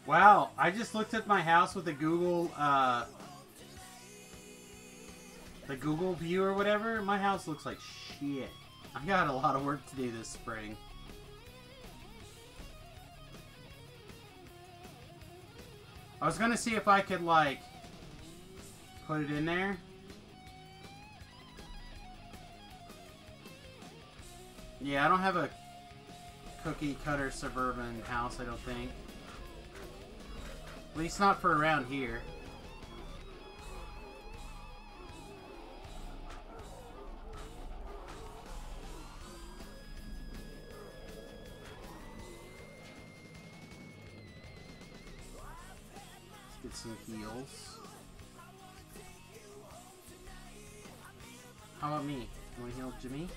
Wow, I just looked at my house with a Google the Google view or whatever, my house looks like shit. I got a lot of work to do this spring. I was gonna see if I could, like, put it in there. Yeah, I don't have a cookie cutter suburban house, I don't think. At least not for around here. Let's get some heals. How about me? You want to heal Jimmy?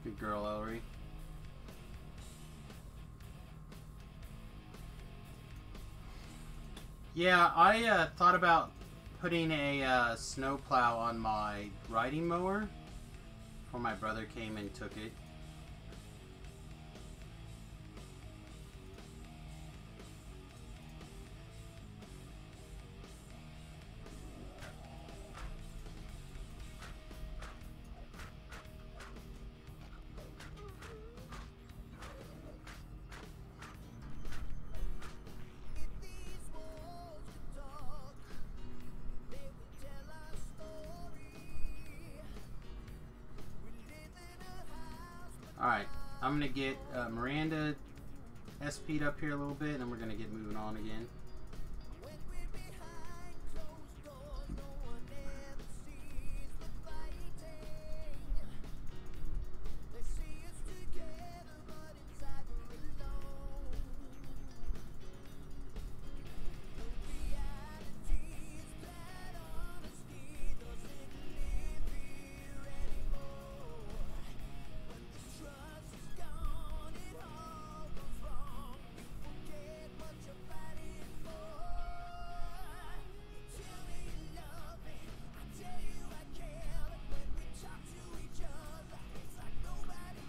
Good girl, Ellery. Yeah, I thought about putting a snowplow on my riding mower before my brother came and took it. Alright, I'm gonna get Miranda SP'd up here a little bit, and then we're gonna get moving on again.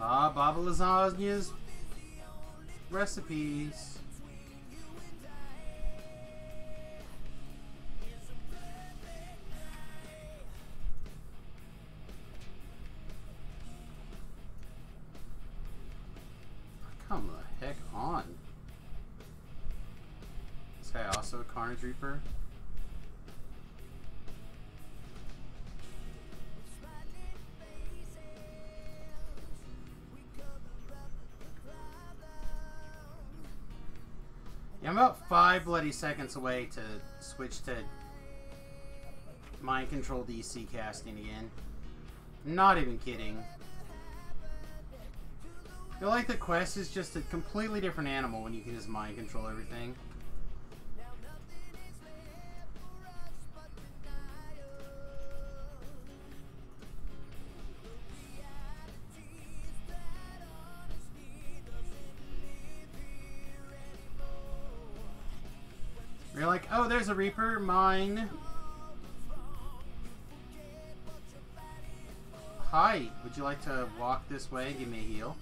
Ah, Baba Lasagna's recipes. Come the heck on. This guy also a Carnage Reaper. I'm about 5 bloody seconds away to switch to mind control DC casting again. Not even kidding. I feel like the quest is just a completely different animal when you can just mind control everything. You're like, oh, there's a Reaper, mine. Hi, would you like to walk this way and give me a heal?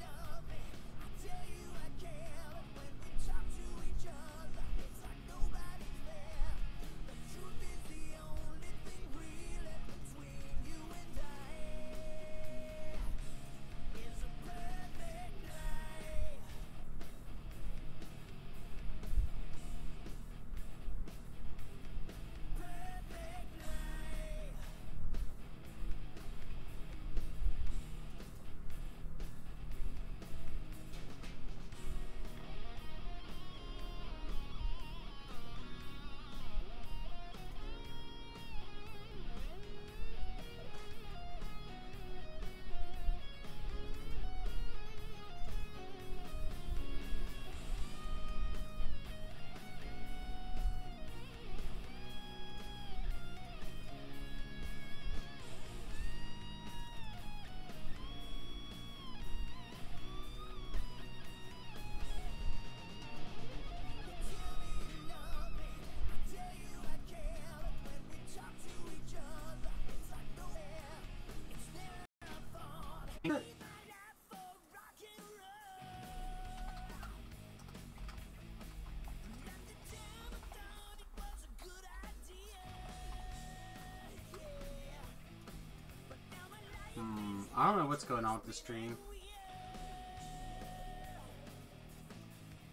don't know what's going on with the stream.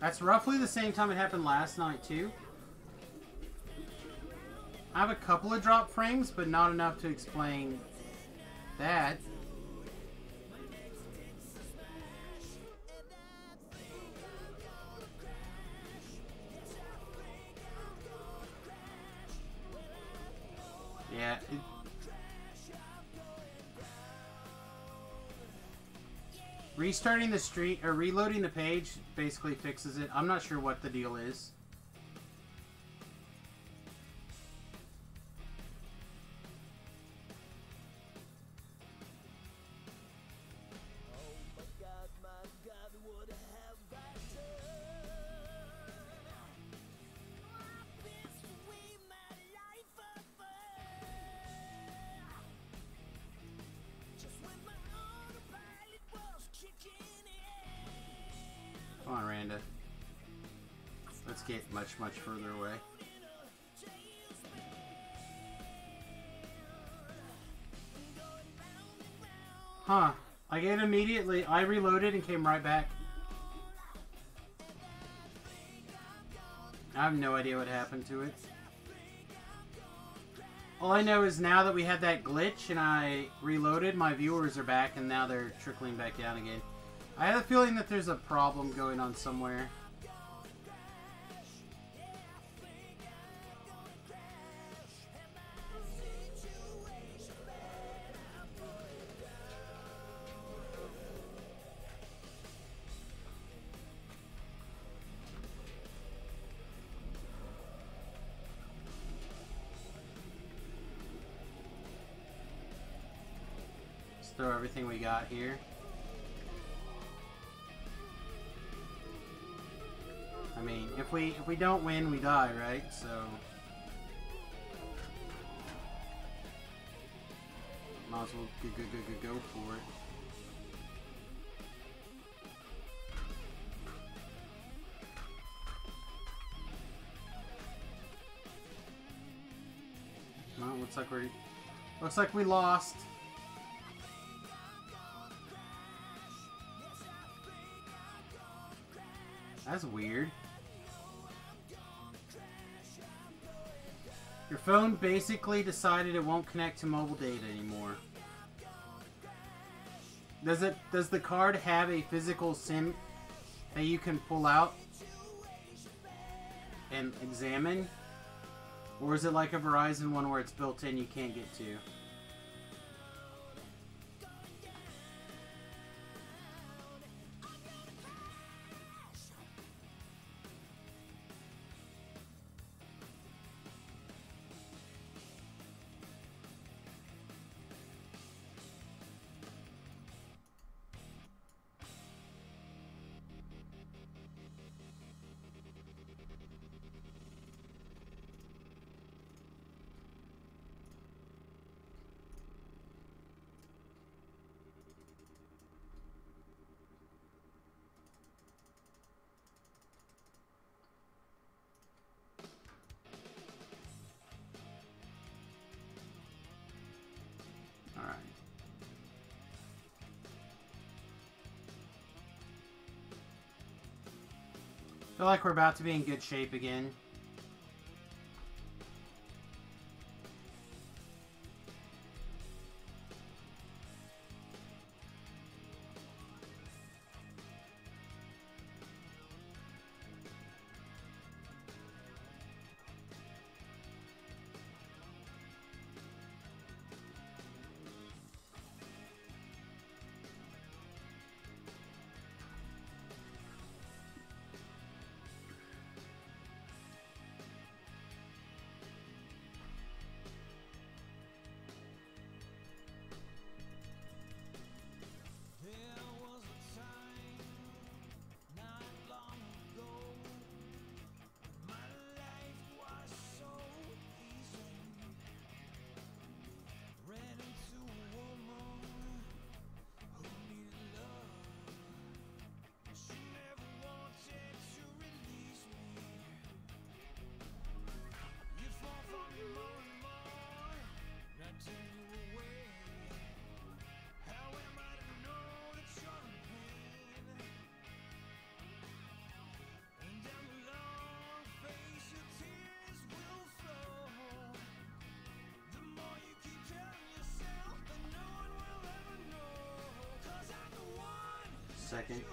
That's roughly the same time it happened last night, too. I have a couple of drop frames, but not enough to explain that. Yeah. Restarting the stream or reloading the page basically fixes it. I'm not sure what the deal is. Come on, Randa. Let's get much further away. Huh. I get immediately. I reloaded and came right back. I have no idea what happened to it. All I know is now that we had that glitch and I reloaded, my viewers are back and now they're trickling back down again. I have a feeling that there's a problem going on somewhere. Let's throw everything we got here. I mean, if we don't win, we die, right? So might as well go for it. Well, looks like we lost. That's weird. Your phone basically decided it won't connect to mobile data anymore. Does the card have a physical SIM that you can pull out and examine? Or is it like a Verizon one where it's built in you can't get to? I feel like we're about to be in good shape again. second.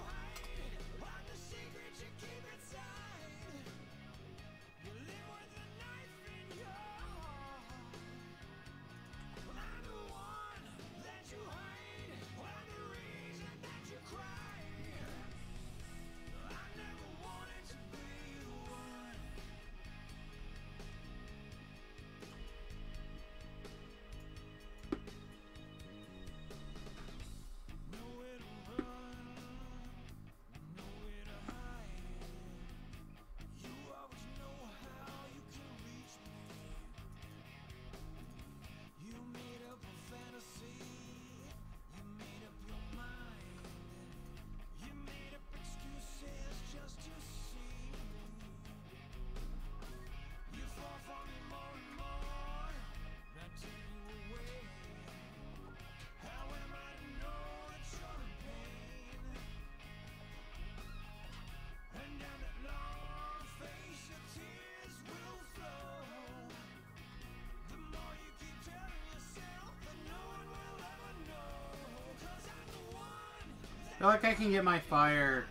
I feel like I can get my fire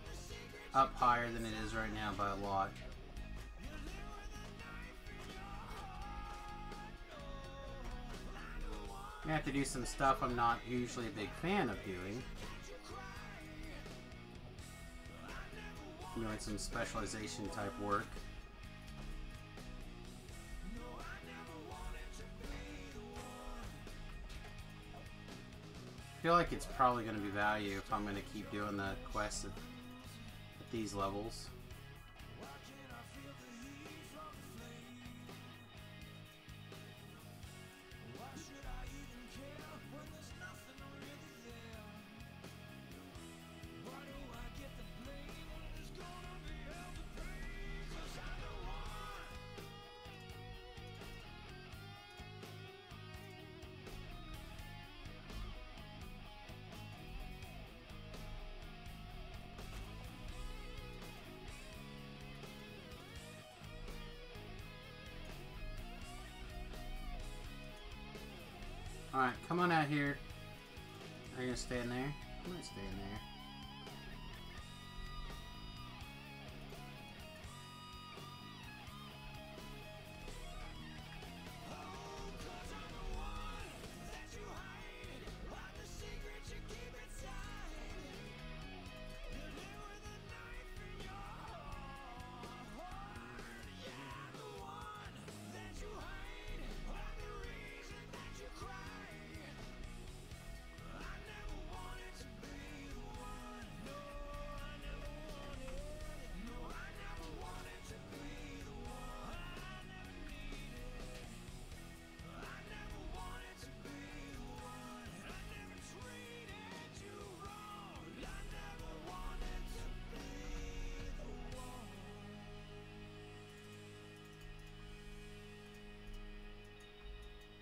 up higher than it is right now by a lot. I have to do some stuff I'm not usually a big fan of doing. Doing some specialization type work. I feel like it's probably going to be value if I'm going to keep doing the quests at these levels. Alright, come on out here. Are you gonna stay in there? I'm gonna stay in there.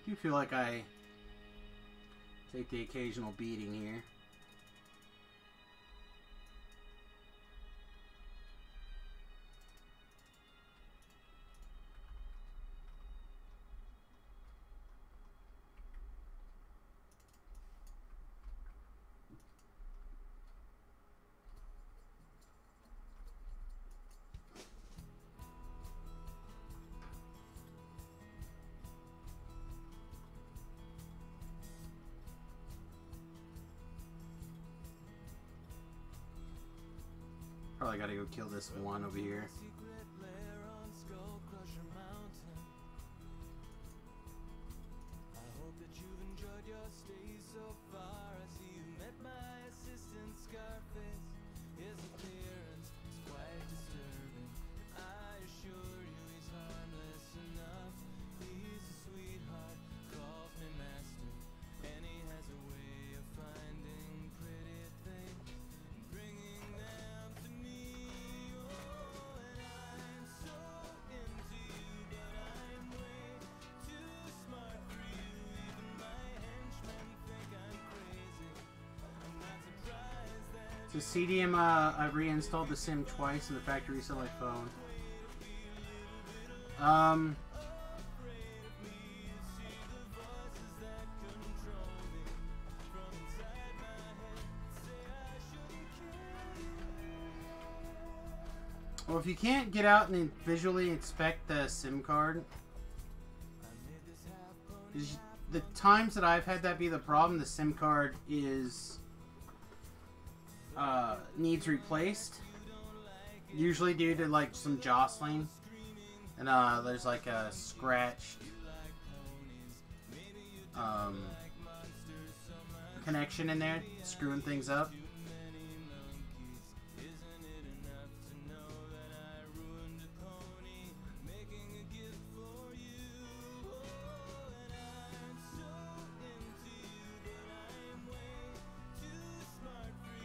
I do feel like I take the occasional beating here. Probably gotta go kill this one over here. So CDM, I reinstalled the sim twice in the factory reset my phone. Well, if you can't get out and visually inspect the SIM card, the times that I've had that be the problem, the SIM card is needs replaced. Usually due to like some jostling, and there's like a scratched connection in there, screwing things up.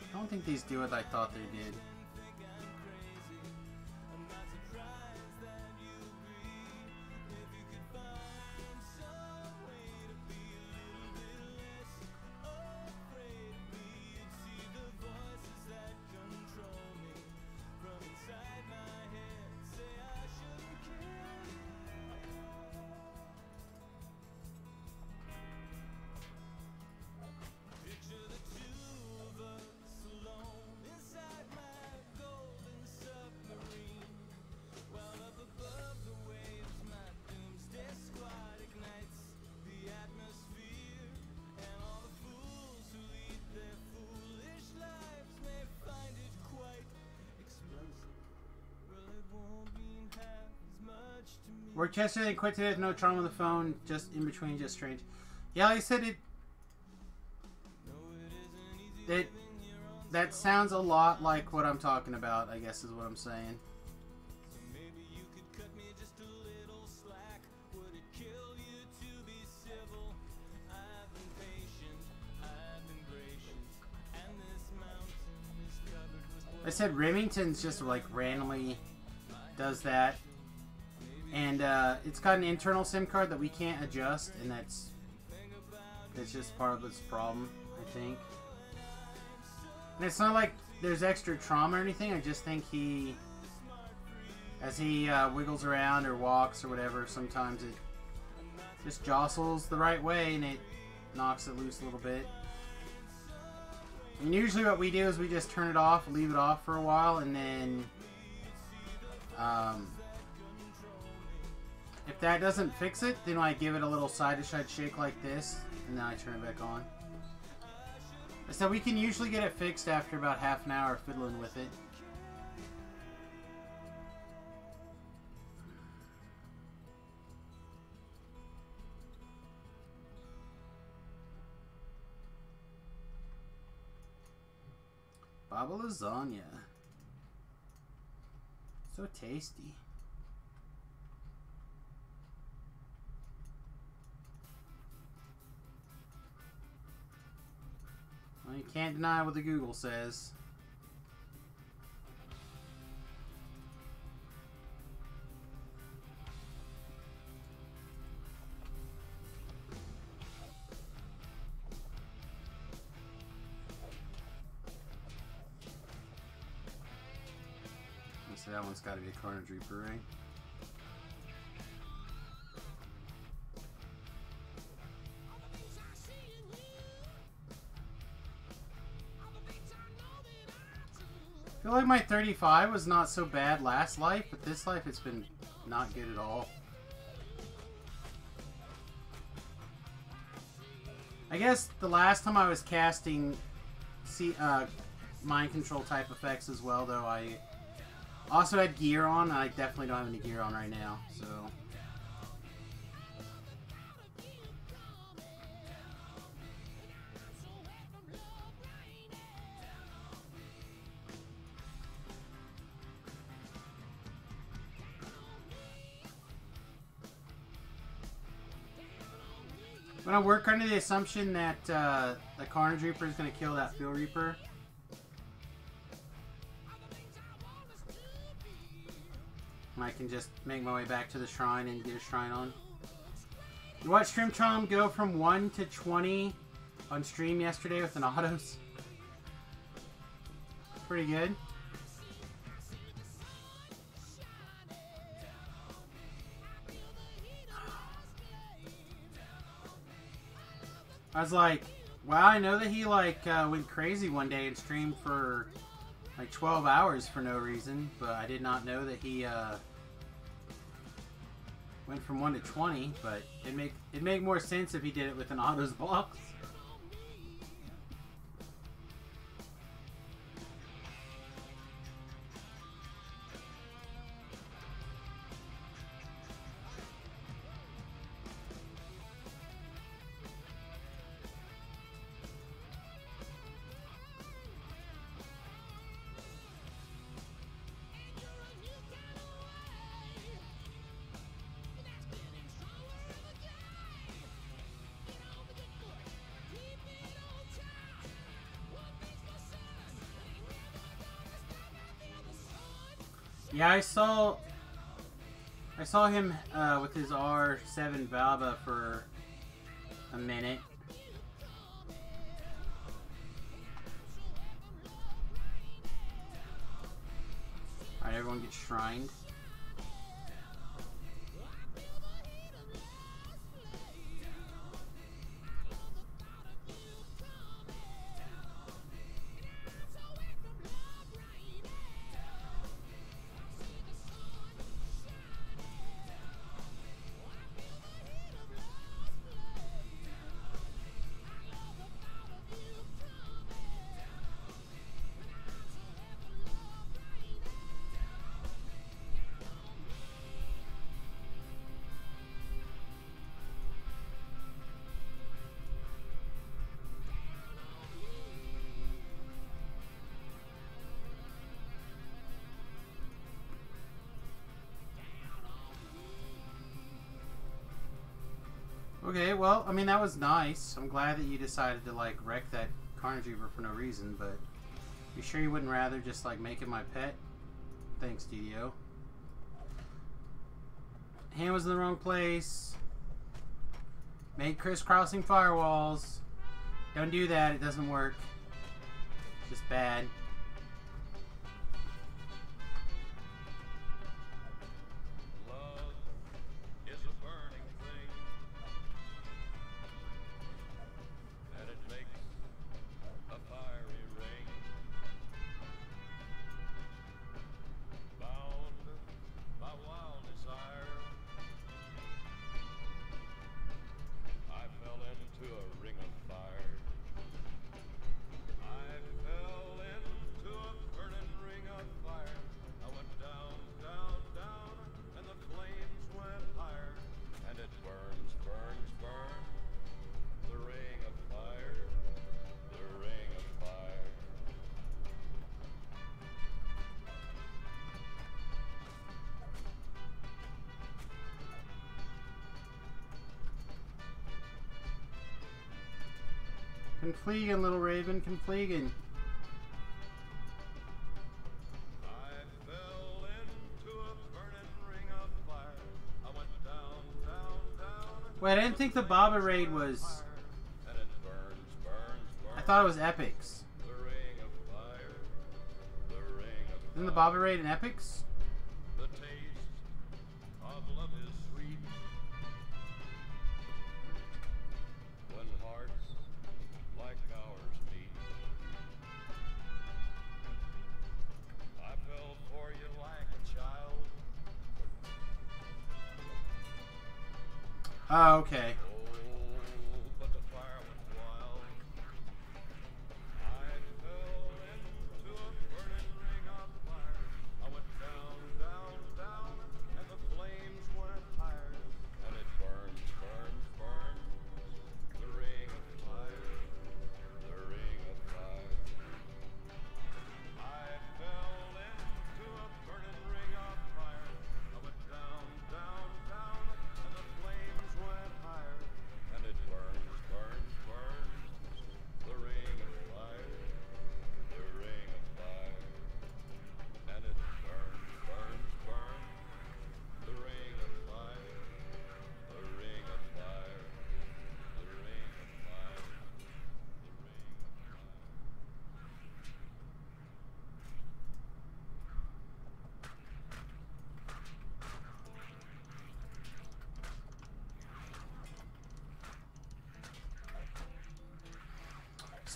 I don't think these do what I thought they did. Worked yesterday and quit today with no trauma on the phone, just in between, just strange. Yeah, like I said, that sounds a lot like what I'm talking about, I guess is what I'm saying. I said Remington's just like randomly does that. And it's got an internal SIM card that we can't adjust, and that's just part of this problem, I think. And it's not like there's extra trauma or anything. I just think as he wiggles around or walks or whatever, sometimes it just jostles the right way and it knocks it loose a little bit. And usually what we do is we just turn it off, leave it off for a while, and then if that doesn't fix it, then I give it a little side-to-side shake like this, and then I turn it back on. So we can usually get it fixed after about half an hour fiddling with it. Baba lasagna. So tasty. Well, you can't deny what the Google says. So that one's got to be a Carnage Reaper, right? I feel like my 35 was not so bad last life, but this life it's been not good at all. I guess the last time I was casting mind control type effects as well, though, I also had gear on, and I definitely don't have any gear on right now, so... I'm going to work under the assumption that the Carnage Reaper is going to kill that Field Reaper. And I can just make my way back to the shrine and get a shrine on. You watched Trim go from 1 to 20 on stream yesterday with an autos. Pretty good. I was like, wow, I know that he like went crazy one day and streamed for like 12 hours for no reason, but I did not know that he went from 1 to 20, but it'd make more sense if he did it with an autos box. Yeah, I saw him with his R7 Valva for a minute. Alright, everyone gets shrined. Okay, well, I mean, that was nice. I'm glad that you decided to, like, wreck that Carnage Reaper for no reason, but you sure you wouldn't rather just, like, make it my pet? Thanks, DDO. Hand was in the wrong place. Made crisscrossing firewalls. Don't do that, it doesn't work. It's just bad. Confleegen, little raven, confleegen. Wait, I didn't think the Baba raid was... I thought it was epics. Isn't the Baba raid an epics? Oh, okay.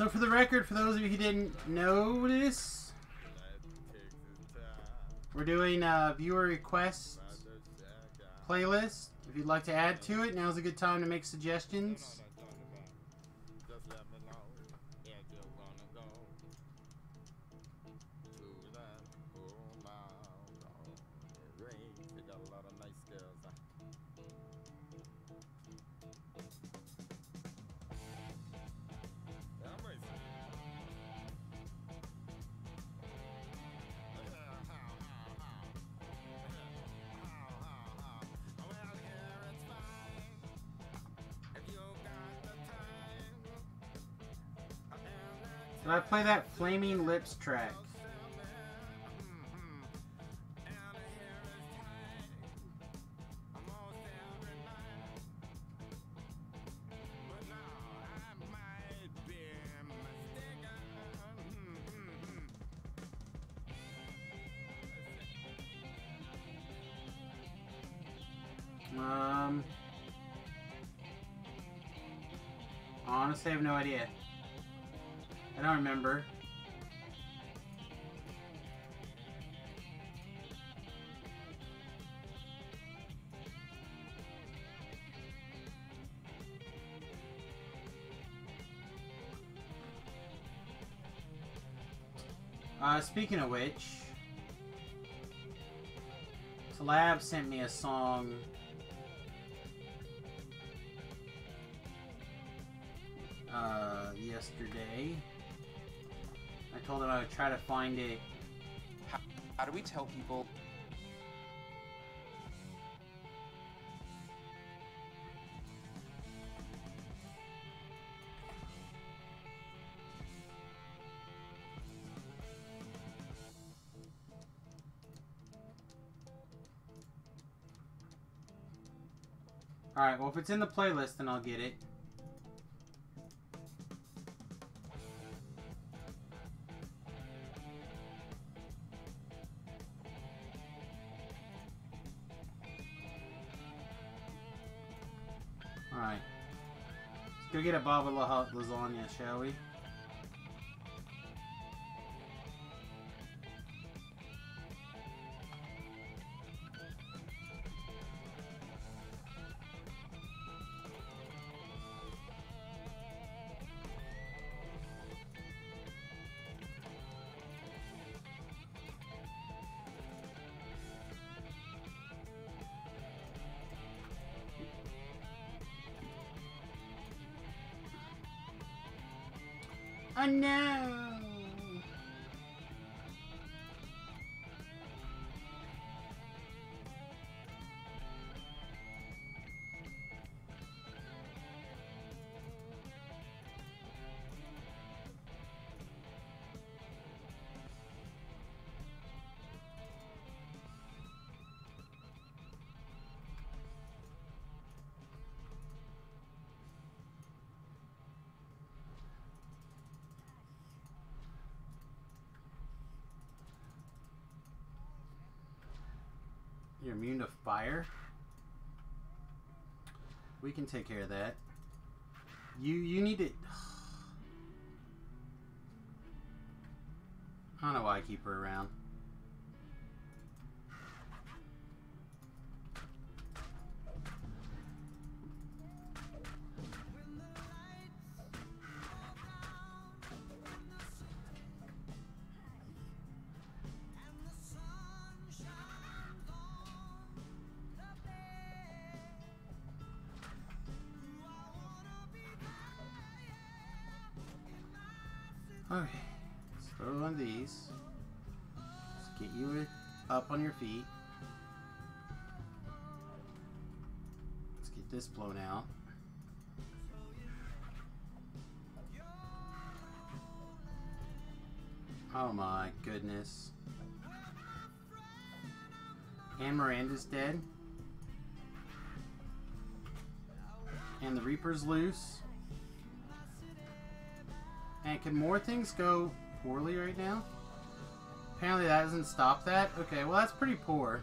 So for the record, for those of you who didn't notice, We're doing a viewer request playlist. If you'd like to add to it, now's a good time to make suggestions. Did I play that Flaming Lips track? Honestly, I have no idea. I don't remember. Speaking of which, Lab sent me a song yesterday. I told him I would try to find it. How do we tell people? Alright, well if it's in the playlist then I'll get it. Alright. Let's go get a bottle of hot lasagna, shall we? Oh no! You're immune to fire? We can take care of that. You need to... I don't know why I keep her around. Okay, let's throw one of these. Let's get you up on your feet. Let's get this blown out. Oh my goodness. And Miranda's dead. And the Reaper's loose. And can more things go poorly right now? Apparently that doesn't stop that. Okay, well that's pretty poor.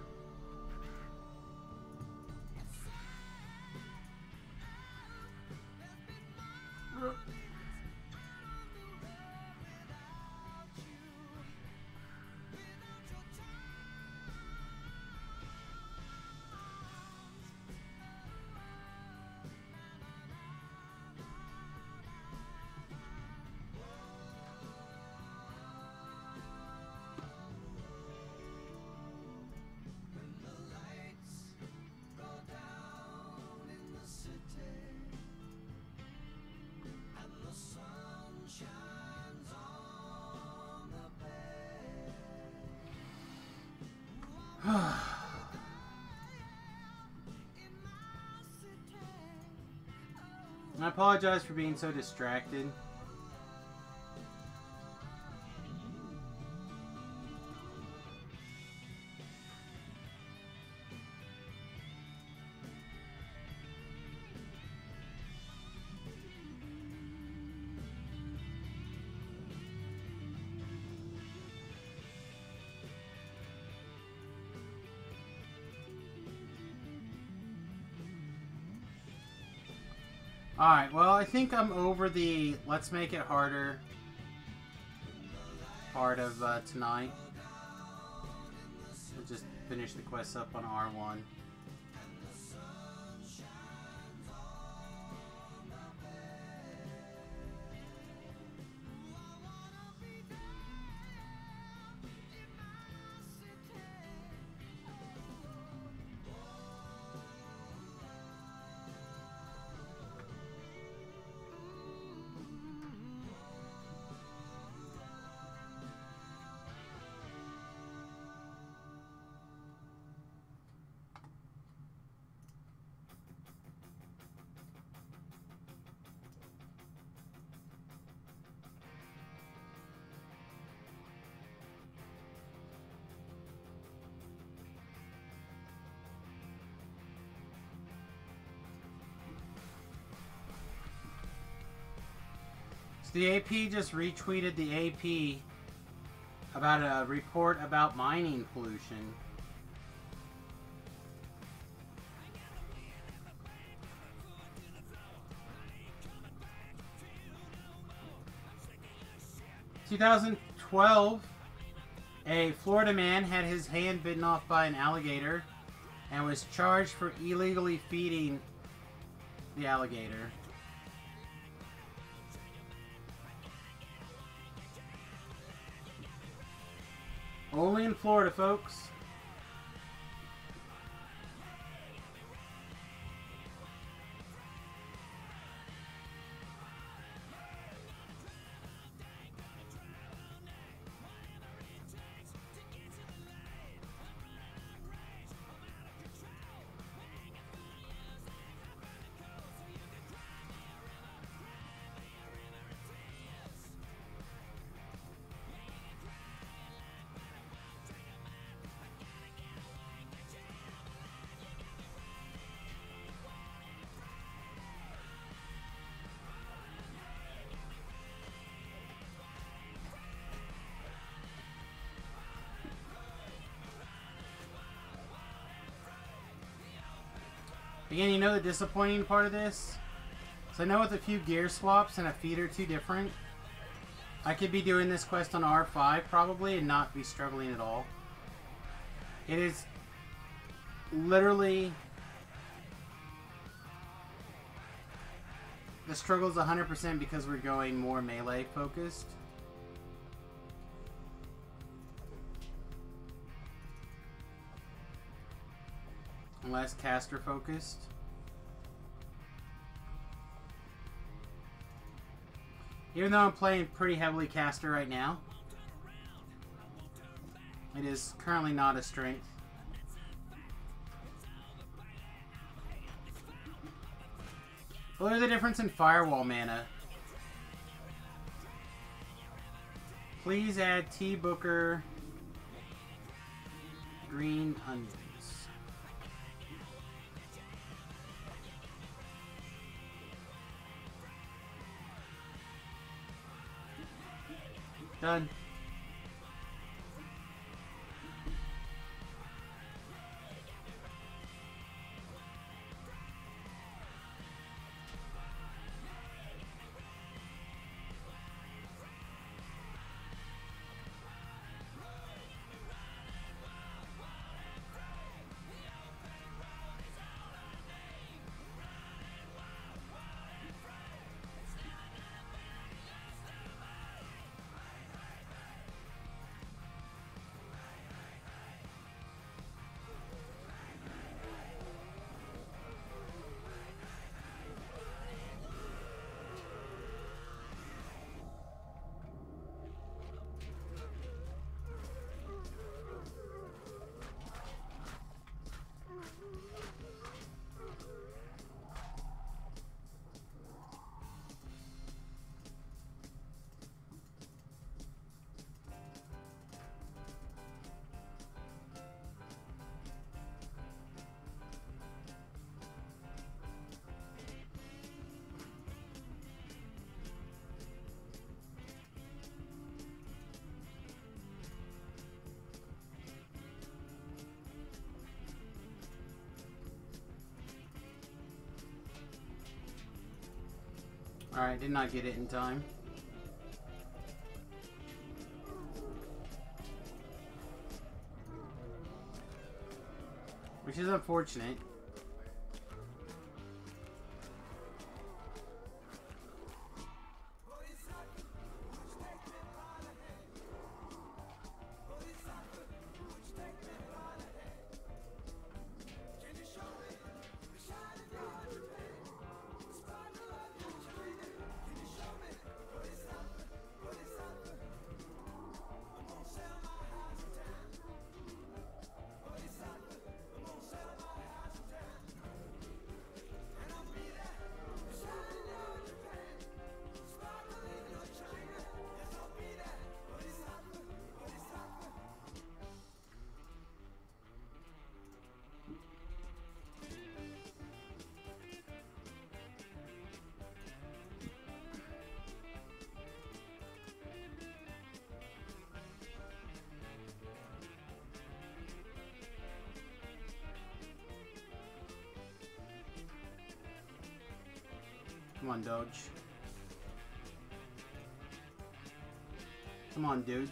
I apologize for being so distracted. Alright, well, I think I'm over the let's make it harder part of tonight. We'll just finish the quests up on R1. So the AP just retweeted the AP about a report about mining pollution. In 2012, a Florida man had his hand bitten off by an alligator and was charged for illegally feeding the alligator. Only in Florida, folks. Again, you know the disappointing part of this? So I know with a few gear swaps and a feed or two different, I could be doing this quest on R5 probably and not be struggling at all. It is literally... the struggle is 100% because we're going more melee focused. Less caster focused. Even though I'm playing pretty heavily caster right now, it is currently not a strength. What are the difference in firewall mana? Please add T Booker green onions. Done. Alright, did not get it in time. Which is unfortunate. Come on, Doge. Come on, Doge.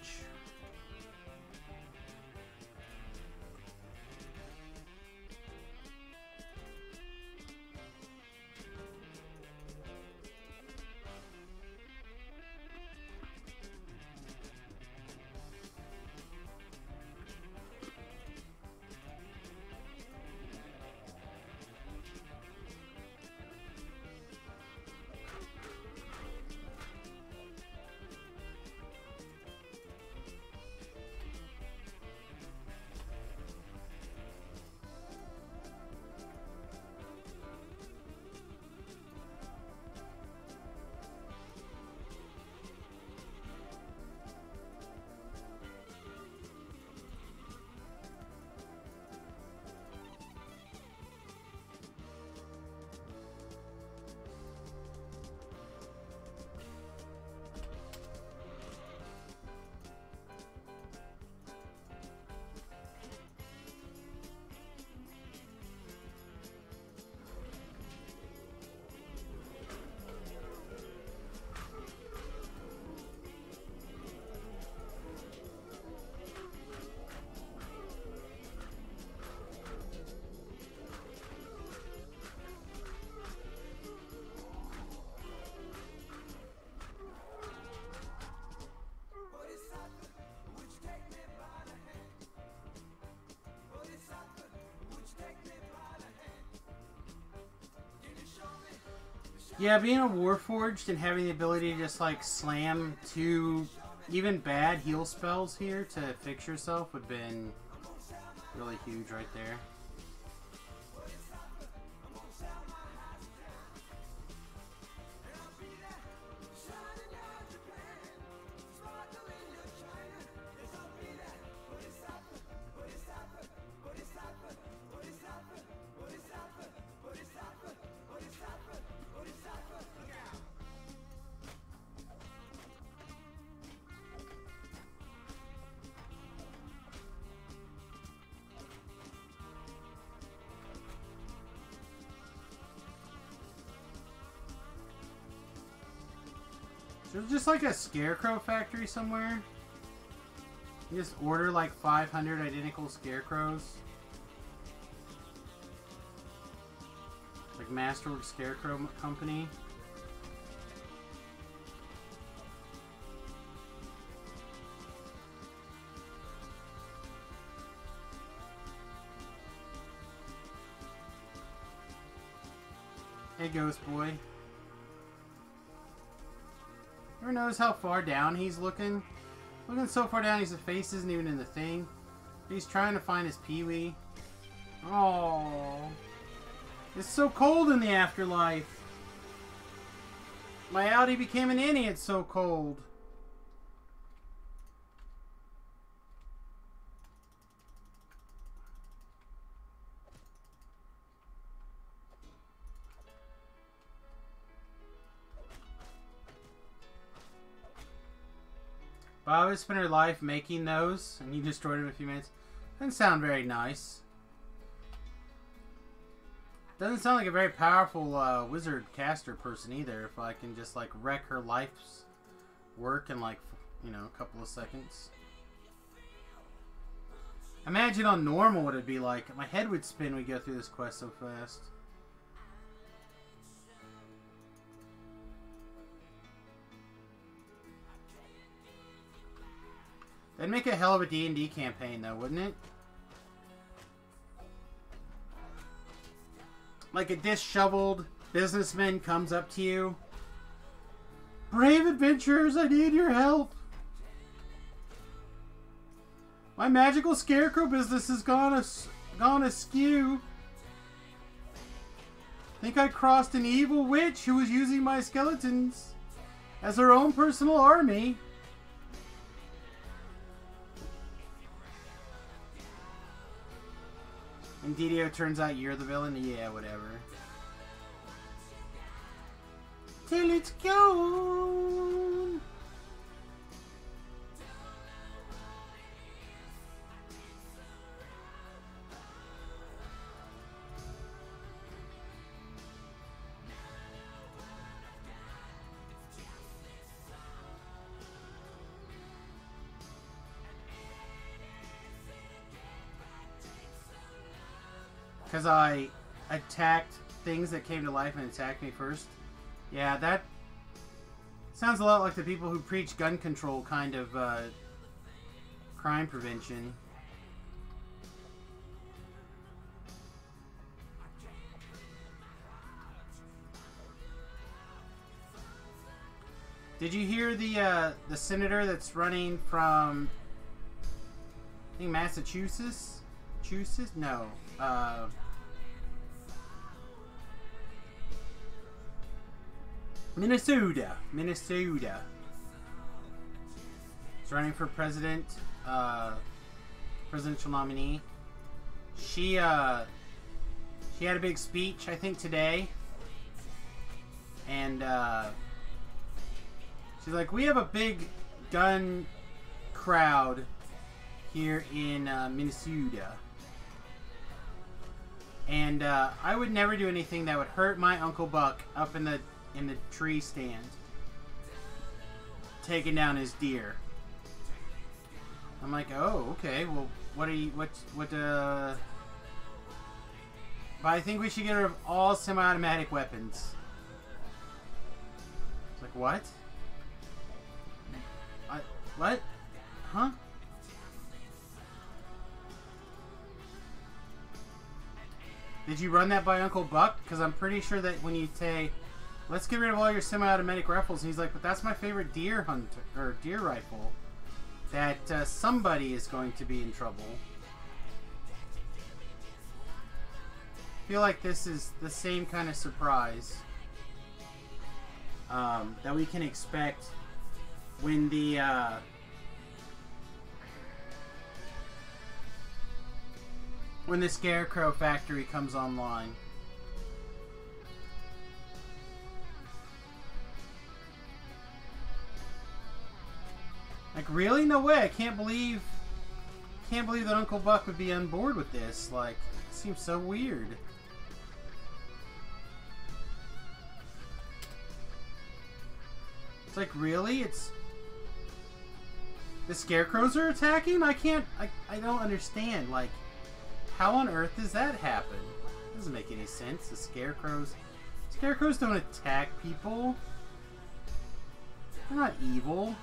Yeah, being a Warforged and having the ability to just like slam 2 even bad heal spells here to fix yourself would have been really huge right there. There's just like a scarecrow factory somewhere. You just order like 500 identical scarecrows. Like Masterwork Scarecrow Company. Hey, Ghost Boy. Ever notice how far down he's looking? Looking so far down, his face isn't even in the thing. He's trying to find his Pee-wee. Oh, it's so cold in the afterlife. My Audi became an innie. It's so cold. Bob has spent her life making those, and you destroyed them in a few minutes. Doesn't sound very nice. Doesn't sound like a very powerful wizard caster person either. If I can just like wreck her life's work in like, you know, a couple of seconds. Imagine on normal what it'd be like. My head would spin when we go through this quest so fast. That'd make a hell of a D&D campaign though, wouldn't it? Like a disheveled businessman comes up to you. Brave adventurers, I need your help. My magical scarecrow business has gone askew. Think I crossed an evil witch who was using my skeletons as her own personal army. And Didio, turns out you're the villain? Yeah, whatever. Till it's gone. Because I attacked things that came to life and attacked me first. Yeah, that sounds a lot like the people who preach gun control kind of crime prevention. Did you hear the senator that's running from, I think, Massachusetts? No. Minnesota. She's running for president, presidential nominee. She had a big speech, I think, today. And, she's like, we have a big gun crowd here in, Minnesota. And, I would never do anything that would hurt my Uncle Buck up in the tree stand, taking down his deer. I'm like, oh, okay, well, but I think we should get rid of all semi-automatic weapons. It's like, what? What? Huh? Did you run that by Uncle Buck? Because I'm pretty sure that when you say, let's get rid of all your semi-automatic rifles, and he's like, but that's my favorite deer hunter, or deer rifle, that somebody is going to be in trouble. I feel like this is the same kind of surprise that we can expect when the Scarecrow factory comes online. Like, really? No way. I can't believe that Uncle Buck would be on board with this. Like, it seems so weird. It's like, really? It's the Scarecrows are attacking? I don't understand. Like, how on earth does that happen? It doesn't make any sense. The Scarecrows don't attack people. They're not evil.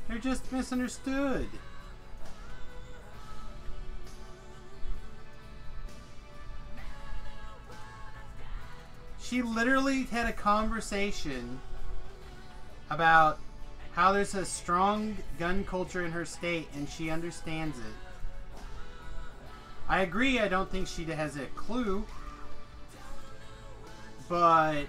They're just misunderstood. She literally had a conversation about how there's a strong gun culture in her state and she understands it. I agree, I don't think she has a clue. But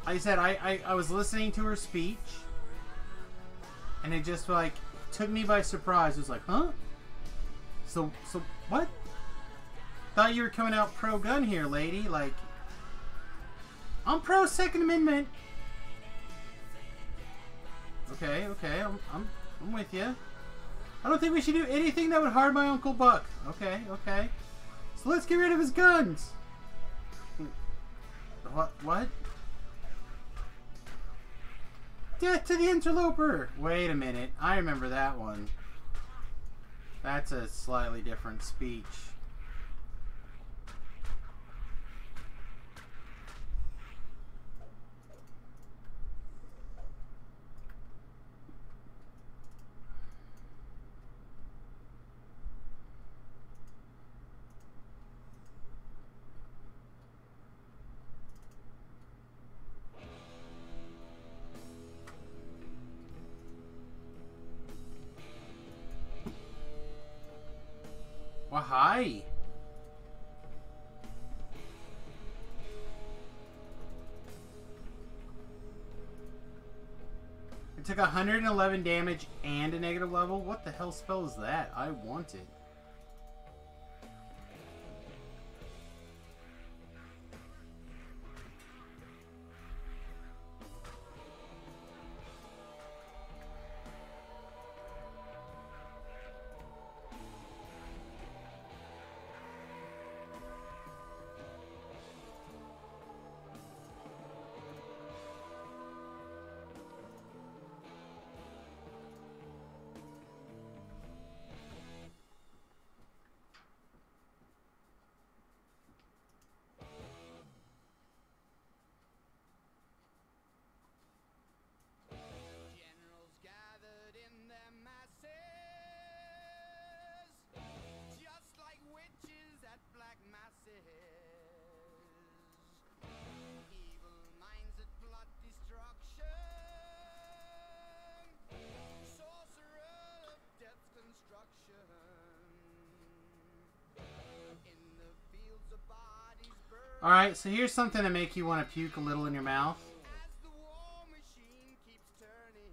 like I said, I was listening to her speech, and it just like took me by surprise. It was like, huh? So what? Thought you were coming out pro-gun here, lady. Like, I'm pro-Second Amendment. Okay, I'm with you. I don't think we should do anything that would harm my Uncle Buck. Okay, okay. So let's get rid of his guns. What? Death to the interloper! Wait a minute. I remember that one. That's a slightly different speech. Well, hi. It took 111 damage and a negative level? What the hell spell is that? I want it. Generals gathered in their masses, just like witches at black masses. Evil minds that plot destruction, sorcerer of death's construction. In the fields of bodies burn. Alright, so here's something to make you want to puke a little in your mouth. As the war machine keeps turning,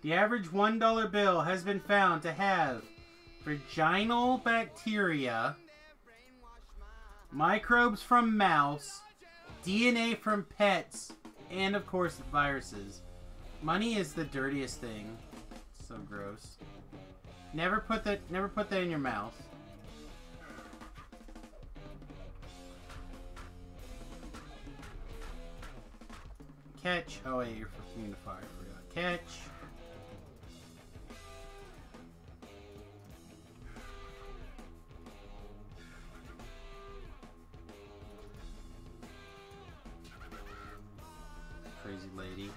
The average $1 bill has been found to have vaginal bacteria, microbes from mouse, DNA from pets, and of course viruses. Money is the dirtiest thing. So gross. Never put that in your mouth. Catch. Oh wait, you're immune to fire. I forgot. Catch. Crazy lady.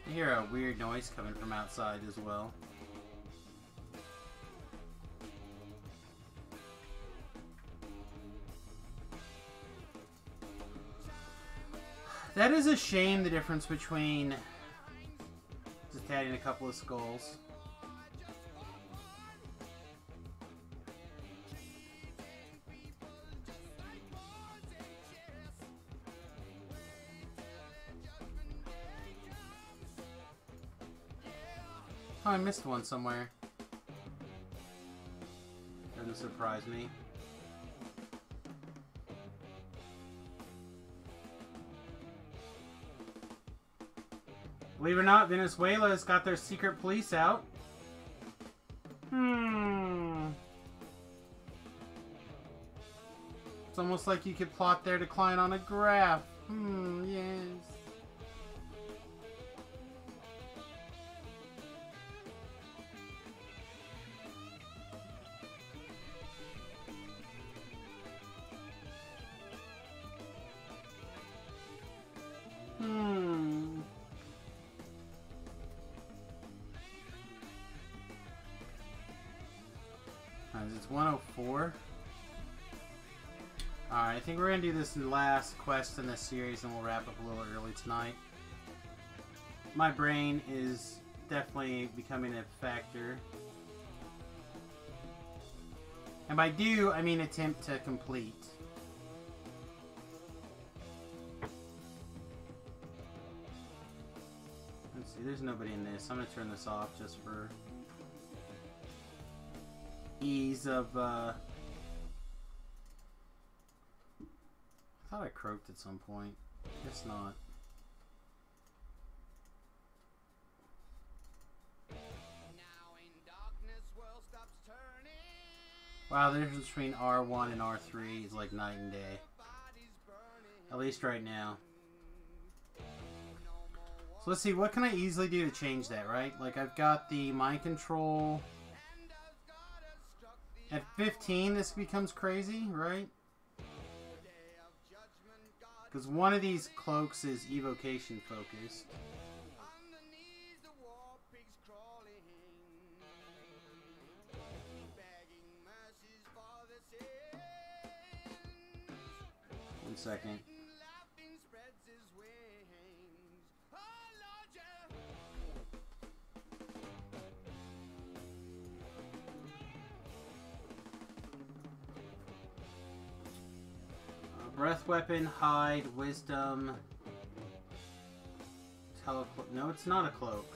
I hear a weird noise coming from outside as well. That is a shame, the difference between just adding a couple of skulls. Oh, I missed one somewhere. Doesn't surprise me. Believe it or not, Venezuela's got their secret police out. It's almost like you could plot their decline on a graph. Yes. It's 104. Alright, I think we're going to do this last quest in this series and we'll wrap up a little early tonight. My brain is definitely becoming a factor. And by do, I mean attempt to complete. there's nobody in this. I'm gonna turn this off just for ease of, I thought I croaked at some point. Guess not. Wow, the difference between R1 and R3 is like night and day. At least right now. So let's see, what can I easily do to change that, right? Like, I've got the mind control. At 15, this becomes crazy, right? Because one of these cloaks is evocation focused. One second. Breath weapon, hide, wisdom, teleport. No, it's not a cloak.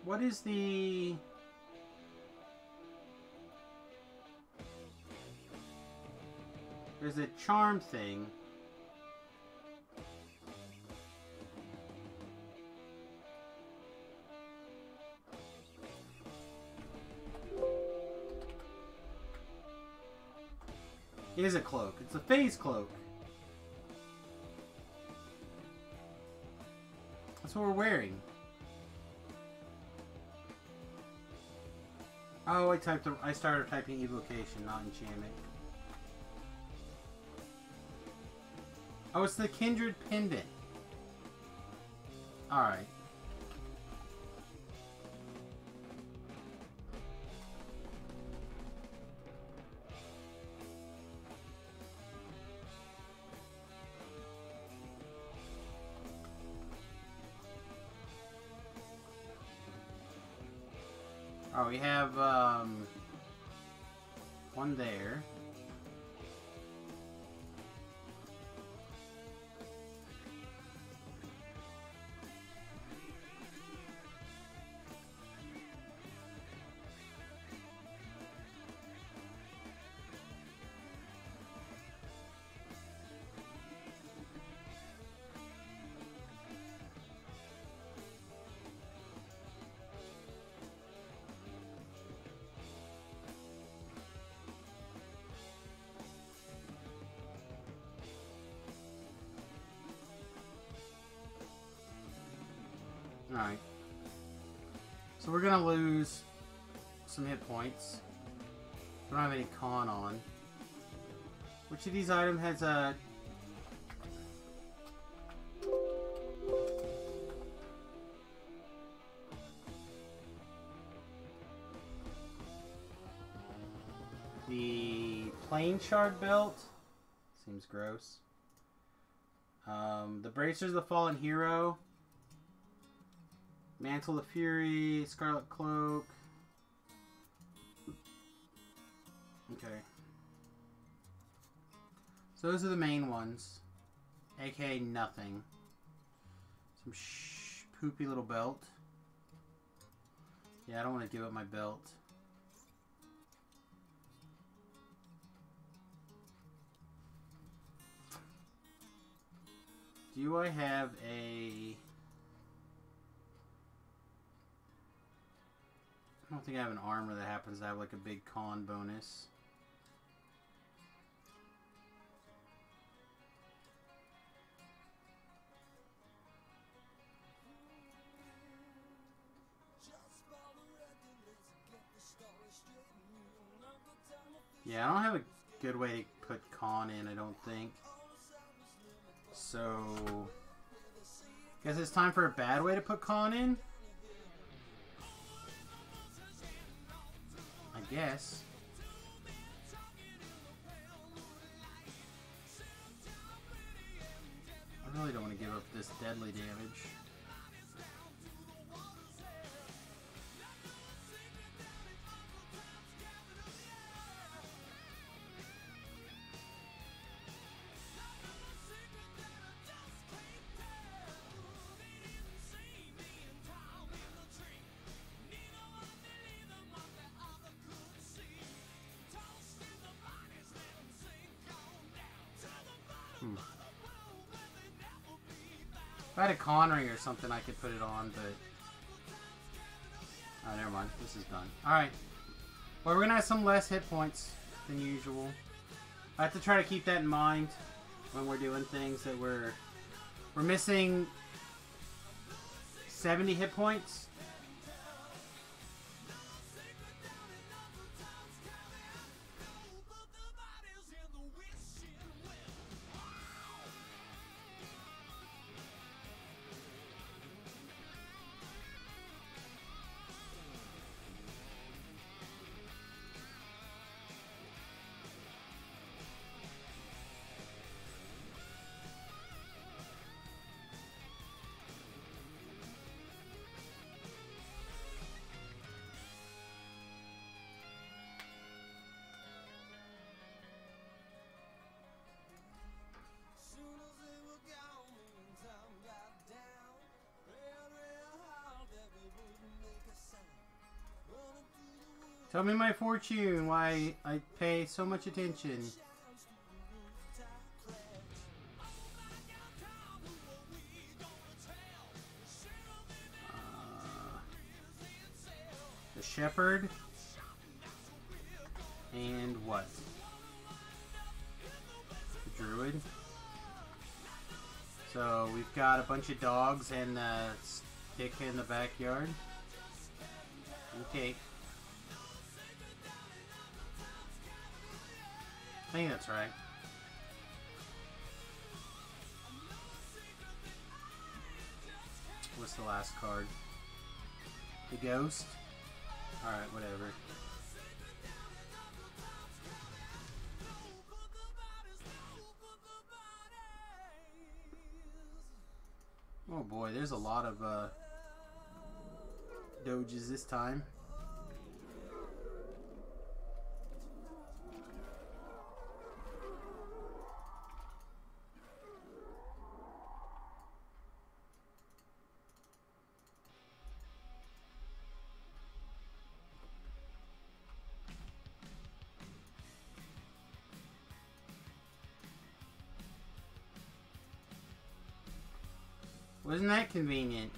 What is the... There's a charm thing. It is a cloak. It's a phase cloak. That's what we're wearing. Oh, I started typing evocation, not enchantment. Oh, it's the Kindred Pendant. Alright. Oh, we have, one there. Alright. So we're gonna lose some hit points. We don't have any con on. Which of these items has a... The plain shard belt? Seems gross. The bracers of the fallen hero. Mantle of Fury, Scarlet Cloak. Okay. So those are the main ones. AKA nothing. Some poopy little belt. Yeah, I don't want to give up my belt. Do I have a... I don't think I have an armor that happens to have like a big con bonus. Yeah, I don't have a good way to put con in, I don't think. So, guess it's time for a bad way to put con in? I guess. I really don't want to give up this deadly damage. I had a Connery or something, I could put it on, but... Oh, never mind. This is done. Alright. Well, we're going to have some less hit points than usual. I have to try to keep that in mind when we're doing things that we're missing 70 hit points. Tell me my fortune, why I pay so much attention. The shepherd. And what? The druid. So we've got a bunch of dogs and a stick in the backyard. Okay. I think that's right. What's the last card? The ghost? Alright, whatever. Oh boy, there's a lot of doges this time. Wasn't that convenient?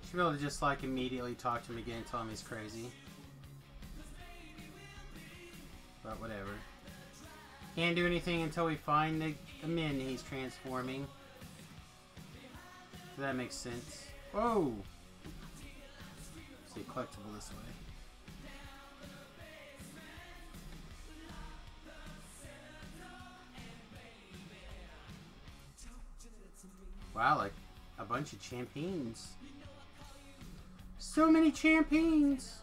Should be able to just like immediately talk to him again and tell him he's crazy. But whatever. Can't do anything until we find the min he's transforming. So that makes sense. Whoa! See, collectible this way. Wow, like a bunch of champions. So many champions!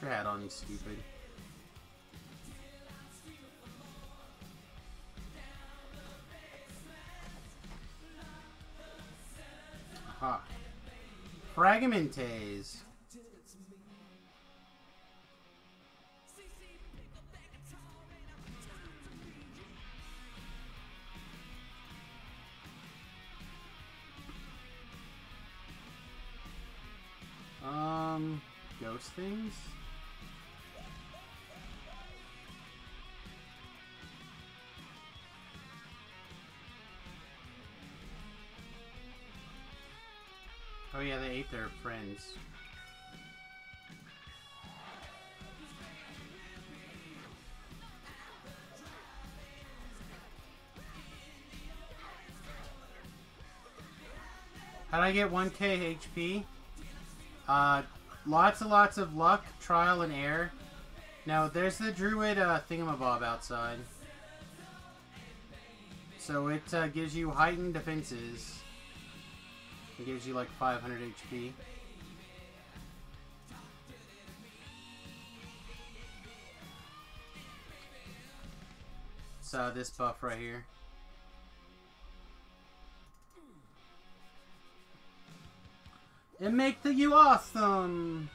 Put your hat on, you stupid. Aha. Fragmentes. Ghost things? Oh yeah, they ate their friends. How'd I get 1k HP? Lots and lots of luck, trial, and error. Now, there's the druid thingamabob outside. So it gives you heightened defenses. It gives you like 500 HP. So this buff right here. And make you awesome!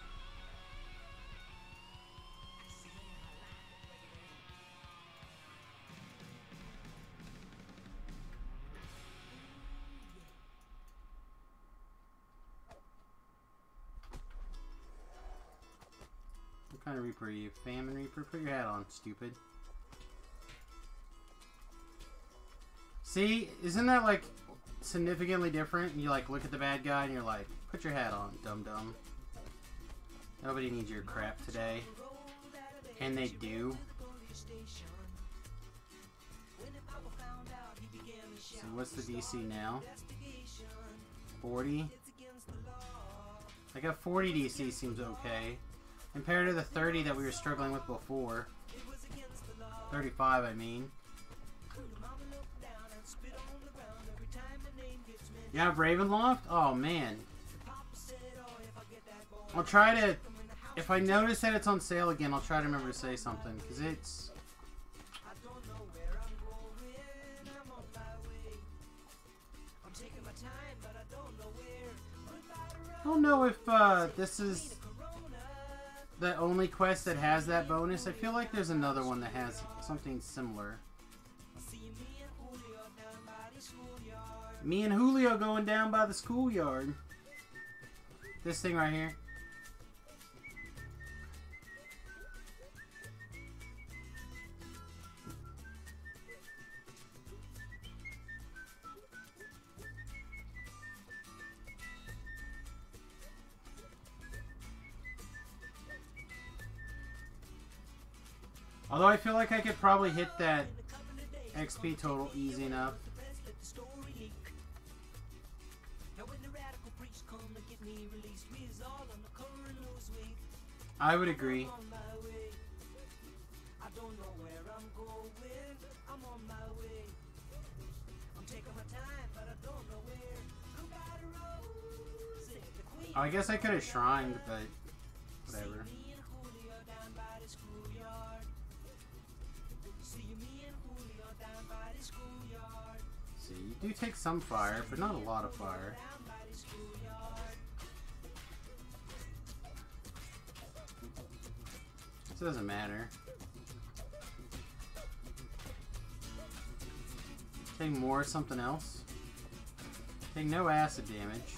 What kind of Reaper are you? Famine Reaper? Put your hat on, stupid. See? Isn't that like significantly different? You like look at the bad guy and you're like, put your hat on, dum-dum. Nobody needs your crap today. And they do. So what's the DC now? 40? I got 40 DC, seems okay. Compared to the 30 that we were struggling with before. 35, I mean. You have Ravenloft? Oh, man. I'll try to... If I notice that it's on sale again, I'll try to remember to say something. Because it's... I don't know if this is the only quest that has that bonus. I feel like there's another one that has something similar. Me and Julio going down by the schoolyard. This thing right here. Although I feel like I could probably hit that XP total easy enough. I would agree. Oh, I guess I could have shrined, but whatever. See, you do take some fire, but not a lot of fire. It doesn't matter. Take more of something else. Take no acid damage.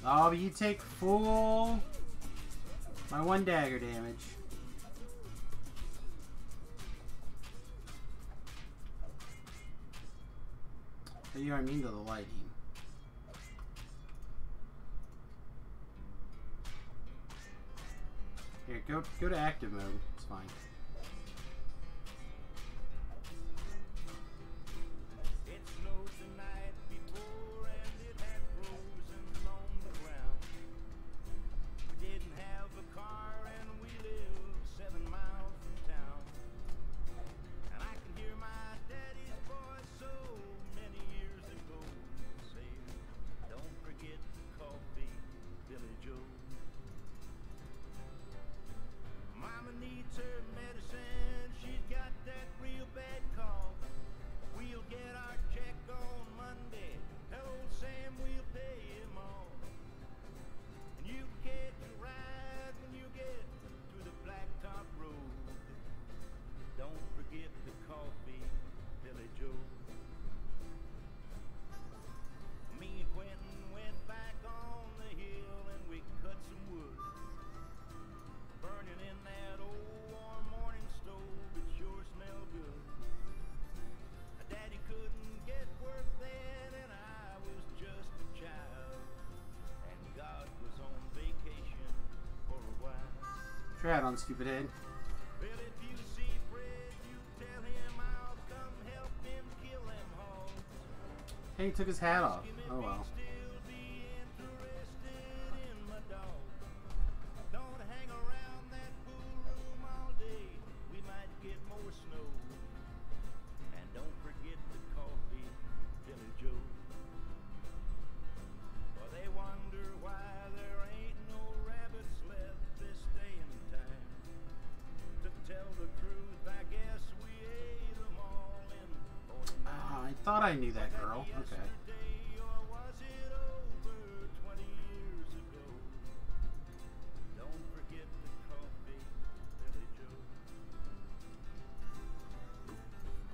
Oh, but you take full... my 1 dagger damage. But you are immune to the lightning. Here, go to active mode. It's fine. It snowed the night before and it had frozen on the ground. We didn't have a car and we lived 7 miles from town. And I can hear my daddy's voice so many years ago saying, don't forget coffee, Billy Joe. Mama needs her medicine. on Stupid Head. Well, if you see Fred, you tell him I'll come help him kill them hogs. Hey, he took his hat off. Oh well. Still be interested in my dog. Don't hang around that pool room all day. We might get more snow. And don't forget the coffee, Billy Joe. For they wonder why there ain't no rabbits left this day and time. To tell the truth, I guess we ate them all in 49. I thought I knew that girl. Okay. Yesterday, or was it over 20 years ago? Don't forget the coffee, Billy Joe.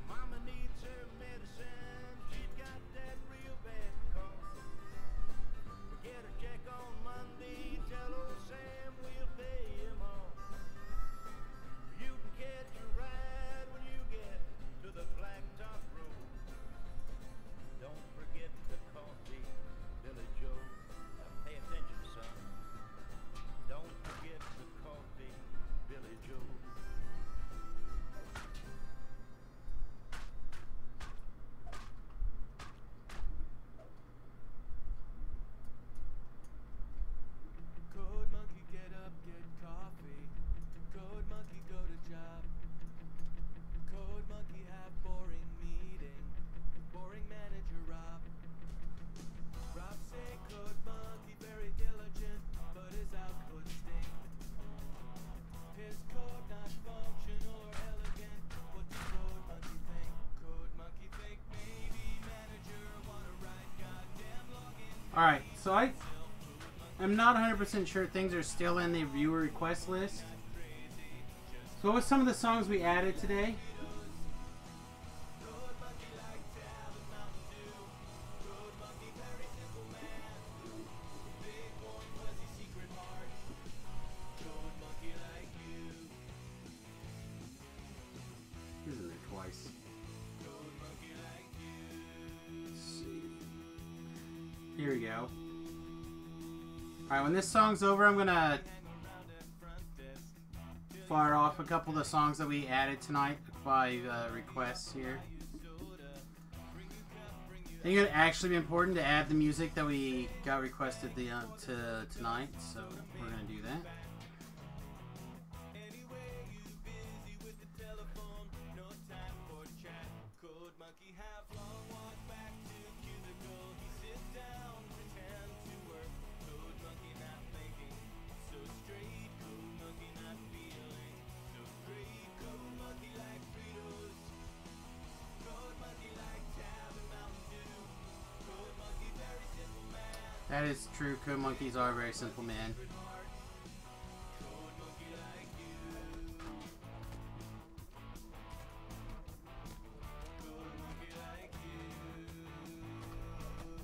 Mama needs her medicine. She's got that real bad cough. Forget a check on Monday. Tell old Sam we'll pay him off. You can catch a ride when you get to the Blacktop Road. Don't forget the coffee, Billy Joe. Now pay attention, son. Don't forget the coffee, Billy Joe. Code monkey, get up, get coffee. Code monkey, go to job. Code monkey, have boring meeting. Boring manager Rob. Rob say code monkey very diligent, but his output stink. His code not functional or elegant. What does code monkey think? Code monkey think maybe manager wanna write goddamn login. Alright, so I'm not 100% sure things are still in the viewer request list. So what was some of the songs we added today? He's in there twice. Let's see. Here we go. Alright, when this song's over, I'm gonna fire off a couple of the songs that we added tonight by requests here. I think it would actually be important to add the music that we got requested to tonight, so we're gonna do that. That is true. Code monkeys are very simple, man.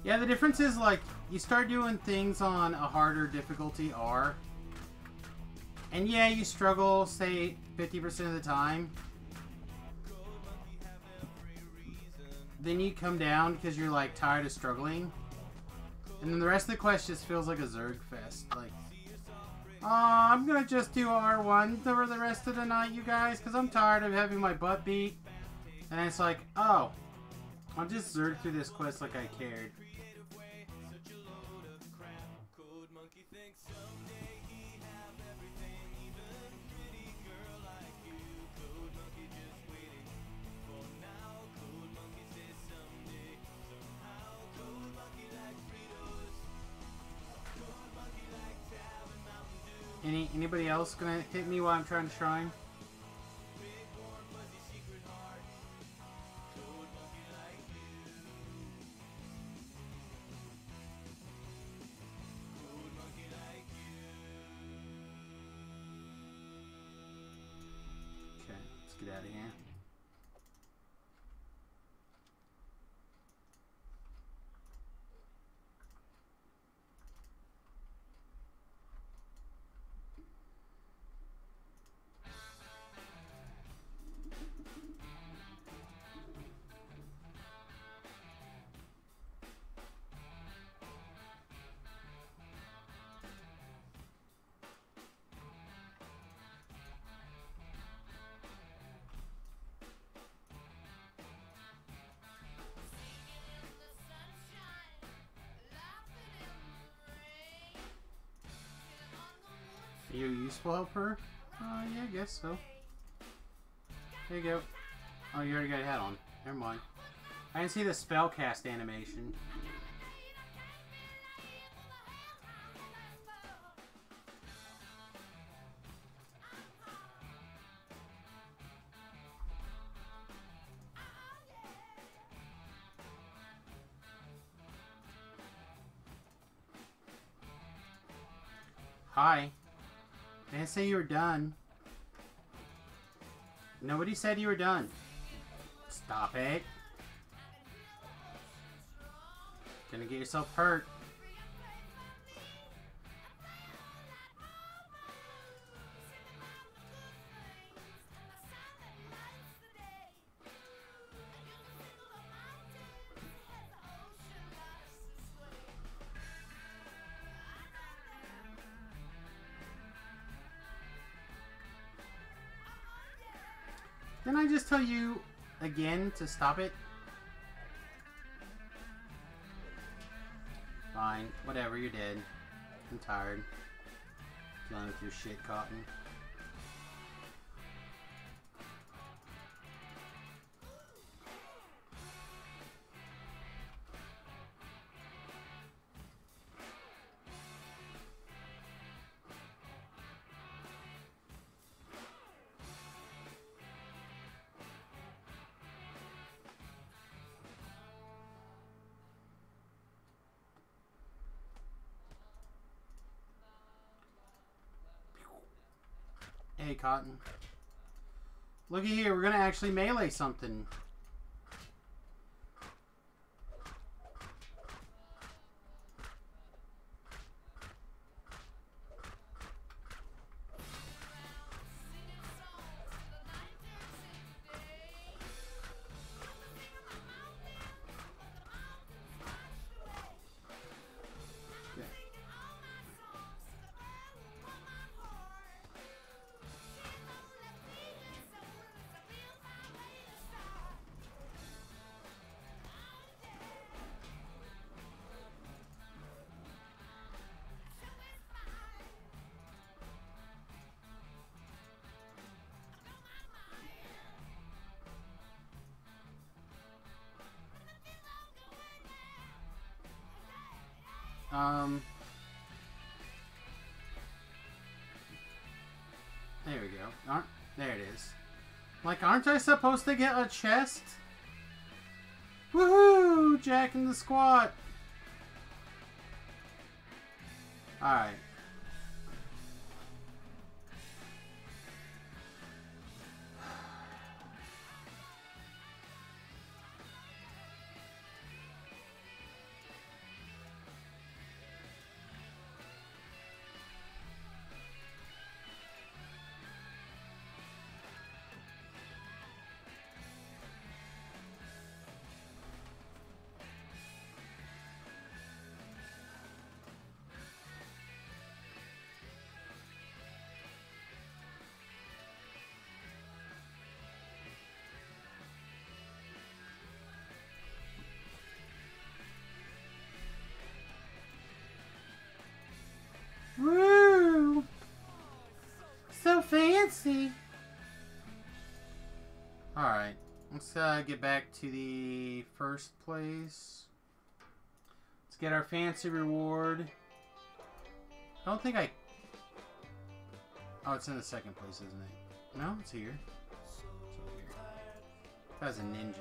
Yeah, the difference is like you start doing things on a harder difficulty R, and yeah, you struggle, say 50% of the time. Then you come down because you're like tired of struggling. And then the rest of the quest just feels like a Zerg fest. Like, I'm gonna just do R1 for the rest of the night, you guys, because I'm tired of having my butt beat. And it's like, oh, I'll just Zerg through this quest like I cared. Anybody else gonna hit me while I'm trying to shrine? Okay, let's get out of here. You a useful helper? Yeah, I guess so. There you go. Oh, you already got a hat on. Never mind. I didn't see the spellcast animation. Hi. I didn't say you were done. Nobody said you were done. Stop it. Gonna get yourself hurt. Didn't I just tell you again to stop it? Fine. Whatever, you're dead. I'm tired. Dealing with your shit, Cotton. Hey, Cotton. Looky here, we're gonna actually melee something. There we go. There it is. Like, aren't I supposed to get a chest? Woohoo! Jack in the squat! Alright. Woo! So fancy! Alright, let's get back to the first place. Let's get our fancy reward. I don't think I... Oh, it's in the second place, isn't it? No, it's here. It's over here. That's a ninja.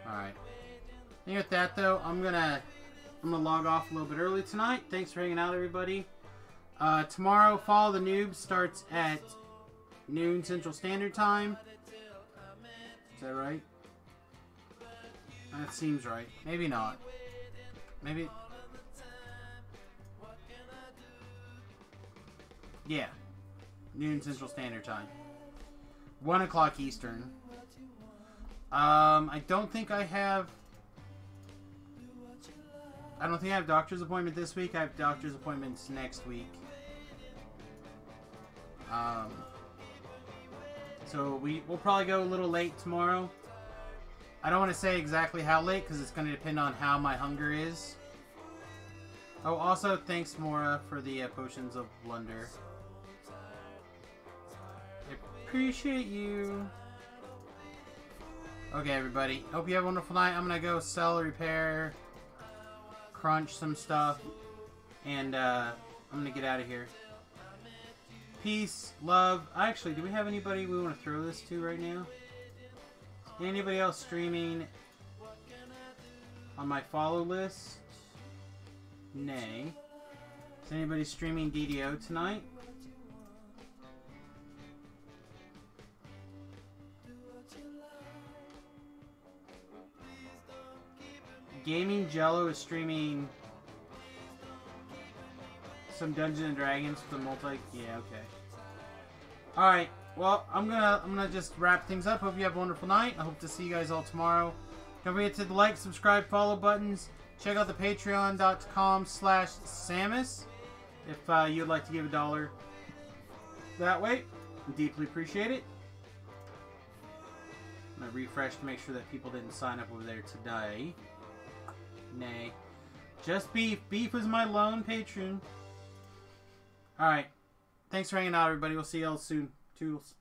Alright. I think with that though, I'm gonna log off a little bit early tonight. Thanks for hanging out, everybody. Tomorrow, Follow the Noob starts at noon Central Standard Time. Is that right? That seems right. Maybe not. Maybe. Yeah. Noon Central Standard Time. 1 o'clock Eastern. I don't think I have doctor's appointment this week. I have doctor's appointments next week. So we'll probably go a little late tomorrow. I don't want to say exactly how late because it's going to depend on how my hunger is. Oh, also, thanks, Mora, for the potions of blunder. I appreciate you. Okay, everybody. Hope you have a wonderful night. I'm going to go sell, repair, crunch some stuff, and I'm going to get out of here. Peace, love. Actually, do we have anybody we want to throw this to right now? Anybody else streaming on my follow list? Nay. Is anybody streaming DDO tonight? Gaming Jello is streaming some Dungeons and Dragons for the multi. Yeah, okay. All right. Well, I'm gonna just wrap things up. Hope you have a wonderful night. I hope to see you guys all tomorrow. Don't forget to like, subscribe, follow buttons. Check out the patreon.com/Samius if you'd like to give $1 that way. Deeply appreciate it. I'm gonna refresh to make sure that people didn't sign up over there today. Nay. Just Beef. Beef is my lone patron. Alright. Thanks for hanging out, everybody. We'll see y'all soon. Toodles.